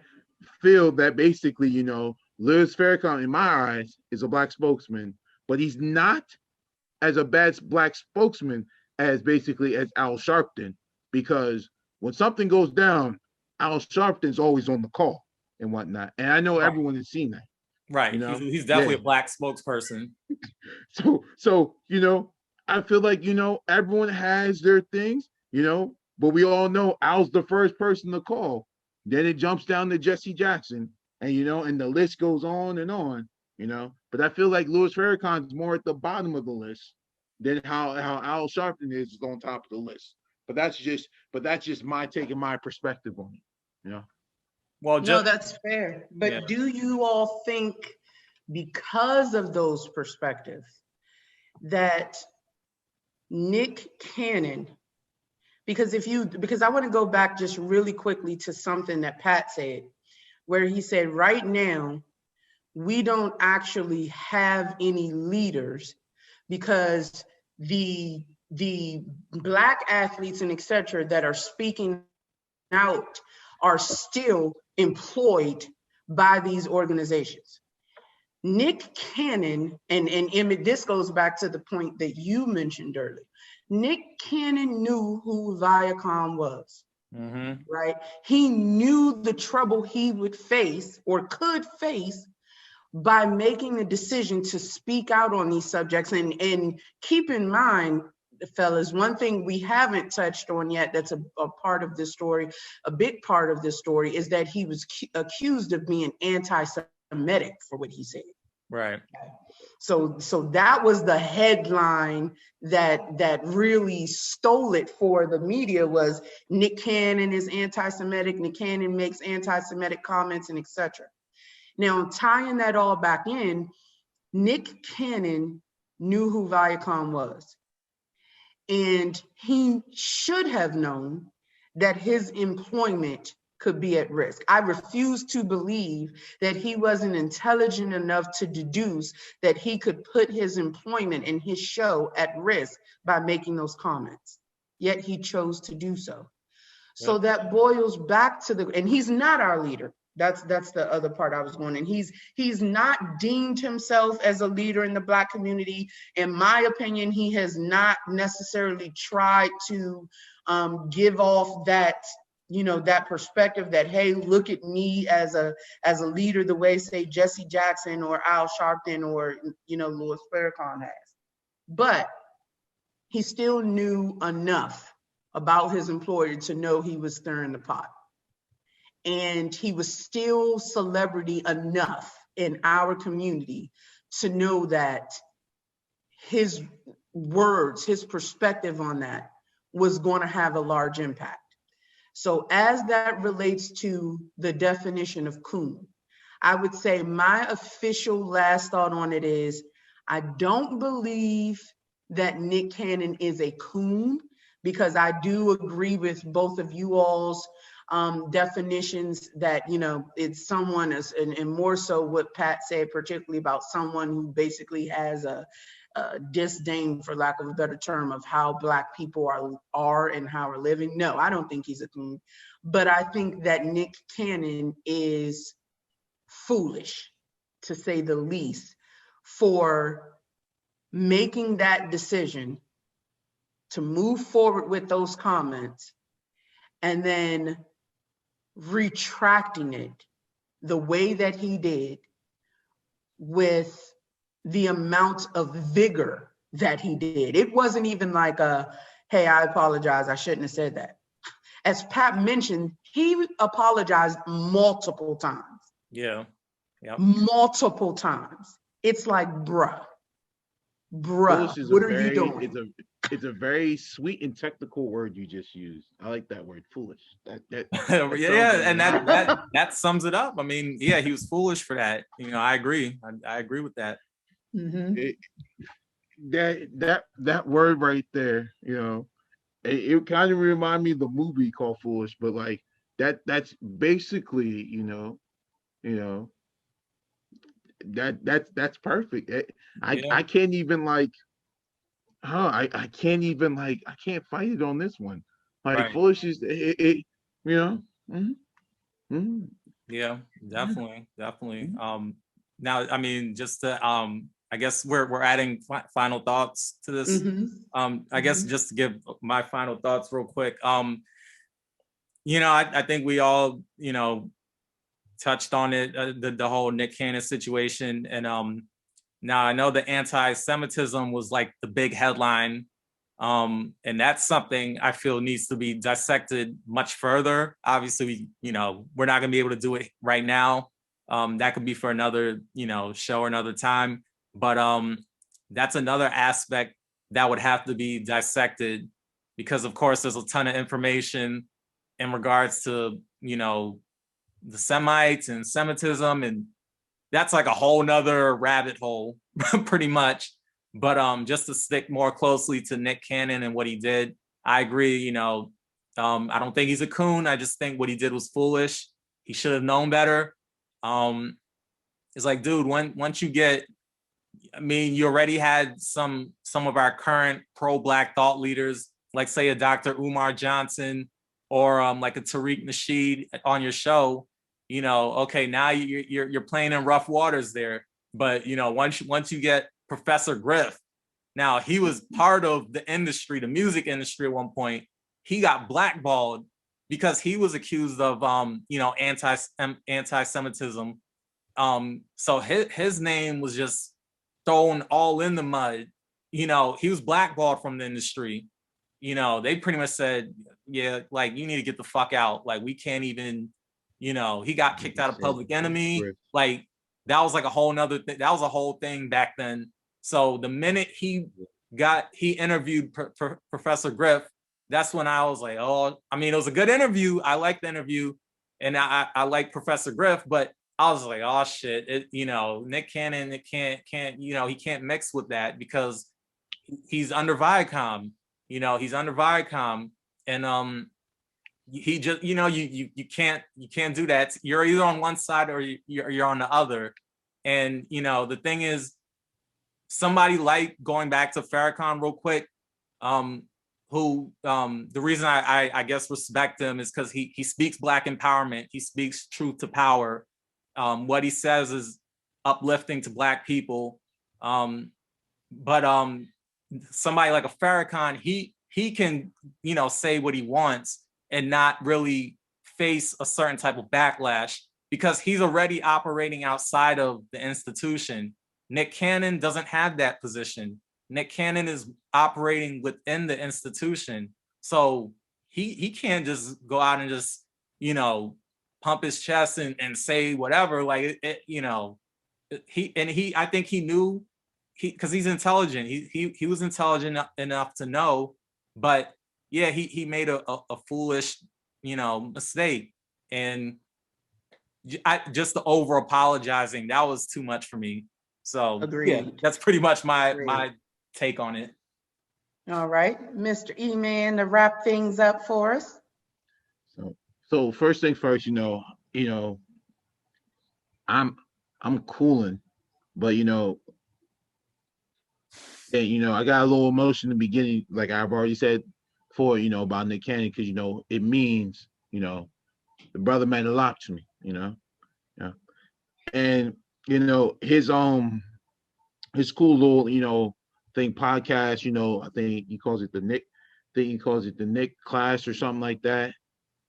feel that basically, Louis Farrakhan, in my eyes, is a black spokesman, but he's not as a bad black spokesman as basically as Al Sharpton, because when something goes down, Al Sharpton's always on the call and whatnot. And I know everyone has seen that. Right. He's definitely a black spokesperson. So, I feel like, everyone has their things, but we all know Al's the first person to call. Then it jumps down to Jesse Jackson, and, and the list goes on and on, But I feel like Louis Farrakhan's more at the bottom of the list than how Al Sharpton is on top of the list. But that's just my take and my perspective on it, Well, no, that's fair. But do you all think, because of those perspectives, that Nick Cannon, because I want to go back just really quickly to something that Pat said, where he said, right now, we don't actually have any leaders because the black athletes and et cetera that are speaking out are still employed by these organizations. Nick Cannon, and Emmett, this goes back to the point that you mentioned earlier. Nick Cannon knew who Viacom was, right? He knew the trouble he would face or could face by making the decision to speak out on these subjects. And keep in mind, fellas, one thing we haven't touched on yet that's a part of this story, a big part of this story, is that he was accused of being anti-Semitic for what he said. Right. So that was the headline that really stole it for the media, was Nick Cannon is anti-Semitic, Nick Cannon makes anti-Semitic comments, and etc. Now, tying that all back in, Nick Cannon knew who Viacom was. And he should have known that his employment could be at risk. I refuse to believe that he wasn't intelligent enough to deduce that he could put his employment and his show at risk by making those comments. Yet he chose to do so. So that boils back to and he's not our leader. That's the other part I was going in. He's not deemed himself as a leader in the Black community. In my opinion, he has not necessarily tried to give off that, that perspective that, hey, look at me as a leader, the way, say, Jesse Jackson or Al Sharpton or, Louis Farrakhan has. But he still knew enough about his employer to know he was stirring the pot. And he was still celebrity enough in our community to know that his words, his perspective on that was going to have a large impact. So as that relates to the definition of coon, I would say my official last thought on it is, I don't believe that Nick Cannon is a coon, because I do agree with both of you all's definitions that, it's someone, and more so what Pat said, particularly about someone who basically has a disdain, for lack of a better term, of how Black people are and how we're living. No, I don't think he's a coon, but I think that Nick Cannon is foolish, to say the least, for making that decision to move forward with those comments and then retracting it the way that he did, with the amount of vigor that he did. It wasn't even like hey, I apologize, I shouldn't have said that. As Pat mentioned, he apologized multiple times. Yeah. Multiple times. It's like, bruh, Bruh, Foolish is what are you doing? it's a very sweet and technical word you just used. I like that word, foolish. That sums Yeah, it and right that sums it up. I mean, yeah, he was foolish for that. I agree. I agree with that. It, that word right there, it kind of remind me of the movie called Foolish, but like that's basically, you know, that's perfect. Yeah, I can't even like, I can't even like, I can't fight it on this one. Like right. Foolish is you know, mhm, mhm, Yeah, yeah, definitely. mhm, Now, I mean, just to I guess we're adding final thoughts to this. Mm-hmm. I guess Mm-hmm. just to give my final thoughts real quick. I think we all, touched on it, the whole Nick Cannon situation, and now I know the anti-Semitism was like the big headline, and that's something I feel needs to be dissected much further. Obviously, we're not going to be able to do it right now. That could be for another, show or another time. But that's another aspect that would have to be dissected because, of course, there's a ton of information in regards to, the Semites and Semitism, and that's like a whole nother rabbit hole, pretty much. But just to stick more closely to Nick Cannon and what he did, I agree. I don't think he's a coon. I just think what he did was foolish. He should have known better. Um, it's like, dude, once you get, I mean, you already had some of our current pro-black thought leaders, like say a Dr. Umar Johnson or like a Tariq Nasheed on your show. Okay, now you're playing in rough waters there. But once you get Professor Griff, now he was part of the industry, the music industry at one point. He got blackballed because he was accused of anti-Semitism. So his name was just thrown all in the mud. He was blackballed from the industry. They pretty much said, yeah, like you need to get the fuck out. Like we can't even, he got kicked out of Public Enemy. Griff. Like that was like a whole nother thing. That was a whole thing back then. So the minute he interviewed Professor Griff, that's when I was like, oh, I mean, it was a good interview. I liked the interview, and I like Professor Griff, but I was like, oh shit, Nick Cannon, it can't, he can't mix with that because he's under Viacom, he's under Viacom, and he just, you can't do that. You're either on one side or you're on the other, and the thing is, somebody like going back to Farrakhan real quick, who the reason I guess respect him is because he speaks Black empowerment, he speaks truth to power. What he says is uplifting to Black people. But somebody like a Farrakhan, he can say what he wants and not really face a certain type of backlash because he's already operating outside of the institution. Nick Cannon doesn't have that position. Nick Cannon is operating within the institution, so he can't just go out and just pump his chest and say whatever. Like he I think he knew, because he's intelligent. He was intelligent enough to know, but yeah, he made a foolish mistake, and just the over apologizing, that was too much for me. So yeah, Agreed. that's pretty much my Agreed. my take on it. All right, Mr. E-Man, to wrap things up for us. So first thing first, you know, I'm I'm cooling, but and I got a little emotion in the beginning, like I've already said before, about Nick Cannon, because it means, the brother meant a lot to me, yeah. And his cool little, thing podcast, I think he calls it the Nick, Class or something like that,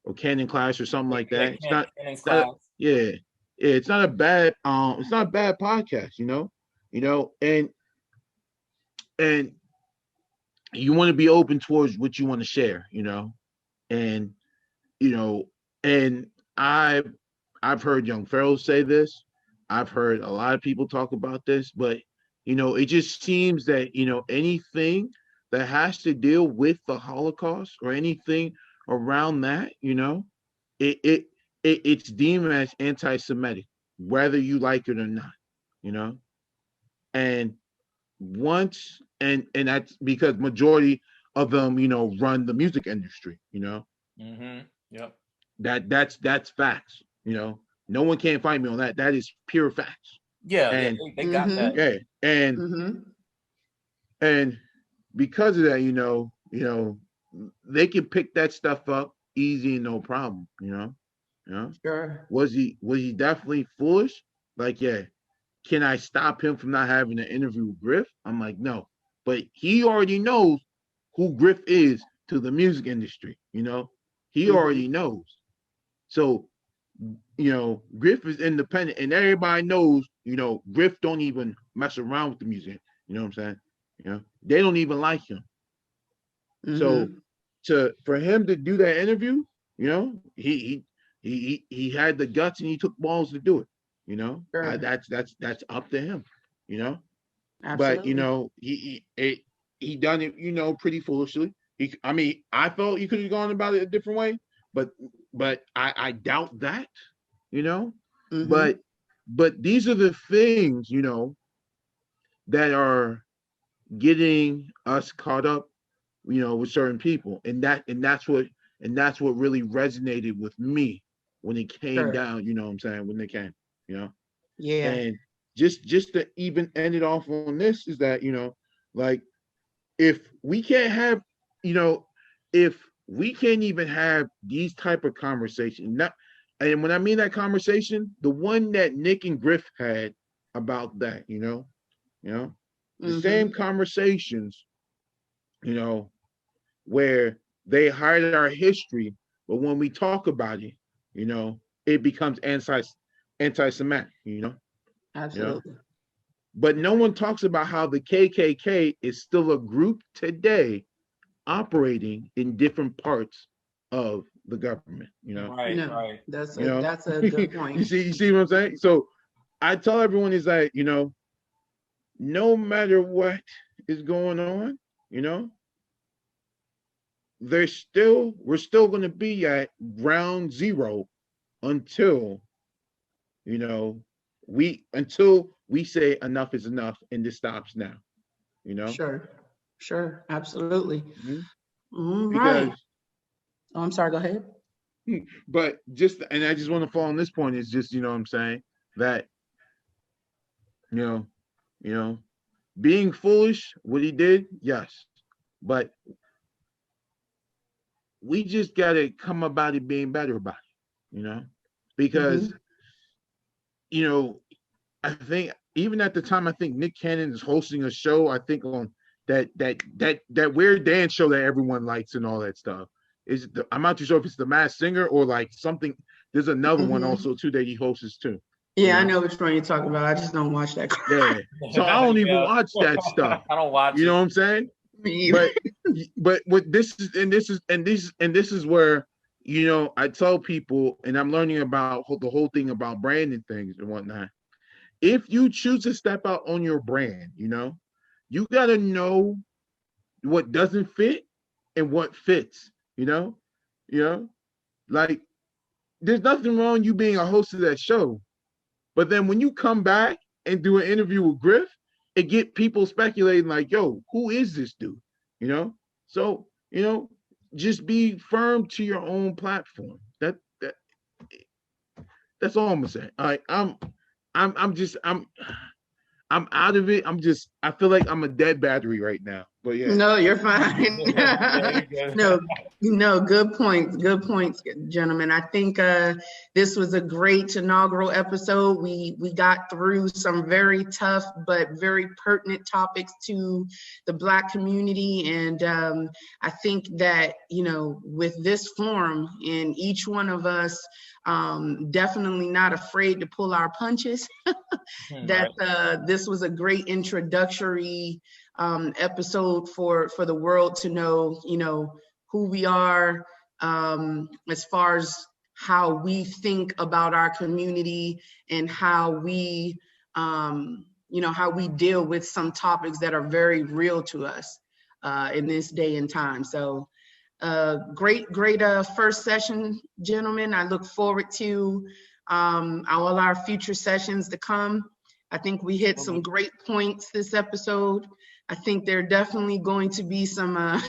or Cannon Class or something like Yeah, that. Cannon's It's not, class. yeah, yeah, it's not a bad podcast, and you want to be open towards what you want to share, and you know, and I've heard Young Pharaoh say this. I've heard a lot of people talk about this, but it just seems that, anything that has to deal with the Holocaust or anything around that, it, it, it's deemed as anti-Semitic, whether you like it or not, you know. And and that's because majority of them, run the music industry, Mm-hmm. Yep. that's facts, No one can fight me on that. That is pure facts. Yeah, And they got that. yeah, and because of that, they can pick that stuff up easy and no problem, Sure. Was he definitely foolish? Like, yeah. Can I stop him from not having an interview with Griff? I'm like, no. But he already knows who Griff is to the music industry, He already knows. So, Griff is independent and everybody knows, Griff don't even mess around with the music. You know what I'm saying? They don't even like him. So for him to do that interview, he had the guts and he took balls to do it. Sure. That's up to him. Absolutely. But he done it, pretty foolishly. I felt he could have gone about it a different way, but I doubt that. But these are the things that are getting us caught up, with certain people, and that's what really resonated with me when it came down. You know what I'm saying? When they came, Yeah. And just to even end it off on this is that, like, if we can't have, if we can't even have these type of conversations, and when I mean that conversation, the one that Nick and Griff had about that, the same conversations, where they hide our history, but when we talk about it, it becomes anti-Semitic, Absolutely. But no one talks about how the KKK is still a group today operating in different parts of the government, Right, No, right. that's a good point. you see what I'm saying? So I tell everyone is that, no matter what is going on, we're still going to be at ground zero until we say enough is enough and this stops now. Sure, absolutely. Because Right. Oh, I'm sorry, go ahead. But I just want to fall on this point is just, what I'm saying, that being foolish, what he did, yes, but we just got to come about it being better about it, because I think even at the time, I think Nick Cannon is hosting a show, I think on that Weird Dance show that everyone likes and all that stuff. I'm not too sure if it's the Masked Singer or like something. There's another one also too that he hosts too. Yeah, I know which one you're talking about. I just don't watch that. Yeah, so I don't even watch that stuff. I don't watch. You know what I'm saying? But what this is where I tell people, and I'm learning about the whole thing about branding things and whatnot. If you choose to step out on your brand, you got to know what doesn't fit and what fits. Like, there's nothing wrong you being a host of that show, but then when you come back and do an interview with Griff, it get people speculating like, yo, who is this dude? So just be firm to your own platform. That's all I'm gonna say. All right, I'm out of it. I feel like I'm a dead battery right now. But yeah. No, you're fine. No, good points. Good points, gentlemen. I think this was a great inaugural episode. We got through some very tough but very pertinent topics to the Black community. And I think that, with this forum and each one of us definitely not afraid to pull our punches, that this was a great introductory episode for the world to know, who we are, as far as how we think about our community and how we how we deal with some topics that are very real to us in this day and time. So great first session, gentlemen. I look forward to all our future sessions to come. I think we hit some great points this episode. I think there are definitely going to be some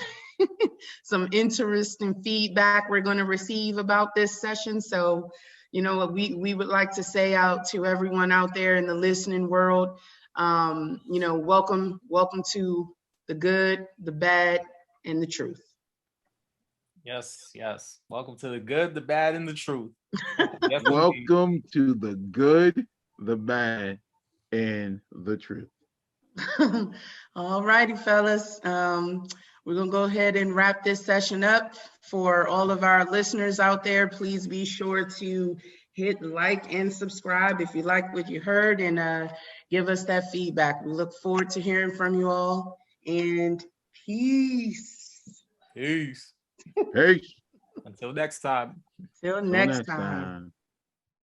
some interesting feedback we're going to receive about this session. So, we would like to say out to everyone out there in the listening world, welcome to the good, the bad, and the truth. Yes. Welcome to the good, the bad, and the truth. Welcome to the good, the bad, and the truth. All righty, fellas. We're going to go ahead and wrap this session up. For all of our listeners out there, please be sure to hit like and subscribe if you like what you heard, and give us that feedback. We look forward to hearing from you all, and peace. Peace. Peace. Until next time. Till next time.